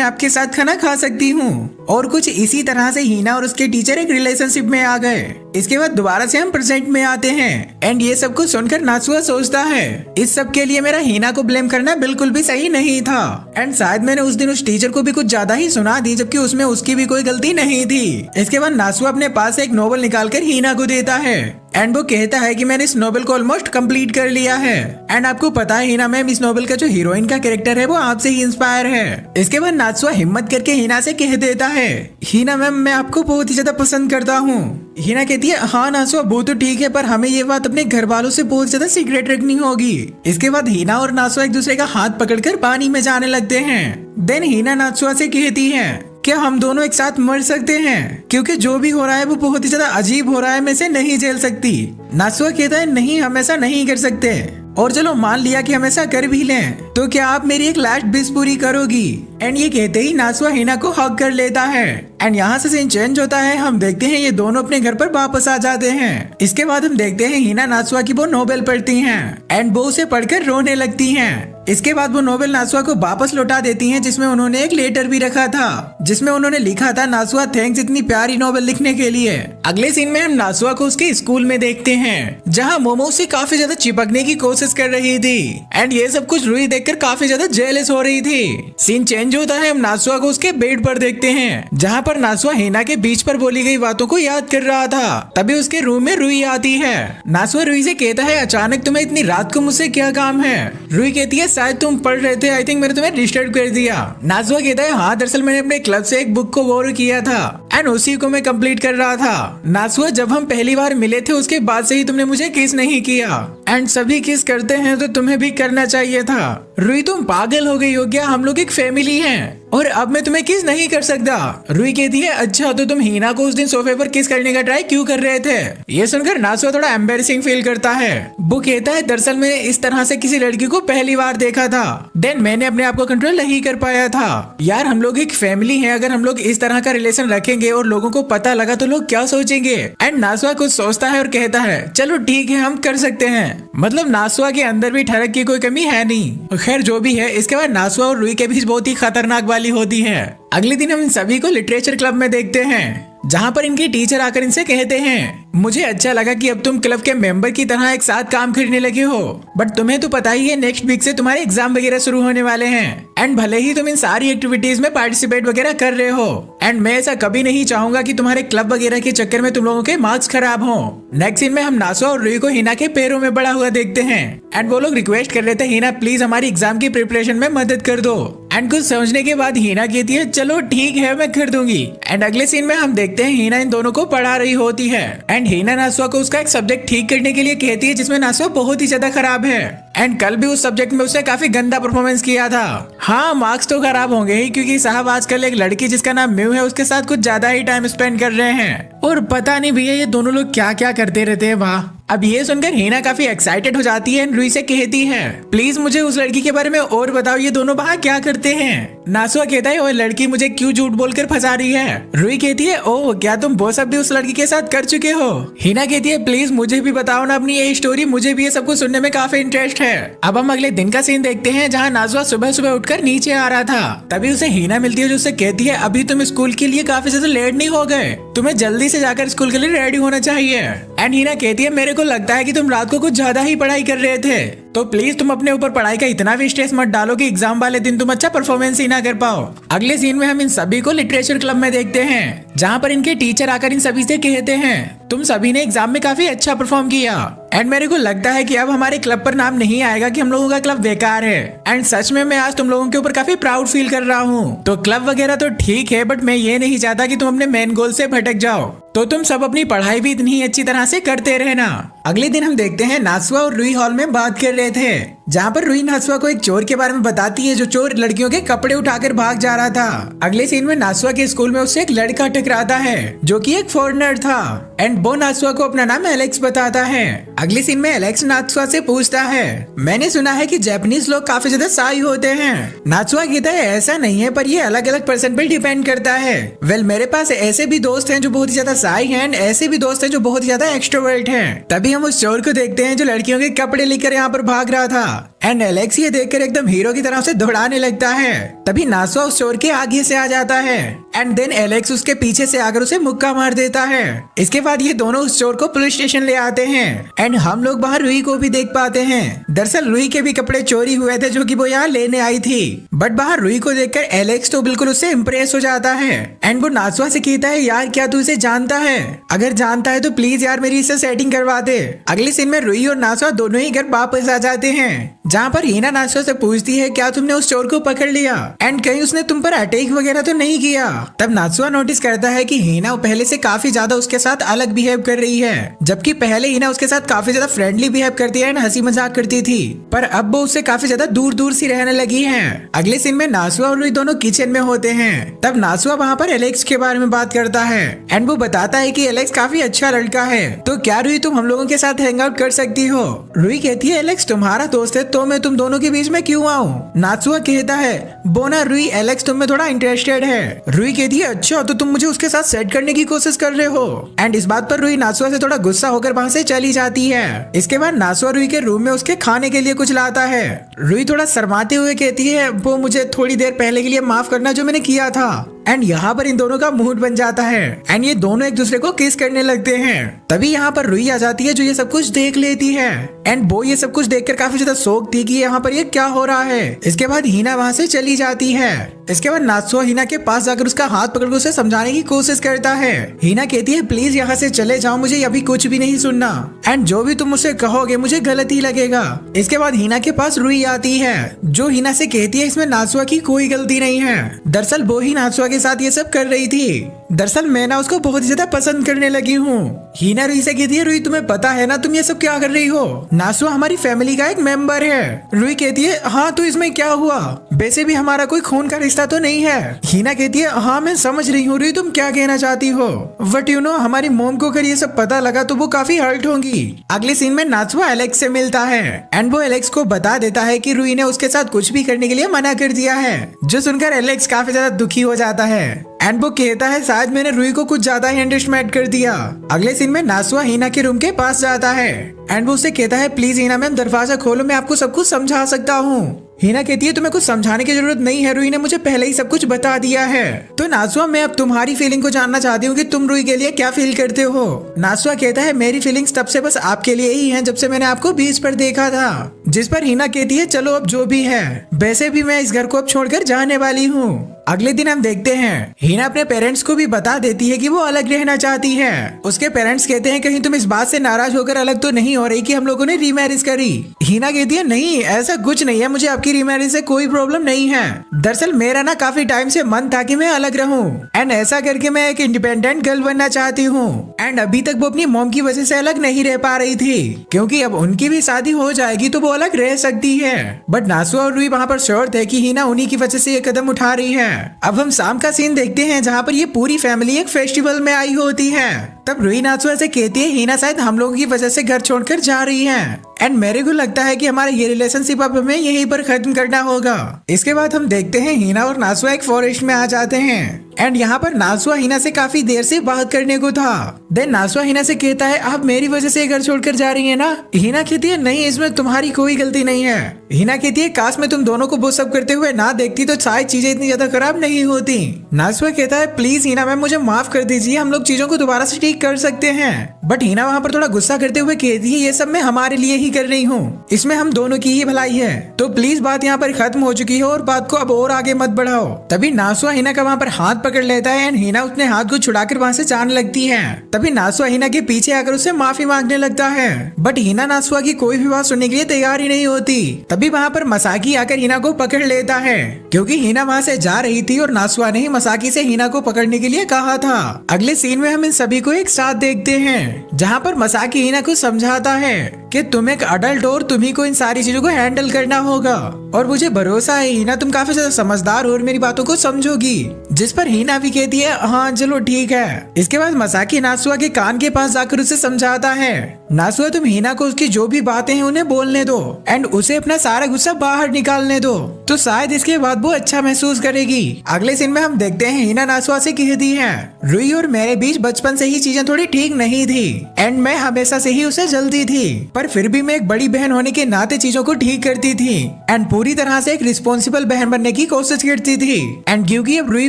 आपके साथ खाना खा सकती हूँ। और कुछ इसी तरह से हिना और उसके टीचर एक रिलेशनशिप में आ गए। इसके बाद दोबारा से हम प्रेजेंट में आते हैं। एंड ये सब कुछ सुनकर नासुआ सोचता है इस सब के लिए मेरा हिना को ब्लेम करना बिल्कुल भी सही नहीं था। एंड शायद मैंने उस दिन उस टीचर को भी कुछ ज्यादा ही सुना दी, जबकि उसमें उसकी भी कोई गलती नहीं थी। इसके बाद नासुआ अपने पास एक नोवेल निकालकर हिना को देता है। एंड वो कहता है कि मैंने इस नोवेल को ऑलमोस्ट कंप्लीट कर लिया है। एंड आपको पता है हिना मैम, इस नोवेल का जो हीरोइन का कैरेक्टर है वो आपसे ही इंस्पायर है। इसके बाद नासुआ हिम्मत करके हिना से कह देता है हिना मैम मैं आपको बहुत ही ज्यादा पसंद करता हूँ। हिना कहती है हाँ नासुआ वो तो ठीक है, पर हमें ये बात अपने घर वालों से बहुत ज्यादा सीक्रेट रखनी होगी। इसके बाद हिना और नासुआ एक दूसरे का हाथ पकड़कर पानी में जाने लगते हैं। देन हिना नासुआ से कहती है क्या हम दोनों एक साथ मर सकते हैं, क्योंकि जो भी हो रहा है वो बहुत ही ज्यादा अजीब हो रहा है, मैं इसे नहीं झेल सकती। नासुआ कहता है नहीं हम ऐसा नहीं कर सकते, और चलो मान लिया कि हम ऐसा कर भी लें तो क्या आप मेरी एक लास्ट विश पूरी करोगी। एंड ये कहते ही नासुआ हिना को हग कर लेता है। एंड यहाँ से सीन चेंज होता है। हम देखते हैं ये दोनों अपने घर पर वापस आ जाते हैं। इसके बाद हम देखते हैं हिना नासुआ की वो नोवेल पढ़ती हैं। एंड वो उसे पढ़कर रोने लगती हैं। इसके बाद वो नोवेल नासुआ को वापस लौटा देती हैं, जिसमें उन्होंने एक लेटर भी रखा था, जिसमें उन्होंने लिखा था नासुआ थैंक्स इतनी प्यारी नोवेल लिखने के लिए। अगले सीन में हम नासुआ को उसके स्कूल में देखते हैं, जहाँ मोमो से काफी ज्यादा चिपकने की कोशिश कर रही थी। एंड ये सब कुछ रूही देखकर काफी ज्यादा जेलस हो रही थी। सीन चेंज होता है। हम नासुआ को उसके बेड पर देखते हैं, जहाँ पर नासुआ हिना के बीच पर बोली गई बातों को याद कर रहा था। तभी उसके रूम में रूही आती है। नासुआ रूही से कहता है अचानक तुम्हें इतनी रात को मुझसे क्या काम है। रूही कहती है शायद तुम पढ़ रहे थे, आई थिंक मैंने तुम्हें डिस्टर्ब कर दिया। नासुआ कहता है हाँ दरअसल मैंने अपने क्लब से एक बुक को बोरो किया था एंड उसी को मैं कंप्लीट कर रहा था। नासुआ जब हम पहली बार मिले थे उसके बाद से ही तुमने मुझे किस नहीं किया, एंड सभी किस करते हैं तो तुम्हें भी करना चाहिए था। रूही तुम पागल हो गई हो क्या, हम लोग एक फैमिली हैं और अब मैं तुम्हें किस नहीं कर सकता। रूही कहती है अच्छा तो तुम हिना को उस दिन सोफे पर किस करने का ट्राई क्यों कर रहे थे। ये सुनकर नासुआ थोड़ा एम्बेरसिंग फील करता है। वो कहता है दरअसल मैंने इस तरह से किसी लड़की को पहली बार देखा था, देन मैंने अपने आप को कंट्रोल नहीं कर पाया था। यार हम लोग एक फैमिली है, अगर हम लोग इस तरह का रिलेशन रखेंगे और लोगों को पता लगा तो लोग क्या सोचेंगे। एंड नासुआ कुछ सोचता है और कहता है चलो ठीक है हम कर सकते हैं। मतलब नासुआ के अंदर भी ठरक की कोई कमी है नहीं। खैर जो भी है, इसके बाद नासुआ और रूही के बीच बहुत ही खतरनाक वाली होती है। अगले दिन हम इन सभी को लिटरेचर क्लब में देखते हैं, जहाँ पर इनके टीचर आकर इनसे कहते हैं मुझे अच्छा लगा कि अब तुम क्लब के मेंबर की तरह एक साथ काम करने लगे हो, बट तुम्हें तो पता ही है नेक्स्ट वीक से तुम्हारे एग्जाम वगैरह शुरू होने वाले हैं। एंड भले ही तुम इन सारी एक्टिविटीज में पार्टिसिपेट वगैरह कर रहे हो, एंड मैं ऐसा कभी नहीं चाहूंगा कि तुम्हारे क्लब वगैरह के चक्कर में तुम लोगों के मार्क्स खराब हो। नेक्स्ट सीन में हम नासुआ और रूही को हिना के पैरों में पड़ा हुआ देखते हैं। एंड वो लोग रिक्वेस्ट कर रहे थे हिना प्लीज हमारी एग्जाम की प्रिपरेशन में मदद कर दो। एंड कुछ समझने के बाद हिना कहती है चलो ठीक है मैं कर दूंगी। एंड अगले सीन में हम देखते हैं हिना इन दोनों को पढ़ा रही होती है। एंड हिना नासुआ को उसका एक सब्जेक्ट ठीक करने के लिए कहती है जिसमें नासुआ बहुत ही ज्यादा खराब है। एंड कल भी उस सब्जेक्ट में उसने काफी गंदा परफॉर्मेंस किया था। हाँ मार्क्स तो खराब होंगे ही, क्योंकि साहब आजकल एक लड़की जिसका नाम म्यू है उसके साथ कुछ ज्यादा ही टाइम स्पेंड कर रहे हैं, और पता नहीं भैया ये दोनों लोग क्या क्या करते रहते हैं वहाँ। अब ये सुनकर हिना काफी एक्साइटेड हो जाती है। रूही से कहती है प्लीज मुझे उस लड़की के बारे में और बताओ, ये दोनों वहाँ क्या करते हैं। नासुआ कहता है ओए लड़की मुझे क्यों झूठ बोलकर फंसा रही है। रूही कहती है ओह क्या तुम वो सब भी उस लड़की के साथ कर चुके हो। हिना कहती है प्लीज मुझे भी बताओ ना अपनी ये स्टोरी, मुझे भी ये सब कुछ सुनने में काफी इंटरेस्ट है। अब हम अगले दिन का सीन देखते हैं, जहाँ नासुआ सुबह सुबह उठकर नीचे आ रहा था। तभी उसे हिना मिलती है जो उसे कहती है अभी तुम स्कूल के लिए काफी ज्यादा लेट नहीं हो गए, तुम्हें जल्दी से जाकर स्कूल के लिए रेडी होना चाहिए। एंड हिना कहती है मेरे को लगता है कि तुम रात को कुछ ज्यादा ही पढ़ाई कर रहे थे, तो प्लीज तुम अपने ऊपर पढ़ाई का इतना भी स्ट्रेस मत डालो कि एग्जाम वाले दिन तुम अच्छा परफॉर्मेंस ही ना कर पाओ। अगले सीन में हम इन सभी को लिटरेचर क्लब में देखते हैं, जहाँ पर इनके टीचर आकर इन सभी से कहते हैं तुम सभी ने एग्जाम में काफी अच्छा परफॉर्म किया, एंड मेरे को लगता है कि अब हमारे क्लब पर नाम नहीं आएगा कि हम लोगों का क्लब बेकार है। एंड सच में मैं आज तुम लोगों के ऊपर काफी प्राउड फील कर रहा हूँ। तो क्लब वगैरह तो ठीक है, बट मैं ये नहीं चाहता कि तुम अपने मेन गोल से भटक जाओ, तो तुम सब अपनी पढ़ाई भी इतनी ही अच्छी तरह से करते रहना। अगले दिन हम देखते हैं नासुआ और रूही हॉल में बात कर रहे थे। जहाँ पर रूही नासुआ को एक चोर के बारे में बताती है जो चोर लड़कियों के कपड़े उठाकर भाग जा रहा था। अगले सीन में नासुआ के स्कूल में उससे एक लड़का टकराता है जो कि एक फॉरेनर था एंड वो नासुआ को अपना नाम एलेक्स बताता है। अगले सीन में एलेक्स नासुआ से पूछता है, मैंने सुना है कि जापानीज लोग काफी ज्यादा शाई होते हैं। नासुआ कहता है ऐसा नहीं है, पर ये अलग अलग पर्सन पर डिपेंड करता है। वेल मेरे पास ऐसे भी दोस्त हैं जो बहुत ही ज्यादा शाई हैं, ऐसे भी दोस्त हैं जो बहुत ही ज्यादा एक्सट्रोवर्ट हैं। तभी हम उस चोर को देखते हैं जो लड़कियों के कपड़े लेकर यहाँ पर भाग रहा था एंड एलेक्स ये देखकर एकदम हीरो की तरह से दौड़ाने लगता है। तभी नासुआ उस चोर के आगे से आ जाता है एंड देन एलेक्स उसके पीछे से आकर उसे मुक्का मार देता है। इसके बाद ये दोनों उस चोर को पुलिस स्टेशन ले आते हैं एंड हम लोग बाहर रूही को भी देख पाते हैं। दरअसल रूही के भी कपड़े चोरी हुए थे जो कि वो यहाँ लेने आई थी, बट बाहर रूही को देखकर एलेक्स तो बिल्कुल उससे इम्प्रेस हो जाता है एंड वो नासुआ से कहता है, यार क्या तू इसे जानता है? अगर जानता है तो प्लीज यार मेरी इससे सेटिंग करवा दे। अगले सीन में रूही और नासुआ दोनों ही घर वापस आ जाते हैं, जहाँ पर हीना नासुआ से पूछती है, क्या तुमने उस चोर को पकड़ लिया एंड कहीं उसने तुम पर अटैक वगैरह तो नहीं किया? तब नासुआ नोटिस करता है कि हीना पहले से काफी ज्यादा उसके साथ अलग बिहेव कर रही है, जबकि पहले हीना उसके साथ काफी ज्यादा फ्रेंडली बिहेव करती है, हंसी मजाक करती थी, पर अब वो उससे काफी ज्यादा दूर दूर सी रहने लगी है। अगले सीन में नासुआ और रूही दोनों किचन में होते हैं। तब नासुआ वहाँ पर एलेक्स के बारे में बात करता है एंड वो बताता है कि एलेक्स काफी अच्छा लड़का है, तो क्या रूही तुम हम लोगों के साथ हैंग आउट कर सकती हो? रूही कहती है, एलेक्स तुम्हारा दोस्त है तो मैं तुम दोनों के बीच में क्यों आऊं? नासुआ कहता है, बोना रूही एलेक्स तुम में थोड़ा इंटरेस्टेड है। रूही कहती है, अच्छा तो तुम मुझे उसके साथ सेट करने की कोशिश कर रहे हो? एंड इस बात पर रूही नासुआ से थोड़ा गुस्सा होकर वहाँ से चली जाती है। इसके बाद नासुआ रूही के रूम में उसके खाने के लिए कुछ लाता है। रूही थोड़ा शर्माते हुए कहती है, वो मुझे थोड़ी देर पहले के लिए माफ करना जो मैंने किया था। एंड यहाँ पर इन दोनों का मूड बन जाता है एंड ये दोनों एक दूसरे को किस करने लगते हैं। तभी यहाँ पर रूही आ जाती है जो ये सब कुछ देख लेती है एंड वो ये सब कुछ देखकर काफी ज्यादा शौक थी कि यहाँ पर ये क्या हो रहा है। इसके बाद हीना वहाँ से चली जाती है। इसके बाद नासुआ हीना के पास जाकर उसका हाथ पकड़कर उसे समझाने की कोशिश करता है। हीना कहती है, प्लीज यहाँ से चले जाओ, मुझे अभी कुछ भी नहीं सुनना एंड जो भी तुम मुझसे कहोगे मुझे गलत ही लगेगा। इसके बाद हीना के पास रूही आती है जो हीना से कहती है इसमें नासुआ की कोई गलती नहीं है, दरअसल वो ही नासुआ के साथ ये सब कर रही थी। दरअसल मैं ना उसको बहुत ही ज्यादा पसंद करने लगी हूँ। हीना रूही से कहती है, रूही तुम्हें पता है ना तुम ये सब क्या कर रही हो? नासुआ हमारी फैमिली का एक मेंबर है। रूही कहती है, हाँ तो इसमें क्या हुआ? वैसे भी हमारा कोई खून का रिश्ता तो नहीं है। हीना कहती है, हाँ मैं समझ रही हूँ रूही तुम क्या कहना चाहती हो, बट यू नो हमारी मोम को अगर ये सब पता लगा तो वो काफी हर्ट होंगी। अगले सीन में नासुआ एलेक्स से मिलता है एंड वो एलेक्स को बता देता है कि रूही ने उसके साथ कुछ भी करने के लिए मना कर दिया है, जो सुनकर एलेक्स काफी ज्यादा दुखी हो जाता है एंड वो कहता है शायद मैंने रूही को कुछ ज्यादा ही अंडरस्टैंड कर दिया। अगले सीन में नासुआ हीना के रूम के पास जाता है एंड वो उसे कहता है, प्लीज हीना मैम दरवाजा खोलो, मैं आपको सब कुछ समझा सकता हूँ। हीना कहती है, तुम्हें कुछ समझाने की जरूरत नहीं है, रूही ने मुझे पहले ही सब कुछ बता दिया है। तो नासुआ मैं अब तुम्हारी फीलिंग को जानना चाहती हूँ कि तुम रूही के लिए क्या फील करते हो। नासुआ कहता है, मेरी फीलिंग्स तब से बस आपके लिए ही हैं जब से मैंने आपको बीच पर देखा था। जिस पर हीना कहती है, चलो अब जो भी है, वैसे भी मैं इस घर को अब छोड़कर जाने वाली हूँ। अगले दिन हम देखते हैं हीना अपने पेरेंट्स को भी बता देती है कि वो अलग रहना चाहती है। उसके पेरेंट्स कहते हैं, कहीं तुम इस बात से नाराज होकर अलग तो नहीं हो रही कि हम लोगों ने रीमैरिज करी? हीना कहती है, नहीं ऐसा कुछ नहीं है, मुझे आपकी रीमैरिज से कोई प्रॉब्लम नहीं है। दरअसल मेरा ना काफी टाइम से मन था कि मैं अलग रहूं एंड ऐसा करके मैं एक इंडिपेंडेंट गर्ल बनना चाहती हूँ। एंड अभी तक वो अपनी मॉम की वजह से अलग नहीं रह पा रही थी, क्योंकि अब उनकी भी शादी हो जाएगी तो वो अलग रह सकती है। बट नासुआ और रूही वहाँ पर श्योर थे कि हीना उन्हीं की वजह से ये कदम उठा रही है। अब हम शाम का सीन देखते हैं जहाँ पर ये पूरी फैमिली एक फेस्टिवल में आई होती है। तब रूही नासुआ से कहती है, हीना शायद हम लोगों की वजह से घर छोड़कर जा रही है एंड मेरे को लगता है कि हमारा ये रिलेशनशिप अब हमें यहीं पर खत्म करना होगा। इसके बाद हम देखते हैं हीना और नासुआ एक फॉरेस्ट में आ जाते हैं एंड यहाँ पर नासुआ हीना से काफी देर से बात करने को था। देन नासुआ हीना से कहता है, आप मेरी वजह से घर छोड़कर जा रही है ना? हीना कहती है, नहीं इसमें तुम्हारी कोई गलती नहीं है। हीना कहती है, काश मैं तुम दोनों को वो सब करते हुए ना देखती तो शायद चीजें इतनी ज्यादा खराब नहीं होती। नासुआ कहता है, प्लीज हीना मैम मुझे माफ कर दीजिए, हम लोग चीजों को दोबारा से ठीक कर सकते हैं। बट हीना वहाँ पर थोड़ा गुस्सा करते हुए कहती है, ये सब मैं हमारे लिए ही कर रही हूँ, इसमें हम दोनों की ही भलाई है, तो प्लीज बात यहाँ पर खत्म हो चुकी है और बात को अब और आगे मत बढ़ाओ। तभी नासुआ हीना का वहाँ पर हाथ पकड़ लेता है एंड हीना उसने हाथ को छुड़ाकर वहाँ से जाने लगती है। तभी नासुआ हीना के पीछे आकर उसे माफी मांगने लगता है, बट हीना नासुआ की कोई भी बात सुनने के लिए तैयार ही नहीं होती। तभी वहाँ पर मसाकी आकर हीना को पकड़ लेता है, क्योंकि हीना वहाँ से जा रही थी और नासुआ ने ही मसाकी से हीना को पकड़ने के लिए कहा था। अगले सीन में हम इन सभी को एक साथ देखते हैं, जहाँ पर मसाकी हीना को समझाता है कि तुम एक अडल्ट हो और तुम्ही को इन सारी चीजों को हैंडल करना होगा। और मुझे भरोसा है हीना तुम काफी ज्यादा समझदार हो और मेरी बातों को समझोगी। जिस पर हीना भी कहती है हाँ चलो ठीक है। इसके बाद मसाकी नासुआ के कान के पास जाकर उसे समझाता है, नासुआ तुम हीना को उसकी जो भी बातें हैं उन्हें बोलने दो एंड उसे अपना सारा गुस्सा बाहर निकालने दो, तो शायद इसके बाद वो अच्छा महसूस करेगी। अगले सीन में हम देखते हैं हीना नासुआ से कहती है, रुई और मेरे बीच बचपन से ही चीजें थोड़ी ठीक नहीं थी एंड मैं हमेशा से ही उसे जलती थी, पर फिर भी मैं एक बड़ी बहन होने के नाते चीजों को ठीक करती थी एंड पूरी तरह से एक रिस्पॉन्सिबल बहन बनने की कोशिश करती थी। एंड क्योंकि अब रुई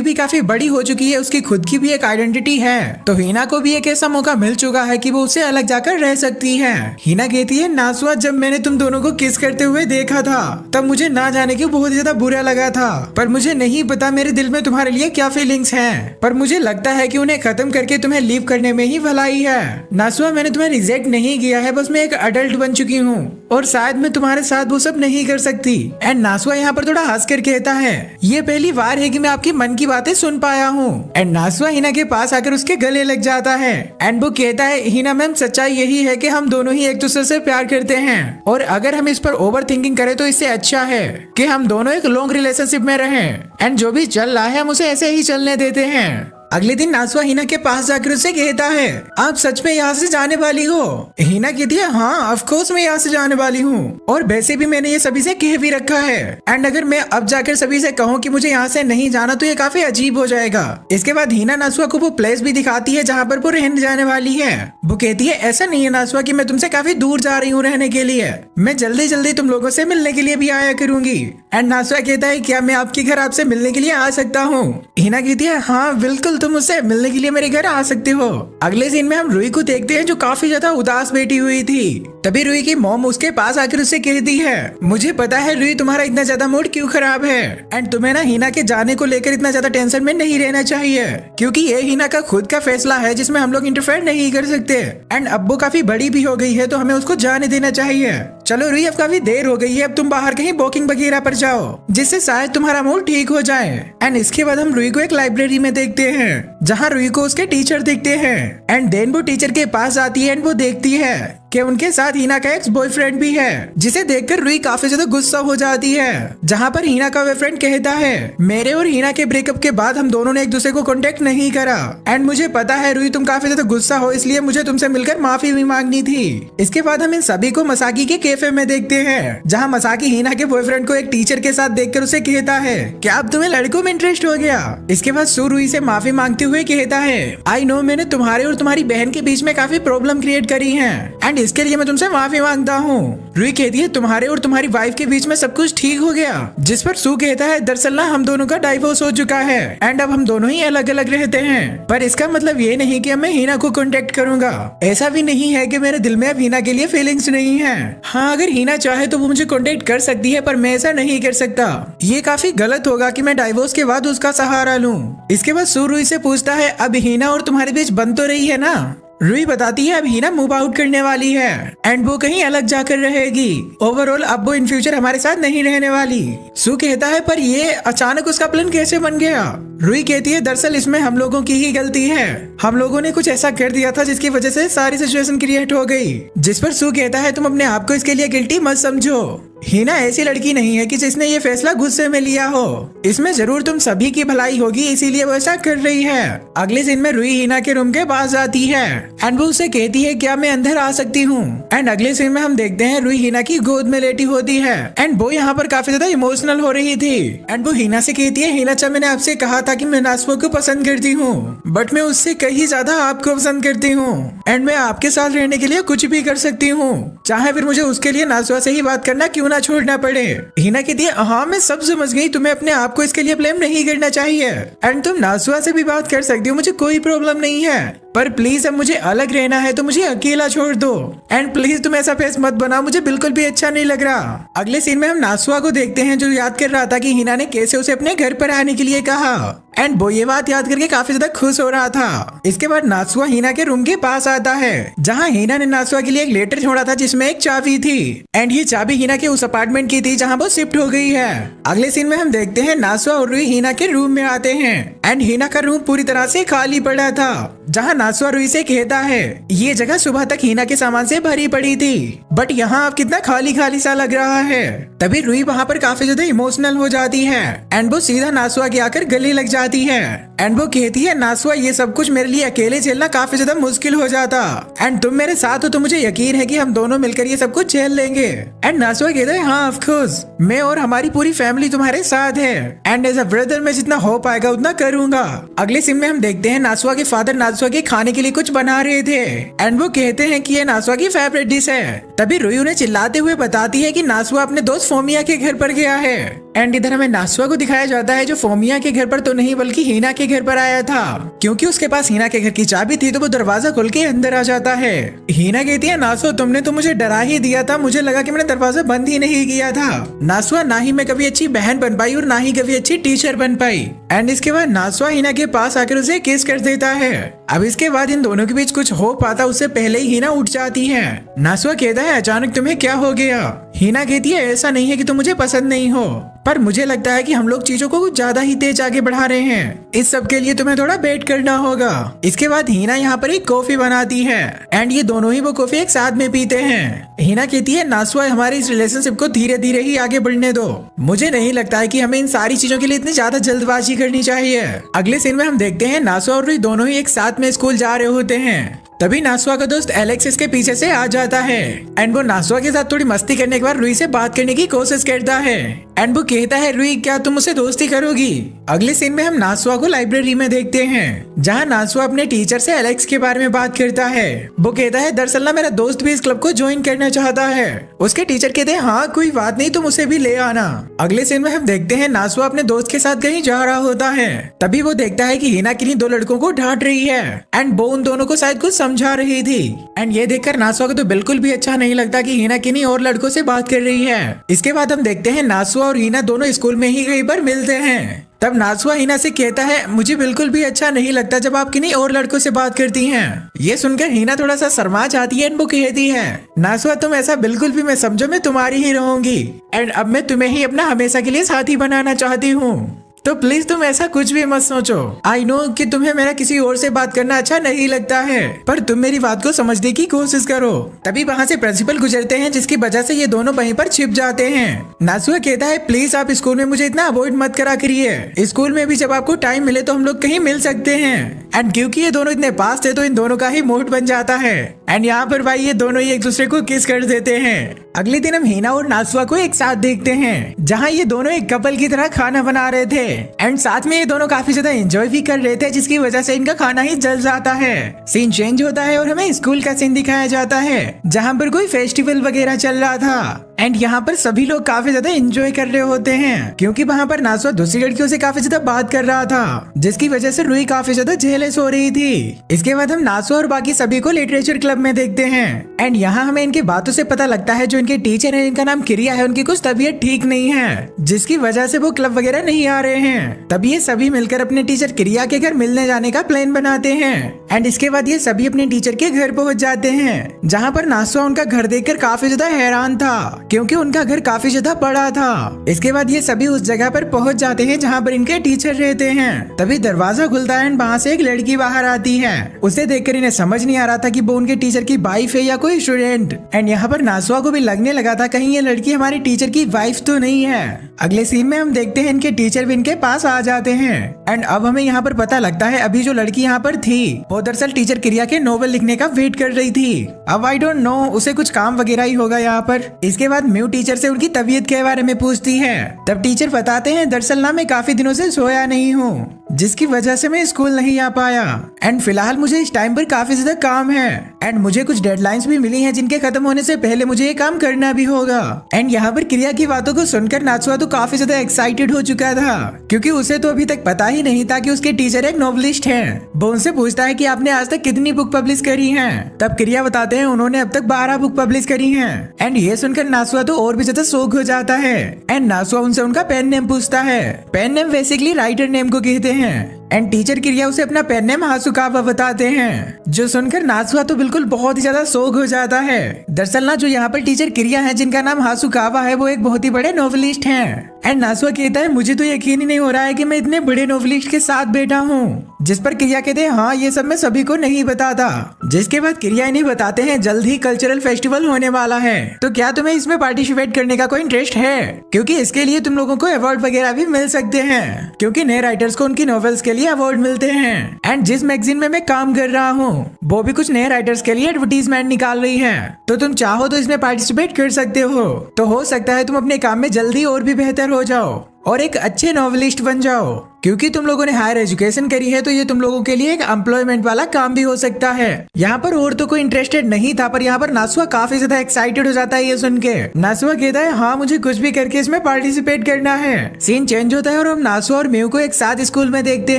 भी काफी बड़ी हो चुकी है, उसकी खुद की भी एक आइडेंटिटी है, तो हीना को भी एक ऐसा मौका मिल चुका है कि वो उससे अलग जाकर रह सकती है। हीना कहती है, नासुआ जब मैंने तुम दोनों को किस करते हुए देखा था तब मुझे ना जाने क्यों बहुत ज्यादा बुरा लगा था, पर मुझे नहीं पता मेरे दिल में तुम्हारे लिए क्या फीलिंग्स हैं, पर मुझे लगता है कि उन्हें खत्म करके तुम्हें लीव करने में ही भलाई है। नासुआ मैंने तुम्हें रिजेक्ट नहीं किया है, बस मैं एक अडल्ट बन चुकी हूँ और शायद मैं तुम्हारे साथ वो सब नहीं कर सकती। एंड नासुआ यहाँ पर थोड़ा हंस कर कहता है, ये पहली बार है कि मैं आपकी मन की बातें सुन पाया हूँ। एंड नासुआ हीना के पास आकर उसके गले लग जाता है एंड वो कहता है, हीना मैम सच्चाई यही है कि हम दोनों ही एक दूसरे से प्यार करते हैं और अगर हम इस पर ओवर थिंकिंग करें तो इससे अच्छा है कि हम दोनों एक लॉन्ग रिलेशनशिप में रहें एंड जो भी चल रहा है हम उसे ऐसे ही चलने देते हैं। अगले दिन नासुआ हीना के पास जाकर उससे कहता है, आप सच में यहाँ से जाने वाली हो? हीना कहती है, हाँ ऑफ कोर्स मैं यहाँ से जाने वाली हूँ और वैसे भी मैंने ये सभी से कह भी रखा है एंड अगर मैं अब जाकर सभी से कहूँ कि मुझे यहाँ से नहीं जाना तो ये काफी अजीब हो जाएगा। इसके बाद हीना नासुआ को वो प्लेस भी दिखाती है जहाँ पर वो रहने जाने वाली है। वो कहती है, ऐसा नहीं है नासुआ कि मैं तुमसे काफी दूर जा रही हूँ रहने के लिए, मैं जल्दी जल्दी तुम लोगों से मिलने के लिए भी आया करूंगी। एंड नासुआ कहता है, क्या मैं आपके घर आपसे मिलने के लिए आ सकता हूँ? हीना कहती है, हाँ बिल्कुल तुम मुझसे मिलने के लिए मेरे घर आ सकते हो। अगले सीन में हम रुई को देखते हैं जो काफी ज्यादा उदास बैठी हुई थी। तभी रुई की मॉम उसके पास आकर उससे कहती है, मुझे पता है रुई तुम्हारा इतना ज्यादा मूड क्यों खराब है एंड तुम्हें ना हीना के जाने को लेकर इतना ज्यादा टेंशन में नहीं रहना चाहिए, क्योंकि ये हीना का खुद का फैसला है जिसमें हम लोग इंटरफेयर नहीं कर सकते एंड अब वो काफी बड़ी भी हो गई है तो हमें उसको जाने देना चाहिए। चलो रुई अब काफी देर हो गई है, अब तुम बाहर कहीं वॉकिंग वगैरह पर जाओ जिससे शायद तुम्हारा मूड ठीक हो जाए। एंड इसके बाद हम रुई को एक लाइब्रेरी में देखते हैं जहाँ रुई को उसके टीचर दिखते हैं एंड देन वो टीचर के पास जाती है एंड वो देखती है कि उनके साथ हीना का एक्स बॉयफ्रेंड भी है, जिसे देखकर रुई काफी ज्यादा गुस्सा हो जाती है। जहाँ पर हीना का बॉयफ्रेंड कहता है, मेरे और हीना के ब्रेकअप के बाद हम दोनों ने एक दूसरे को कांटेक्ट नहीं करा एंड मुझे पता है रुई तुम काफी ज्यादा गुस्सा हो, इसलिए मुझे तुमसे मिलकर माफी भी मांगनी थी। इसके बाद हम इन सभी को मसाकी के कैफे में देखते हैं जहाँ मसाकी हीना के बॉयफ्रेंड को एक टीचर के साथ देखकर उसे कहता है, क्या अब तुम्हें लड़कों में इंटरेस्ट हो गया? इसके बाद सू रुई से माफी मांगते हुए कहता है, आई नो मैंने तुम्हारे और तुम्हारी बहन के बीच में काफी प्रॉब्लम क्रिएट करी है एंड इसके लिए मैं तुमसे माफी मांगता हूँ। रुई कहती है, तुम्हारे और तुम्हारी वाइफ के बीच में सब कुछ ठीक हो गया? जिस पर सू कहता है, दरअसल ना हम दोनों का डाइवोर्स हो चुका है एंड अब हम दोनों ही अलग अलग रहते हैं, पर इसका मतलब ये नहीं कि मैं हीना को कांटेक्ट करूंगा। ऐसा भी नहीं है कि मेरे दिल में अब हीना के लिए फीलिंग्स नहीं है। हाँ अगर हीना चाहे तो वो मुझे कांटेक्ट कर सकती है, पर मैं ऐसा नहीं कर सकता। ये काफी गलत होगा कि मैं डाइवोर्स के बाद उसका सहारा लूं। इसके बाद सू रुई से पूछता है, अब हीना और तुम्हारे बीच बन तो रही है ना? रुई बताती है, अब हीना मूव आउट करने वाली है एंड वो कहीं अलग जाकर रहेगी। ओवरऑल अब वो इन फ्यूचर हमारे साथ नहीं रहने वाली। सू कहता है, पर ये अचानक उसका प्लान कैसे बन गया? रुई कहती है, दरअसल इसमें हम लोगों की ही गलती है, हम लोगों ने कुछ ऐसा कर दिया था जिसकी वजह से सारी सिचुएशन क्रिएट हो गई। जिस पर सू कहता है, तुम अपने आप को इसके लिए गिल्टी मत समझो, हीना ऐसी लड़की नहीं है कि जिसने ये फैसला गुस्से में लिया हो, इसमें जरूर तुम सभी की भलाई होगी इसीलिए वो ऐसा कर रही है। अगले दिन में रुई हीना के रूम के पास आती है एंड वो उसे कहती है, क्या मैं अंदर आ सकती हूँ? एंड अगले सीन में हम देखते हैं रुई हीना की गोद में लेटी होती है एंड वो यहाँ पर काफी ज्यादा इमोशनल हो रही थी एंड वो हीना से कहती है, हीना चा मैंने आपसे कहा था कि मैं नासुआ को पसंद करती हूँ, बट मैं उससे कहीं ज्यादा आपको पसंद करती हूँ एंड मैं आपके साथ रहने के लिए कुछ भी कर सकती हूँ, चाहे फिर मुझे उसके लिए नासुआ से ही बात करना क्यों ना छोड़ना पड़े। हीना कहती है, हाँ मैं सब समझ गई, तुम्हें अपने आप को इसके लिए ब्लेम नहीं करना चाहिए एंड तुम नासुआ से भी बात कर सकती हो, मुझे कोई प्रॉब्लम नहीं है, पर प्लीज अब मुझे अलग रहना है तो मुझे अकेला छोड़ दो एंड प्लीज तुम ऐसा फेस मत बनाओ, मुझे बिल्कुल भी अच्छा नहीं लग रहा। अगले सीन में हम नासुआ को देखते हैं जो याद कर रहा था कि हीना ने कैसे उसे अपने घर पर आने के लिए कहा एंड वो ये बात याद करके काफी ज्यादा खुश हो रहा था। इसके बाद नासुआ हीना के रूम के पास आता है जहाँ हीना ने नासुआ के लिए एक लेटर छोड़ा था जिसमें एक चाबी थी एंड ये चाबी हीना के उस अपार्टमेंट की थी जहाँ वो शिफ्ट हो गई है। अगले सीन में हम देखते हैं नासुआ और रुई हीना के रूम में आते हैं एंड हिना का रूम पूरी तरह से खाली पड़ा था, जहाँ नासुआ रुई से कहता है ये जगह सुबह तक हिना के सामान से भरी पड़ी थी, बट यहाँ अब कितना खाली खाली सा लग रहा है। तभी रुई वहाँ पर काफी ज्यादा इमोशनल हो जाती है एंड वो सीधा नासुआ के आकर गले लग जाती है एंड वो कहती है नासुआ ये सब कुछ मेरे लिए अकेले झेलना काफी ज्यादा मुश्किल हो जाता एंड तुम मेरे साथ हो तो मुझे यकीन है कि हम दोनों मिलकर ये सब कुछ झेल लेंगे। एंड नासुआ कहता है हाँ ऑफ कोर्स, मैं और हमारी पूरी फैमिली तुम्हारे साथ है एंड एज अ ब्रदर मैं जितना हो पाएगा उतना करूंगा। अगले सीन में हम देखते हैं नासुआ के फादर नासुआ के खाने के लिए कुछ बना रहे थे एंड वो कहते हैं कि ये नासुआ की फेवरेट डिश है। तभी रुई उन्हें चिल्लाते हुए बताती है कि नासुआ अपने दोस्त फोमिया के घर पर गया है एंड इधर हमें नासुआ को दिखाया जाता है जो फोमिया के घर पर तो नहीं बल्कि हिना के घर पर आया था, क्योंकि उसके पास हिना के घर की चाबी थी तो वो दरवाजा खोल के अंदर आ जाता है। हिना कहती है नासुआ तुमने तो मुझे डरा ही दिया था, मुझे लगा कि मैंने दरवाजा बंद ही नहीं किया था। नासुआ ना ही मैं कभी अच्छी बहन बन पाई और ना ही कभी अच्छी टीचर बन पाई। एंड इसके बाद नासुआ हिना के पास आकर उसे किस कर देता है। अब इसके बाद इन दोनों के बीच कुछ हो पाता उससे पहले ही हिना उठ जाती है। नासुआ कहता है अचानक तुम्हें क्या हो गया। हिना कहती है ऐसा नहीं है कि तुम मुझे पसंद नहीं हो, पर मुझे लगता है कि हम लोग चीजों को कुछ ज्यादा ही तेज आगे बढ़ा रहे हैं, इस सब के लिए तुम्हें थोड़ा वेट करना होगा। इसके बाद हिना यहाँ पर एक कॉफी बनाती है एंड ये दोनों ही वो कॉफी एक साथ में पीते हैं। हिना कहती है नासुआ हमारे इस रिलेशनशिप को धीरे धीरे ही आगे बढ़ने दो, मुझे नहीं लगता है कि हमें इन सारी चीजों के लिए इतनी ज्यादा जल्दबाजी करनी चाहिए। अगले सीन में हम देखते हैं नासुआ और रुई दोनों ही एक साथ में स्कूल जा रहे होते हैं। तभी नासुआ का दोस्त एलेक्स इसके पीछे से आ जाता है एंड वो नासुआ के साथ थोड़ी मस्ती करने के बाद रुई से बात करने की कोशिश करता है एंड वो कहता है रुई क्या तुम मुझसे दोस्ती करोगी। अगले सीन में हम नासुआ को लाइब्रेरी में देखते हैं जहाँ नासुआ अपने टीचर से एलेक्स के बारे में बात करता है। वो कहता है दरअसल ना मेरा दोस्त भी इस क्लब को ज्वाइन करना चाहता है। उसके टीचर कहते हैं हाँ कोई बात नहीं तुम उसे भी ले आना। अगले सीन में हम देखते हैं नासुआ अपने दोस्त के साथ कहीं जा रहा होता है। तभी वो देखता है कि हिना किन्हीं दो लड़कों को डांट रही है एंड वो उन दोनों को शायद कुछ समझा रही थी एंड ये देखकर नासुआ को तो बिल्कुल भी अच्छा नहीं लगता कि हिना किन्हीं और लड़कों से बात कर रही है। इसके बाद हम देखते हैं नासुआ और हिना दोनों स्कूल में ही कहीं पर मिलते हैं। तब नासुआ हिना से कहता है मुझे बिल्कुल भी अच्छा नहीं लगता जब आप किन्हीं और लड़कों से बात करती हैं। ये सुनकर हिना थोड़ा सा शर्मा जाती है एंड वो कहती है नासुआ तुम ऐसा बिल्कुल भी मैं समझो मैं तुम्हारी ही रहूंगी एंड अब मैं तुम्हें ही अपना हमेशा के लिए साथी बनाना चाहती हूँ, तो प्लीज तुम ऐसा कुछ भी मत सोचो। आई नो कि तुम्हें मेरा किसी और से बात करना अच्छा नहीं लगता है, पर तुम मेरी बात को समझने की कोशिश करो। तभी वहाँ से प्रिंसिपल गुजरते हैं जिसकी वजह से ये दोनों वहीं पर छिप जाते हैं। नासुआ कहता है प्लीज आप स्कूल में मुझे इतना अवॉइड मत करा करिए, स्कूल में भी जब आपको टाइम मिले तो हम लोग कहीं मिल सकते हैं। एंड क्योंकि ये दोनों इतने पास थे तो इन दोनों का ही मूड बन जाता है एंड यहाँ पर भाई ये दोनों ही एक दूसरे को किस कर देते हैं। अगले दिन हम हिना और नासुआ को एक साथ देखते हैं जहाँ ये दोनों एक कपल की तरह खाना बना रहे थे एंड साथ में ये दोनों काफी ज्यादा एंजॉय भी कर रहे थे, जिसकी वजह से इनका खाना ही जल जाता है। सीन चेंज होता है और हमें स्कूल का सीन दिखाया जाता है जहाँ पर कोई फेस्टिवल वगैरह चल रहा था एंड यहाँ पर सभी लोग काफी ज्यादा एंजॉय कर रहे होते हैं क्योंकि वहाँ पर नासुआ दूसरी लड़कियों से काफी ज्यादा बात कर रहा था, जिसकी वजह से रुई काफी ज्यादा जेलस हो रही थी। इसके बाद हम नासुआ और बाकी सभी को लिटरेचर क्लब में देखते हैं एंड यहाँ हमें इनकी बातों से पता लगता है जो इनके टीचर है इनका नाम क्रिया है, उनकी कुछ तबीयत ठीक नहीं है जिसकी वजह से वो क्लब वगैरह नहीं आ रहे हैं। तभी ये सभी मिलकर अपने टीचर क्रिया के घर मिलने जाने का प्लान बनाते हैं एंड इसके बाद ये सभी अपने टीचर के घर पहुँच जाते हैं जहाँ पर नासुआ उनका घर देखकर काफी ज्यादा हैरान था क्योंकि उनका घर काफी ज्यादा बड़ा था। इसके बाद ये सभी उस जगह पर पहुंच जाते हैं जहाँ पर इनके टीचर रहते हैं। तभी दरवाजा खुलता है एंड वहाँ से एक लड़की बाहर आती है। उसे देखकर इन्हें समझ नहीं आ रहा था कि वो उनके टीचर की वाइफ है या कोई स्टूडेंट एंड यहाँ पर नासुआ को भी लगने लगा था कहीं ये लड़की हमारी टीचर की वाइफ तो नहीं है। अगले सीन में हम देखते हैं इनके टीचर भी इनके पास आ जाते हैं एंड अब हमें यहाँ पर पता लगता है अभी जो लड़की यहाँ पर थी वो दरअसल टीचर क्रिया के नोवेल लिखने का वेट कर रही थी। अब आई डोंट नो उसे कुछ काम वगैरह ही होगा यहाँ पर। इसके बाद म्यू टीचर से उनकी तबीयत के बारे में पूछती है। तब टीचर बताते हैं दरअसल ना मैं काफी दिनों से सोया नहीं हूँ जिसकी वजह से मैं स्कूल नहीं आ पाया एंड फिलहाल मुझे इस टाइम पर काफी ज्यादा काम है एंड मुझे कुछ डेडलाइंस भी मिली हैं जिनके खत्म होने से पहले मुझे ये काम करना भी होगा। एंड यहाँ पर क्रिया की बातों को सुनकर नासुआ तो काफी ज्यादा एक्साइटेड हो चुका था क्योंकि उसे तो अभी तक पता ही नहीं था कि उसके टीचर एक नॉवलिस्ट हैं। वो उनसे पूछता है कि आपने आज तक कितनी बुक पब्लिश करी हैं। तब क्रिया बताते हैं उन्होंने अब तक 12 बुक पब्लिश करी हैं एंड ये सुनकर नासुआ तो और भी ज्यादा शौक हो जाता है एंड नासुआ उनसे उनका पेन नेम पूछता है। Pen name basically writer name को कहते हैं एंड टीचर क्रिया उसे अपना पेन नेम हासुकावा बताते हैं, जो सुनकर नासुआ तो बिल्कुल बहुत ही ज्यादा शौक हो जाता है। दरअसल ना जो यहाँ पर टीचर क्रिया है जिनका नाम हासुकावा है वो एक बहुत ही बड़े नॉवेलिस्ट हैं। एंड नासुआ कहता है मुझे तो यकीन ही नहीं हो रहा है कि मैं इतने बड़े नॉवेलिस्ट के साथ बैठा हूँ। जिस पर क्रिया कहते हैं हाँ ये सब मैं सभी को नहीं बताता। जिसके बाद क्रिया इन्हें बताते हैं जल्द ही कल्चरल फेस्टिवल होने वाला है, तो क्या तुम्हें इसमें पार्टिसिपेट करने का कोई इंटरेस्ट है, क्योंकि इसके लिए तुम लोगों को अवार्ड वगैरह भी मिल सकते हैं, क्योंकि नए राइटर्स को उनकी नॉवेल्स के लिए अवार्ड मिलते हैं। एंड जिस मैगजीन में मैं काम कर रहा हूँ वो भी कुछ नए राइटर्स के लिए एडवर्टीजमेंट निकाल रही है, तो तुम चाहो तो इसमें पार्टिसिपेट कर सकते हो। तो हो सकता है तुम अपने काम में जल्दी और भी बेहतर हो जाओ और एक अच्छे नॉवेलिस्ट बन जाओ, क्योंकि तुम लोगों ने हायर एजुकेशन करी है तो ये तुम लोगों के लिए एक एम्प्लॉयमेंट वाला काम भी हो सकता है। यहाँ पर और तो कोई इंटरेस्टेड नहीं था, पर यहाँ पर नासुआ काफी ज्यादा एक्साइटेड हो जाता है ये सुन के। नासुआ कहता है हाँ मुझे कुछ भी करके इसमें पार्टिसिपेट करना है। सीन चेंज होता है और हम नासुआ और म्यू को एक साथ स्कूल में देखते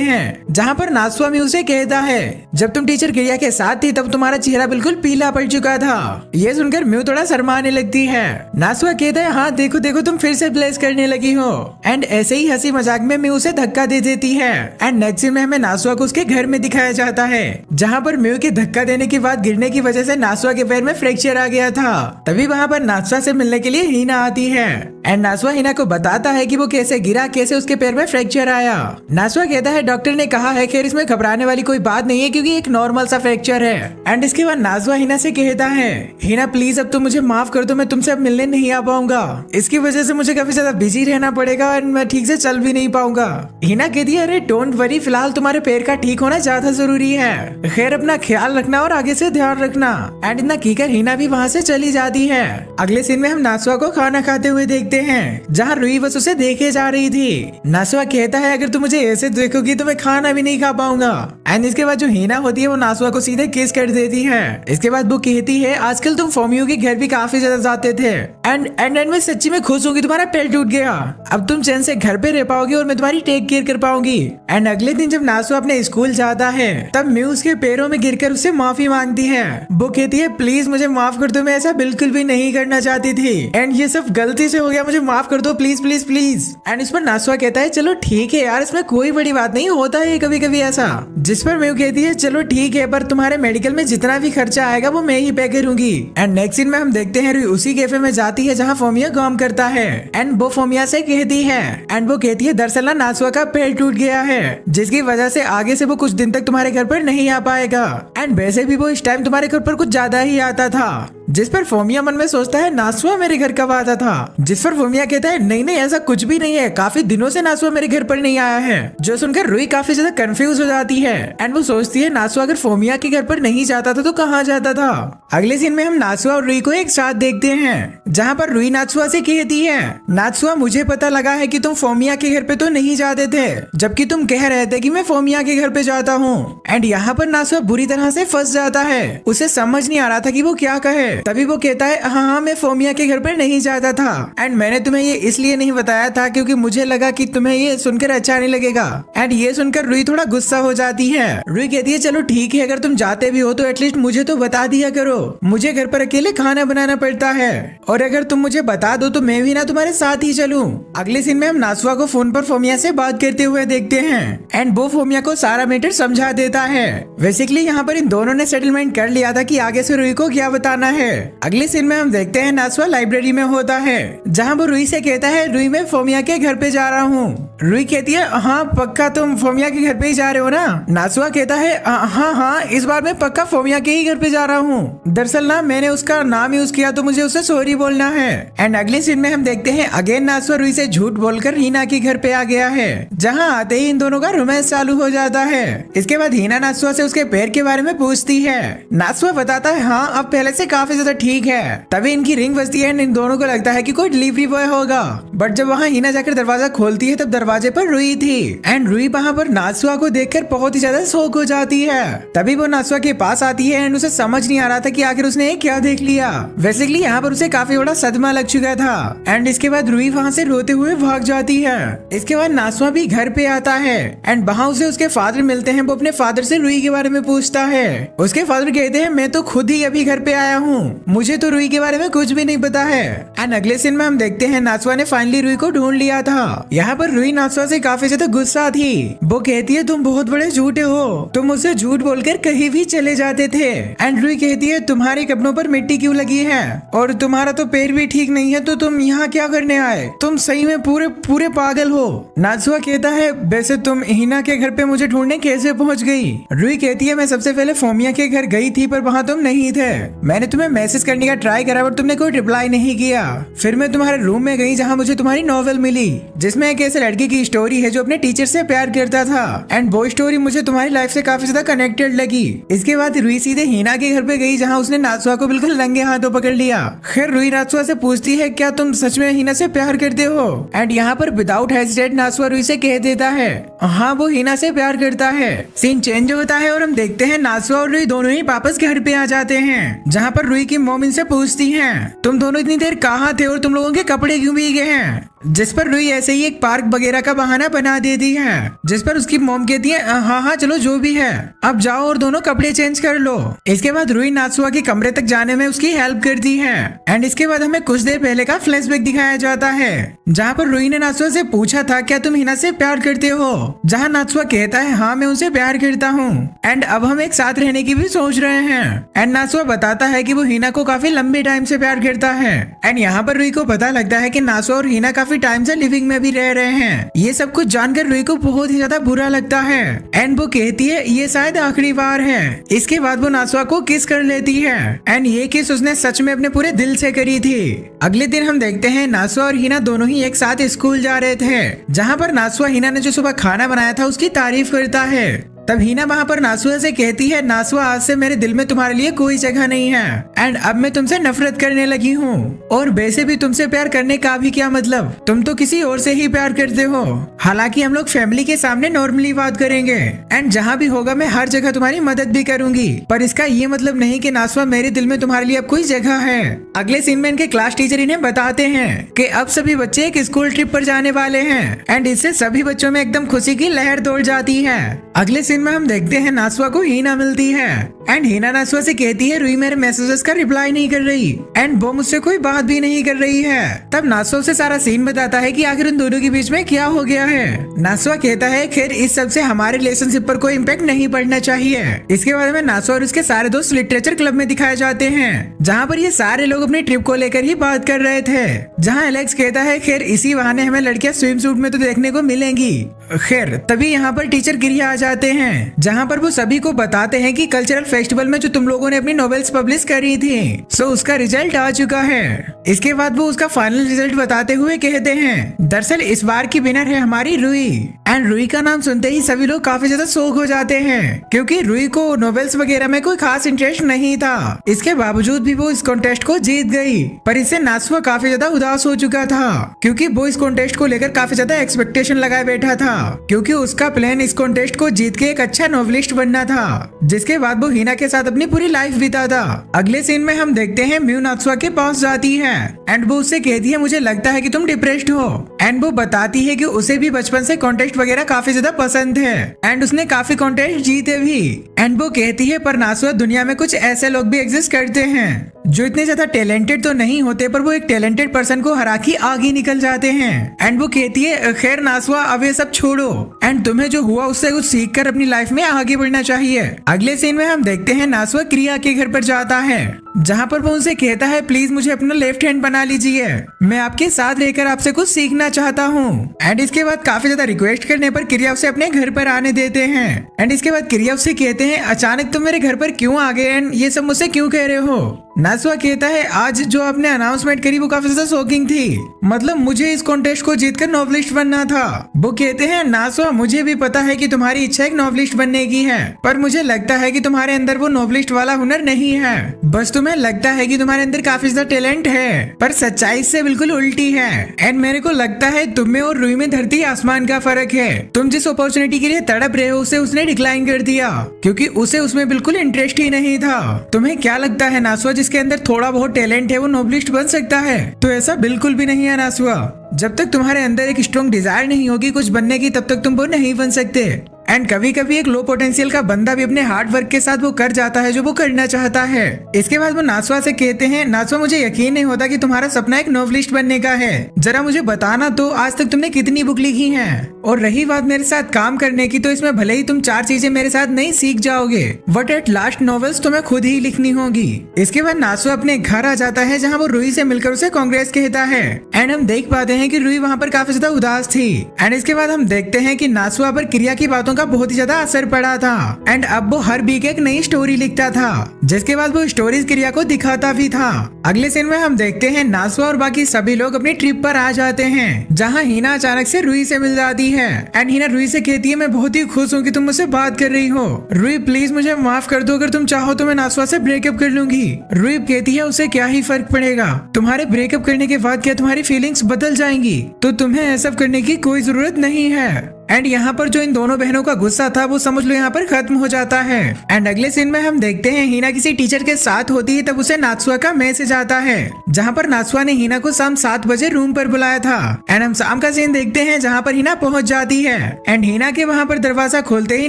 हैं, जहाँ पर नासुआ म्यू से कहता है जब तुम टीचर क्रिया के साथ थी तब तुम्हारा चेहरा बिल्कुल पीला पड़ चुका था। ये सुनकर म्यू थोड़ा शर्माने लगती है। नासुआ कहता है हाँ देखो देखो तुम फिर से प्लेस करने लगी हो। एंड ऐसे ही हंसी मजाक में म्यू उसे धक्का दे देती है। एंड नेक्स्ट सीन में हमें नासुआ को उसके घर में दिखाया जाता है, जहाँ पर म्यू के धक्का देने के बाद गिरने की वजह से नासुआ के पैर में फ्रैक्चर आ गया था। तभी वहाँ पर नासुआ से मिलने के लिए हीना आती है। एंड नासुआ हीना को बताता है कि वो कैसे गिरा, कैसे उसके पैर में फ्रैक्चर आया। नासुआ कहता है डॉक्टर ने कहा है खैर इसमें घबराने वाली कोई बात नहीं है क्योंकि एक नॉर्मल सा फ्रैक्चर है। एंड इसके बाद नासुआ हीना से कहता है हीना प्लीज अब तो मुझे माफ कर दो, मैं तुमसे अब मिलने नहीं आ पाऊंगा, इसकी वजह से मुझे काफी ज्यादा बिजी रहना पड़ेगा और मैं ठीक से चल भी नहीं पाऊंगा। हीना कहती है अरे डोंट वरी, फिलहाल तुम्हारे पैर का ठीक होना ज्यादा जरूरी है, खैर अपना ख्याल रखना और आगे से ध्यान रखना। एंड इतना कहकर हीना भी वहाँ से चली जाती है। अगले सीन में हम नासुआ को खाना खाते हुए देखते हैं, जहाँ रुई बस उसे देखे जा रही थी। नासुआ कहता है अगर तुम मुझे ऐसे देखोगी तो मैं खाना भी नहीं खा पाऊंगा। एंड इसके बाद जो हीना होती है वो नासुआ को सीधे किस कर देती है। इसके बाद वो कहती है आजकल तुम फोमियो के घर भी काफी ज्यादा जाते थे एंड मैं सच्ची में खुश हूँ कि तुम्हारा पैर टूट गया, अब तुम चैन से घर पे रह पाओगी और मैं तुम्हारी टेक केयर कर पाऊंगी। एंड अगले दिन जब नासुआ अपने स्कूल जाता है तब म्यू उसके पैरों में गिरकर उससे माफी मांगती है। वो कहती है प्लीज मुझे माफ कर दो, मैं ऐसा बिल्कुल भी नहीं करना चाहती थी एंड ये सब गलती से हो गया, मुझे माफ कर दो प्लीज प्लीज प्लीज। एंड इस पर नासुआ कहता है चलो ठीक है यार, इसमें कोई बड़ी बात नहीं, होता है कभी कभी ऐसा। जिस पर म्यू कहती है चलो ठीक है पर तुम्हारे मेडिकल में जितना भी खर्चा आएगा वो मैं ही पे करूंगी। एंड नेक्स्ट सीन में हम देखते हैं रुई उसी कैफे में जाती है जहाँ फोमिया काम करता है। एंड वो फोमिया से कहती है एंड वो कहती है दरअसल ना नासुआ का पैर टूट गया है, जिसकी वजह से आगे से वो कुछ दिन तक तुम्हारे घर पर नहीं आ पाएगा। एंड वैसे भी वो इस टाइम तुम्हारे घर पर कुछ ज्यादा ही आता था। जिस पर फोमिया मन में सोचता है नासुआ मेरे घर कब आता था। जिस पर फोमिया कहता है नहीं नहीं ऐसा कुछ भी नहीं है, काफी दिनों से नासुआ मेरे घर पर नहीं आया है। जो सुनकर रुई काफी ज्यादा कंफ्यूज हो जाती है एंड वो सोचती है नासुआ अगर फोमिया के घर पर नहीं जाता था तो कहाँ जाता था। अगले सीन में हम नासुआ और रुई को एक साथ देखते हैं, जहाँ पर रुई नासुआ से कहती है नासुआ मुझे पता लगा है कि तुम फोमिया के घर पे तो नहीं जाते थे, जबकि तुम कह रहे थे कि मैं फोमिया के घर पे जाता हूँ। एंड यहाँ पर नासुआ बुरी तरह से फंस जाता है, उसे समझ नहीं आ रहा था कि वो क्या कहे। तभी वो कहता है हाँ मैं फोमिया के घर पर नहीं जाता था एंड मैंने तुम्हें ये इसलिए नहीं बताया था क्योंकि मुझे लगा कि तुम्हें ये सुनकर अच्छा नहीं लगेगा। एंड ये सुनकर रुई थोड़ा गुस्सा हो जाती है। रुई कहती है चलो ठीक है, अगर तुम जाते भी हो तो एटलीस्ट मुझे तो बता दिया करो, मुझे घर पर अकेले खाना बनाना पड़ता है और अगर तुम मुझे बता दो तो मैं भी ना तुम्हारे साथ ही चलूं। अगले सीन में हम नासुआ को फोन पर फोमिया से बात करते हुए देखते हैं एंड वो फोमिया को सारा मैटर समझा देता है। बेसिकली यहाँ पर इन दोनों ने सेटलमेंट कर लिया था कि आगे से रुई को क्या बताना है। अगले सीन में हम देखते हैं नासुआ लाइब्रेरी में होता है, जहाँ वो रुई से कहता है रुई मैं फोमिया के घर पे जा रहा हूँ। रुई कहती है हाँ पक्का तुम फोमिया के घर पे ही जा रहे हो ना। नासुआ कहता है हाँ हाँ इस बार मैं पक्का फोमिया के ही घर पे जा रहा हूँ, दरअसल ना मैंने उसका नाम यूज किया तो मुझे उससे सॉरी बोलना है। एंड अगले सीन में हम देखते हैं अगेन नासुआ रुई से झूठ बोलकर हीना के घर पे आ गया है, जहाँ आते ही इन दोनों का रोमांस चालू हो जाता है। इसके बाद हीना नासुआ से उसके पैर के बारे में पूछती है। नासुआ बताता है हाँ अब पहले से काफी ज्यादा ठीक है। तभी इनकी रिंग बजती है, इन दोनों को लगता है कि कोई डिलीवरी बॉय होगा, बट जब वहाँ हीना जाकर दरवाजा खोलती है तब दरवाजे पर रुई थी। एंड रुई वहाँ पर नासुआ को देखकर बहुत ही ज्यादा शॉक हो जाती है। तभी वो नासुआ के पास आती है एंड उसे समझ नहीं आ रहा था कि आखिर उसने क्या देख लिया। बेसिकली यहाँ पर उसे काफी बड़ा सदमा लग चुका था। एंड इसके बाद रुई वहाँ से रोते हुए भाग जाती है। इसके बाद नासुआ भी घर पे आता है एंड वहाँ उसे उसके फादर मिलते हैं। वो अपने फादर से रुई के बारे में पूछता है। उसके फादर कहते हैं मैं तो खुद ही अभी घर पे आया हूँ मुझे तो रुई के बारे में कुछ भी नहीं पता है। एंड अगले सीन में हम देखते हैं नासवा ने फाइनली रुई को ढूंढ लिया था। यहाँ पर रुई नासवा से काफी ज्यादा गुस्सा थी। वो कहती है तुम बहुत बड़े झूठे हो, तुम मुझसे झूठ बोलकर कहीं भी चले जाते थे। एंड रुई कहती है तुम्हारे कपड़ों पर मिट्टी क्यों लगी है और तुम्हारा तो पैर भी ठीक नहीं है, तो तुम यहाँ क्या करने आए? तुम सही में पूरे पूरे पागल हो। नासवा कहता है वैसे तुम हिना के घर पे मुझे ढूंढने कैसे पहुँच गई? रुई कहती है मैं सबसे पहले फोमिया के घर गई थी पर वहाँ तुम नहीं थे। मैंने तुम्हें मैसेज करने का ट्राई करा बट तुमने कोई रिप्लाई नहीं किया। फिर मैं तुम्हारे रूम में गई जहाँ मुझे तुम्हारी नॉवेल मिली जिसमें एक ऐसे लड़के की स्टोरी है जो अपने टीचर से प्यार करता था। एंड वो स्टोरी मुझे तुम्हारी लाइफ से काफी ज्यादा कनेक्टेड लगी। इसके बाद रुई सीधे हिना के घर पे गई जहाँ उसने नासवा को बिल्कुल नंगे हाथों पकड़ लिया। खैर रुई नासवा से पूछती है क्या तुम सच में हिना से प्यार करते हो? एंड यहाँ पर विदाउट हेजिटेट नासवा रुई से कह देता है हाँ वो हिना से प्यार करता है। सीन चेंज होता है और हम देखते हैं नासवा और रुई दोनों ही वापस घर पे आ जाते हैं जहाँ पर रुई की मॉम इनसे पूछती है तुम दोनों इतनी देर कहाँ थे और तुम लोगों के कपड़े क्यों भीगे हैं? जिस पर रुई ऐसे ही एक पार्क वगैरह का बहाना बना देती है जिस पर उसकी मॉम कहती है हाँ चलो जो भी है अब जाओ और दोनों कपड़े चेंज कर लो। इसके बाद रुई नासुआ के कमरे तक जाने में उसकी हेल्प करती है। एंड इसके बाद हमें कुछ देर पहले का फ्लैशबैक दिखाया जाता है जहाँ पर रुई ने नासुआ से पूछा था क्या तुम हिना से प्यार करते हो? जहाँ नासुआ कहता है हाँ मैं उनसे प्यार करता हूँ एंड अब हम एक साथ रहने की भी सोच रहे हैं। एंड नासुआ बताता है कि वो हिना को काफी लंबे टाइम से प्यार करता है। एंड यहाँ पर रुई को पता लगता है कि नासुआ और हिना काफी टाइम से लिविंग में भी रह रहे हैं। ये सब कुछ जानकर रुई को बहुत ही ज्यादा बुरा लगता है एंड वो कहती है ये शायद आखिरी बार है। इसके बाद वो नासुआ को किस कर लेती है एंड ये किस उसने सच में अपने पूरे दिल से करी थी। अगले दिन हम देखते हैं नासुआ और हिना दोनों ही एक साथ स्कूल जा रहे थे जहाँ पर नासुआ हिना ने जो सुबह खाना बनाया था उसकी तारीफ करता है। तब हिना वहाँ पर नासुआ से कहती है नासुआ आज से मेरे दिल में तुम्हारे लिए कोई जगह नहीं है एंड अब मैं तुमसे नफरत करने लगी हूँ और वैसे भी तुमसे प्यार करने का भी क्या मतलब, तुम तो किसी और से ही प्यार करते हो। हालांकि हम लोग फैमिली के सामने नॉर्मली बात करेंगे एंड जहाँ भी होगा मैं हर जगह तुम्हारी मदद भी करूंगी पर इसका ये मतलब नहीं कि नासुआ मेरे दिल में तुम्हारे लिए अब कोई जगह है। अगले सीन में इनके क्लास टीचर इन्हें बताते हैं कि अब सभी बच्चे एक स्कूल ट्रिप पर जाने वाले हैं एंड इससे सभी बच्चों में एकदम खुशी की लहर दौड़ जाती है। अगले सीन में हम देखते हैं नासुआ को हिना मिलती है एंड हिना नासुआ से कहती है रुई मेरे मैसेजेस का रिप्लाई नहीं कर रही एंड वो मुझसे कोई बात भी नहीं कर रही है। तब नासुआ से सारा सीन बताता है कि आखिर उन दोनों के बीच में क्या हो गया है। नासुआ कहता है खैर इस सब से हमारे रिलेशनशिप पर कोई इम्पैक्ट नहीं पड़ना चाहिए। इसके बाद में नासुआ और उसके सारे दोस्त लिटरेचर क्लब में दिखाए जाते हैं जहाँ पर ये सारे लोग अपनी ट्रिप को लेकर ही बात कर रहे थे। जहाँ एलेक्स कहता है खैर इसी बहाने हमें लड़कियां स्विम सूट में तो देखने को मिलेंगी। खैर तभी यहाँ पर टीचर गिरिया आ जाते हैं जहाँ पर वो सभी को बताते हैं कि कल्चरल फेस्टिवल में जो तुम लोगों ने अपनी नॉवेल्स पब्लिश करी थी सो उसका रिजल्ट आ चुका है। इसके बाद वो उसका फाइनल रिजल्ट बताते हुए कहते हैं दरअसल इस बार की विनर है हमारी रुई। एंड रुई का नाम सुनते ही सभी लोग काफी ज्यादा शॉक हो जाते हैं क्योंकि रुई को नॉवेल्स वगैरह में कोई खास इंटरेस्ट नहीं था। इसके बावजूद भी वो इस कॉन्टेस्ट को जीत गई पर इससे नासुआ काफी ज्यादा उदास हो चुका था क्योंकि वो इस कॉन्टेस्ट को लेकर काफी ज्यादा एक्सपेक्टेशन लगाए बैठा था क्योंकि उसका प्लान इस कॉन्टेस्ट को जीत के एक अच्छा नॉवेलिस्ट बनना था जिसके बाद वो हिना के साथ अपनी पूरी लाइफ बिताता। अगले सीन में हम देखते हैं म्यू नासुआ के पास जाती है एंड वो उससे कहती है मुझे लगता है कि तुम डिप्रेस्ड हो एंड वो बताती है कि उसे भी बचपन से कॉन्टेस्ट वगैरह काफी ज्यादा पसंद है एंड उसने काफी कॉन्टेस्ट जीते भी। एंड वो कहती है पर नासुआ दुनिया में कुछ ऐसे लोग भी एग्जिस्ट करते हैं जो इतने ज्यादा टैलेंटेड तो नहीं होते पर वो एक टैलेंटेड पर्सन को हरा के आगे निकल जाते हैं। एंड वो कहती है खैर नासुआ अब ये सब छोड़ो एंड तुम्हें जो हुआ उससे कुछ सीख कर अपनी लाइफ में आगे बढ़ना चाहिए। अगले सीन में हम देखते हैं नासुआ क्रिया के घर पर जाता है जहाँ पर वो उनसे कहता है प्लीज मुझे अपना लेफ्ट हैंड बना लीजिए, मैं आपके साथ रहकर आपसे कुछ सीखना चाहता हूँ। एंड इसके बाद काफी ज्यादा रिक्वेस्ट करने पर क्रिया उसे अपने घर पर आने देते हैं एंड इसके बाद क्रिया उसे कहते हैं अचानक तुम मेरे घर पर क्यों आ गए एंड ये सब मुझसे क्यों कह रहे हो। नासुआ कहता है आज जो आपने अनाउंसमेंट करी वो काफी ज्यादा शॉकिंग थी, मतलब मुझे इस कॉन्टेस्ट को जीतकर नॉवेलिस्ट बनना था। वो कहते हैं नासुआ मुझे भी पता है कि तुम्हारी इच्छा एक नॉवेलिस्ट बनने की है पर मुझे लगता है कि तुम्हारे अंदर वो नॉवेलिस्ट वाला हुनर नहीं है, बस तुम्हें लगता है कि तुम्हारे अंदर काफी ज्यादा टैलेंट है पर सच्चाई से बिल्कुल उल्टी है। एंड मेरे को लगता है तुम में और रुई में धरती आसमान का फर्क है। तुम जिस अपॉर्चुनिटी के लिए तड़प रहे हो उसे उसने डिक्लाइन कर दिया क्योंकि उसे उसमें बिल्कुल इंटरेस्ट ही नहीं था। तुम्हें क्या लगता है नासुआ जिसके अंदर थोड़ा बहुत टैलेंट है वो नॉवेलिस्ट बन सकता है? तो ऐसा बिल्कुल भी नहीं है नासुआ। जब तक तुम्हारे अंदर एक स्ट्रॉन्ग डिजायर नहीं होगी कुछ बनने की तब तक तुम वो नहीं बन सकते। एंड कभी कभी एक लो पोटेंशियल का बंदा भी अपने हार्ड वर्क के साथ वो कर जाता है जो वो करना चाहता है। इसके बाद वो नासवा से कहते हैं, नासवा मुझे यकीन नहीं होता कि तुम्हारा सपना एक नॉवलिस्ट बनने का है, जरा मुझे बताना तो आज तक तुमने कितनी बुक लिखी है। और रही बात मेरे साथ काम करने की, तो इसमें भले ही तुम 4 चीजें मेरे साथ नहीं सीख जाओगे, बट एट लास्ट नॉवेल्स तुम्हें खुद ही लिखनी होगी। इसके बाद नासवा अपने घर आ जाता है जहाँ वो रूही से मिलकर उसे कांग्रेस कहता है। एंड हम देख पाते हैं कि रूही वहाँ पर काफी ज्यादा उदास थी। एंड इसके बाद हम देखते हैं कि नासवा पर क्रिया की बातों का बहुत ही ज्यादा असर पड़ा था। एंड अब वो हर वीक एक नई स्टोरी लिखता था, जिसके बाद वो स्टोरीज क्रिया को दिखाता भी था। अगले सीन में हम देखते हैं नासवा और बाकी सभी लोग अपनी ट्रिप पर आ जाते हैं, जहाँ हीना अचानक से रूही से मिल जाती है। एंड हीना रूही से कहती है, मैं बहुत ही खुश हूँ कि तुम मुझसे बात कर रही हो। रूही प्लीज मुझे माफ कर दो, अगर तुम चाहो तो मैं नासवा से ब्रेकअप कर लूंगी। रूही कहती है, उससे क्या ही फर्क पड़ेगा, तुम्हारे ब्रेकअप करने के बाद क्या तुम्हारी फीलिंग्स बदल जाएंगी, तो तुम्हें ऐसा करने की कोई जरूरत नहीं है। एंड यहाँ पर जो इन दोनों बहनों का गुस्सा था वो समझ लो यहाँ पर खत्म हो जाता है। एंड अगले सीन में हम देखते हैं हीना किसी टीचर के साथ होती है, तब उसे नासवा का मैसेज आता है, जहाँ पर नासवा ने हीना को शाम 7 बजे रूम पर बुलाया था। एंड हम शाम का सीन देखते हैं जहाँ पर हीना पहुँच जाती है। एंड हीना के वहाँ पर दरवाजा खोलते ही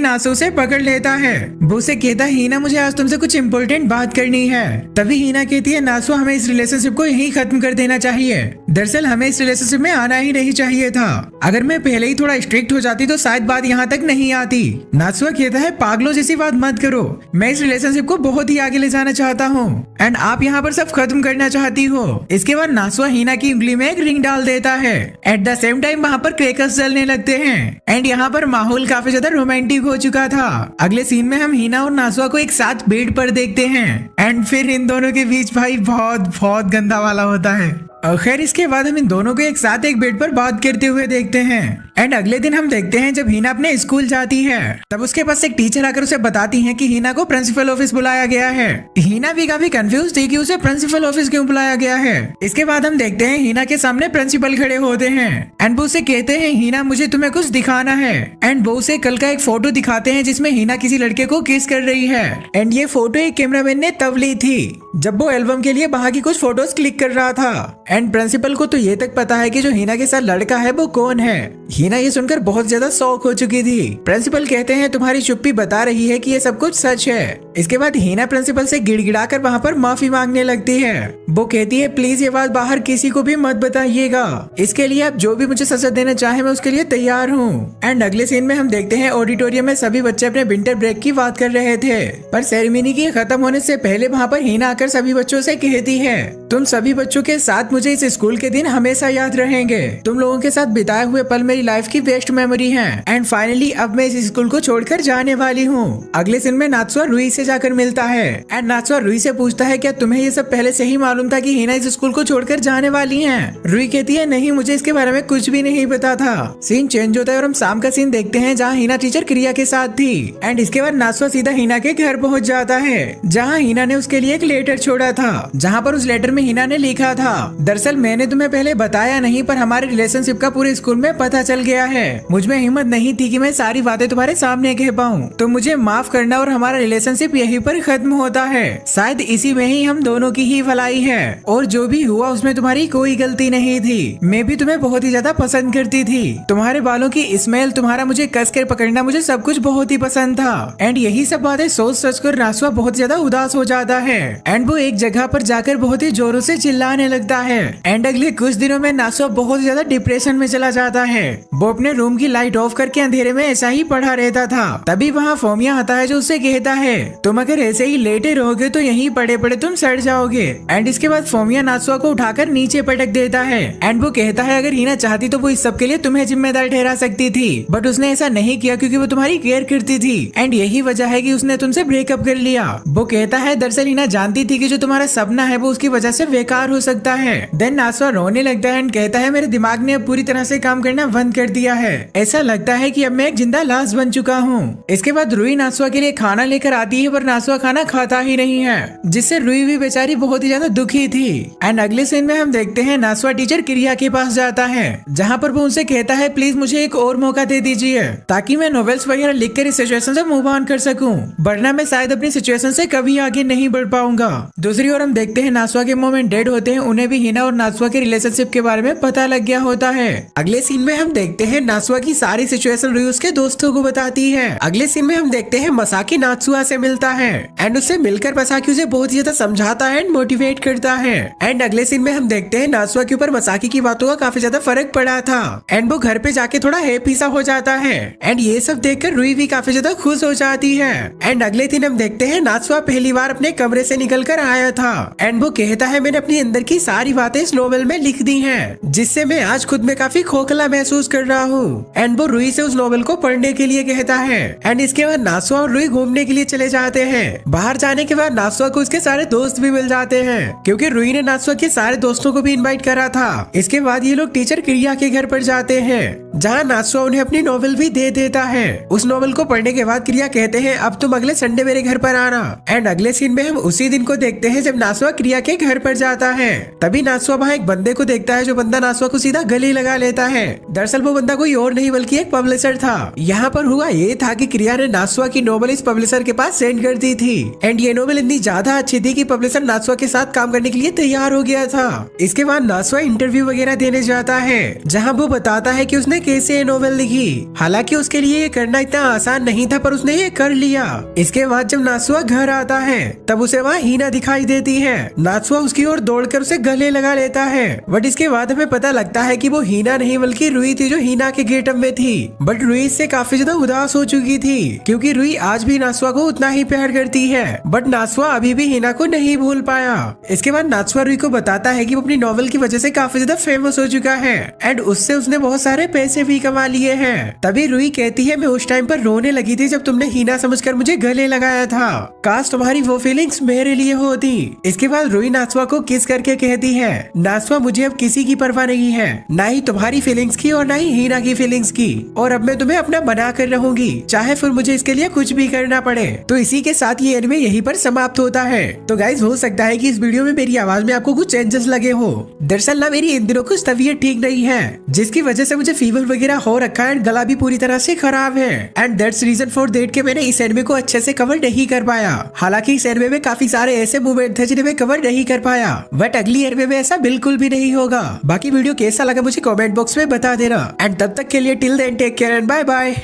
नासु उसे पकड़ लेता है। वो उसे कहता है, हीना मुझे आज तुमसे कुछ इम्पोर्टेंट बात करनी है। तभी हीना कहती है, नासु हमें इस रिलेशनशिप को यही खत्म कर देना चाहिए। दरअसल हमें इस रिलेशनशिप में आना ही नहीं चाहिए था, अगर मैं पहले ही थोड़ा स्ट्रिक्ट हो जाती तो शायद बात यहाँ तक नहीं आती। नासुआ कहता है, पागलों जैसी बात मत करो, मैं इस रिलेशनशिप को बहुत ही आगे ले जाना चाहता हूँ एंड आप यहाँ पर सब खत्म करना चाहती हो। इसके बाद नासुआ हीना की उंगली में एक रिंग डाल देता है। एट द सेम टाइम वहाँ पर क्रैकर्स जलने लगते हैं एंड यहाँ पर माहौल काफी ज्यादा रोमांटिक हो चुका था। अगले सीन में हम हीना और नासुआ को एक साथ बेड पर देखते हैं एंड फिर इन दोनों के बीच भाई बहुत गंदा वाला होता है। और खैर इसके बाद हम इन दोनों को एक साथ एक बेड पर बात करते हुए देखते हैं। एंड अगले दिन हम देखते हैं जब हीना अपने स्कूल जाती है, तब उसके पास एक टीचर आकर उसे बताती है कि हीना को प्रिंसिपल ऑफिस बुलाया गया है। हीना भी काफी कंफ्यूज थी कि उसे प्रिंसिपल ऑफिस क्यों बुलाया गया है। इसके बाद हम देखते हैं हीना के सामने प्रिंसिपल खड़े होते हैं एंड वो उसे कहते हैं, हीना मुझे तुम्हें कुछ दिखाना है। एंड वो उसे कल का एक फोटो दिखाते हैं जिसमें हीना किसी लड़के को किस कर रही है। एंड ये फोटो एक कैमरामैन ने तब ली थी जब वो एल्बम के लिए वहाँ की कुछ फोटोज क्लिक कर रहा था। एंड प्रिंसिपल को तो ये तक पता है कि जो हीना के साथ लड़का है वो कौन है। हीना ये सुनकर बहुत ज्यादा शॉक हो चुकी थी। प्रिंसिपल कहते हैं, तुम्हारी चुप्पी बता रही है कि ये सब कुछ सच है। इसके बाद हीना प्रिंसिपल से गिड़गिड़ाकर वहाँ पर माफी मांगने लगती है। वो कहती है, प्लीज ये बात बाहर किसी को भी मत बताइएगा, इसके लिए आप जो भी मुझे सजा देना चाहे मैं उसके लिए तैयार हूँ। एंड अगले सीन में हम देखते हैं ऑडिटोरियम में सभी बच्चे अपने विंटर ब्रेक की बात कर रहे थे, पर सेरेमनी की खत्म होने से पहले वहाँ पर हीना आकर सभी बच्चों से कहती है, तुम सभी बच्चों के साथ मुझे इस स्कूल के दिन हमेशा याद रहेंगे। तुम लोगों के साथ बिताए हुए पल मेरी लाइफ की बेस्ट मेमोरी हैं। एंड फाइनली अब मैं इस स्कूल को छोड़कर जाने वाली हूँ। अगले सीन में नात्सुआ रूही से जाकर मिलता है एंड नात्सुआ रूही से पूछता है, क्या तुम्हें ये सब पहले से ही मालूम था कि हीना इस स्कूल को छोड़कर जाने वाली है। रूही कहती है, नहीं मुझे इसके बारे में कुछ भी नहीं पता था। सीन चेंज होता है और हम शाम का सीन देखते हैं जहाँ हीना टीचर क्रिया के साथ थी। एंड इसके बाद नात्सुआ सीधा हीना के घर पहुँच जाता है जहाँ हीना ने उसके लिए एक लेटर छोड़ा था, जहाँ पर उस लेटर में हीना ने लिखा था, दरअसल मैंने तुम्हें पहले बताया नहीं पर हमारे रिलेशनशिप का पूरे स्कूल में पता चल गया है। मुझमें हिम्मत नहीं थी कि मैं सारी बातें तुम्हारे सामने कह पाऊँ, तो मुझे माफ करना और हमारा रिलेशनशिप यहीं पर खत्म होता है। शायद इसी में ही हम दोनों की ही भलाई है और जो भी हुआ उसमें तुम्हारी कोई गलती नहीं थी। मैं भी तुम्हें बहुत ही ज्यादा पसंद करती थी। तुम्हारे बालों की स्मेल, तुम्हारा मुझे कस कर पकड़ना, मुझे सब कुछ बहुत ही पसंद था। एंड यही सब बातें सोच कर नात्सुआ बहुत ज्यादा उदास हो जाता है एंड वो एक जगह पर जाकर बहुत ही जोरों से चिल्लाने लगता है। एंड अगले कुछ दिनों में नात्सुआ बहुत ज्यादा डिप्रेशन में चला जाता है। वो अपने रूम की लाइट ऑफ करके अंधेरे में ऐसा ही पड़ा रहता था। तभी वहाँ फोमिया आता है जो उससे कहता है, तुम अगर ऐसे ही लेटे रहोगे तो यहीं पड़े पड़े तुम सड़ जाओगे। एंड इसके बाद फोमिया नात्सुआ को उठाकर नीचे पटक देता है एंड वो कहता है, अगर हीना चाहती तो वो इस सब के लिए तुम्हें जिम्मेदार ठहरा सकती थी, बट उसने ऐसा नहीं किया क्योंकि वो तुम्हारी केयर करती थी एंड यही वजह है कि उसने तुमसे ब्रेकअप कर लिया। वो कहता है, दरअसल हीना जानती थी कि जो तुम्हारा सपना है वो उसकी वजह से बेकार हो सकता है। देन नात्सुआ रोने लगता है एंड कहता है, मेरे दिमाग ने अब पूरी तरह से काम करना बंद कर दिया है। ऐसा लगता है कि अब मैं एक जिंदा लाश बन चुका हूँ। इसके बाद रूही नात्सुआ के लिए खाना लेकर आती है। पर नासुआ खाना खाता ही नहीं है, जिससे रुई भी बेचारी बहुत ही ज्यादा दुखी थी। एंड अगले सीन में हम देखते हैं नासुआ टीचर क्रिया के पास जाता है, जहाँ पर वो उनसे कहता है प्लीज मुझे एक और मौका दे दीजिए ताकि मैं नॉवेल्स वगैरह लिख कर इस सिचुएशन से मूव ऑन कर सकूं, वरना मैं शायद अपनी सिचुएशन से कभी आगे नहीं बढ़ पाऊंगा। दूसरी ओर हम देखते हैं नासुआ के मोमेंट डेड होते हैं, उन्हें भी हिना और नासुआ के रिलेशनशिप के बारे में पता लग गया होता है। अगले सीन में हम देखते हैं नासुआ की सारी सिचुएशन रुई उसके दोस्तों को बताती है। अगले सीन में हम देखते हैं मसाकी नात्सुआ से मिलता है एंड उससे मिलकर मसाकी उसे बहुत ज्यादा समझाता है एंड मोटिवेट करता है। एंड अगले सीन में हम देखते हैं नात्सुआ के ऊपर मसाकी की बातों का काफी ज्यादा फर्क पड़ा था एंड वो घर पे जाके थोड़ा हैप्पी सा हो जाता है। एंड ये सब देखकर रुई भी काफी ज्यादा खुश हो जाती है। एंड अगले दिन हम देखते हैं नात्सुआ पहली बार अपने कमरे से निकल कर आया था एंड वो कहता है मैंने अपनी अंदर की सारी बातें इस नोवेल में लिख दी हैं, जिससे मैं आज खुद में काफी खोखला महसूस कर रहा हूँ। एंड वो रुई से उस नोवेल को पढ़ने के लिए कहता है। एंड इसके बाद नात्सुआ और रुई घूमने के लिए चले जाते हैं। बाहर जाने के बाद नात्सुआ को उसके सारे दोस्त भी मिल जाते हैं, क्योंकि रुई ने नात्सुआ के सारे दोस्तों को भी इनवाइट करा था। इसके बाद ये लोग टीचर क्रिया के घर पर जाते हैं, जहाँ नात्सुआ उन्हें अपनी नोवेल भी दे देता है। उस नोवेल को पढ़ने के बाद क्रिया कहते हैं अब तुम अगले संडे मेरे घर पर आना। एंड अगले सीन में हम उसी दिन को देखते हैं जब नात्सुआ क्रिया के घर पर जाता है। तभी नात्सुआ वहाँ एक बंदे को देखता है, जो बंदा नात्सुआ को सीधा गले लगा लेता है। दरअसल वो बंदा कोई और नहीं बल्कि एक पब्लिशर था। यहाँ पर हुआ ये था कि क्रिया ने नात्सुआ की नोवेल इस पब्लिशर के पास सेंड कर दी थी एंड ये नोवेल इतनी ज्यादा अच्छी थी कि पब्लिशर नात्सुआ के साथ काम करने के लिए तैयार हो गया था। इसके बाद नात्सुआ इंटरव्यू वगैरह देने जाता है, जहाँ वो बताता है कि उसने कैसे ये नोवेल लिखी। हालांकि उसके लिए ये करना इतना आसान नहीं था, पर उसने ये कर लिया। इसके बाद जब नात्सुआ घर आता है तब उसे वहाँ हीना दिखाई देती है। नात्सुआ उसकी ओर दौड़कर उसे गले लगा लेता है, बट इसके बाद हमें पता लगता है कि वो हीना नहीं बल्कि रुई थी, जो हीना के गेटअप में थी। बट रुई इससे काफी ज्यादा उदास हो चुकी थी, क्योंकि रुई आज भी नात्सुआ को उतना ही प्यार करती है, बट नात्सुआ अभी भी हीना को नहीं भूल पाया। इसके बाद नात्सुआ रुई को बताता है कि वो अपनी नॉवेल की वजह से काफी ज्यादा फेमस हो चुका है एंड उससे उसने बहुत सारे पैसे भी कमा लिए हैं। तभी रुई कहती है मैं उस टाइम पर रोने लगी थी जब तुमने हीना समझकर मुझे गले लगाया था, काश तुम्हारी वो फीलिंग्स मेरे लिए होती। इसके बाद रुई नात्सुआ को किस करके कहती है नात्सुआ मुझे अब किसी की परवाह नहीं है, ना ही तुम्हारी फीलिंग्स की और ना ही हीना की फीलिंग्स की, और अब मैं तुम्हें अपना बना कर रहूंगी, चाहे फिर मुझे इसके लिए कुछ भी करना पड़े। तो इसी के साथ ये एनिमे यहीं पर समाप्त होता है। तो गाइज हो सकता है कि इस वीडियो में मेरी आवाज में आपको कुछ चेंजेस लगे हो। दरअसल ना मेरी इन दिनों कुछ तबीयत ठीक नहीं है, जिसकी वजह से मुझे फीवर वगैरह हो रखा है, गला भी पूरी तरह से खराब है and that's reason for that कि मैंने इस एनिमे को अच्छे से कवर नहीं कर पाया। हालांकि इस एनिमे में काफी सारे ऐसे मूवमेंट थे जिन्हें मैं कवर नहीं कर पाया, बट अगली एनिमे में ऐसा बिल्कुल भी नहीं होगा। बाकी वीडियो कैसा लगा मुझे कमेंट बॉक्स में बता देना एंड तब तक के लिए till then take care and bye bye.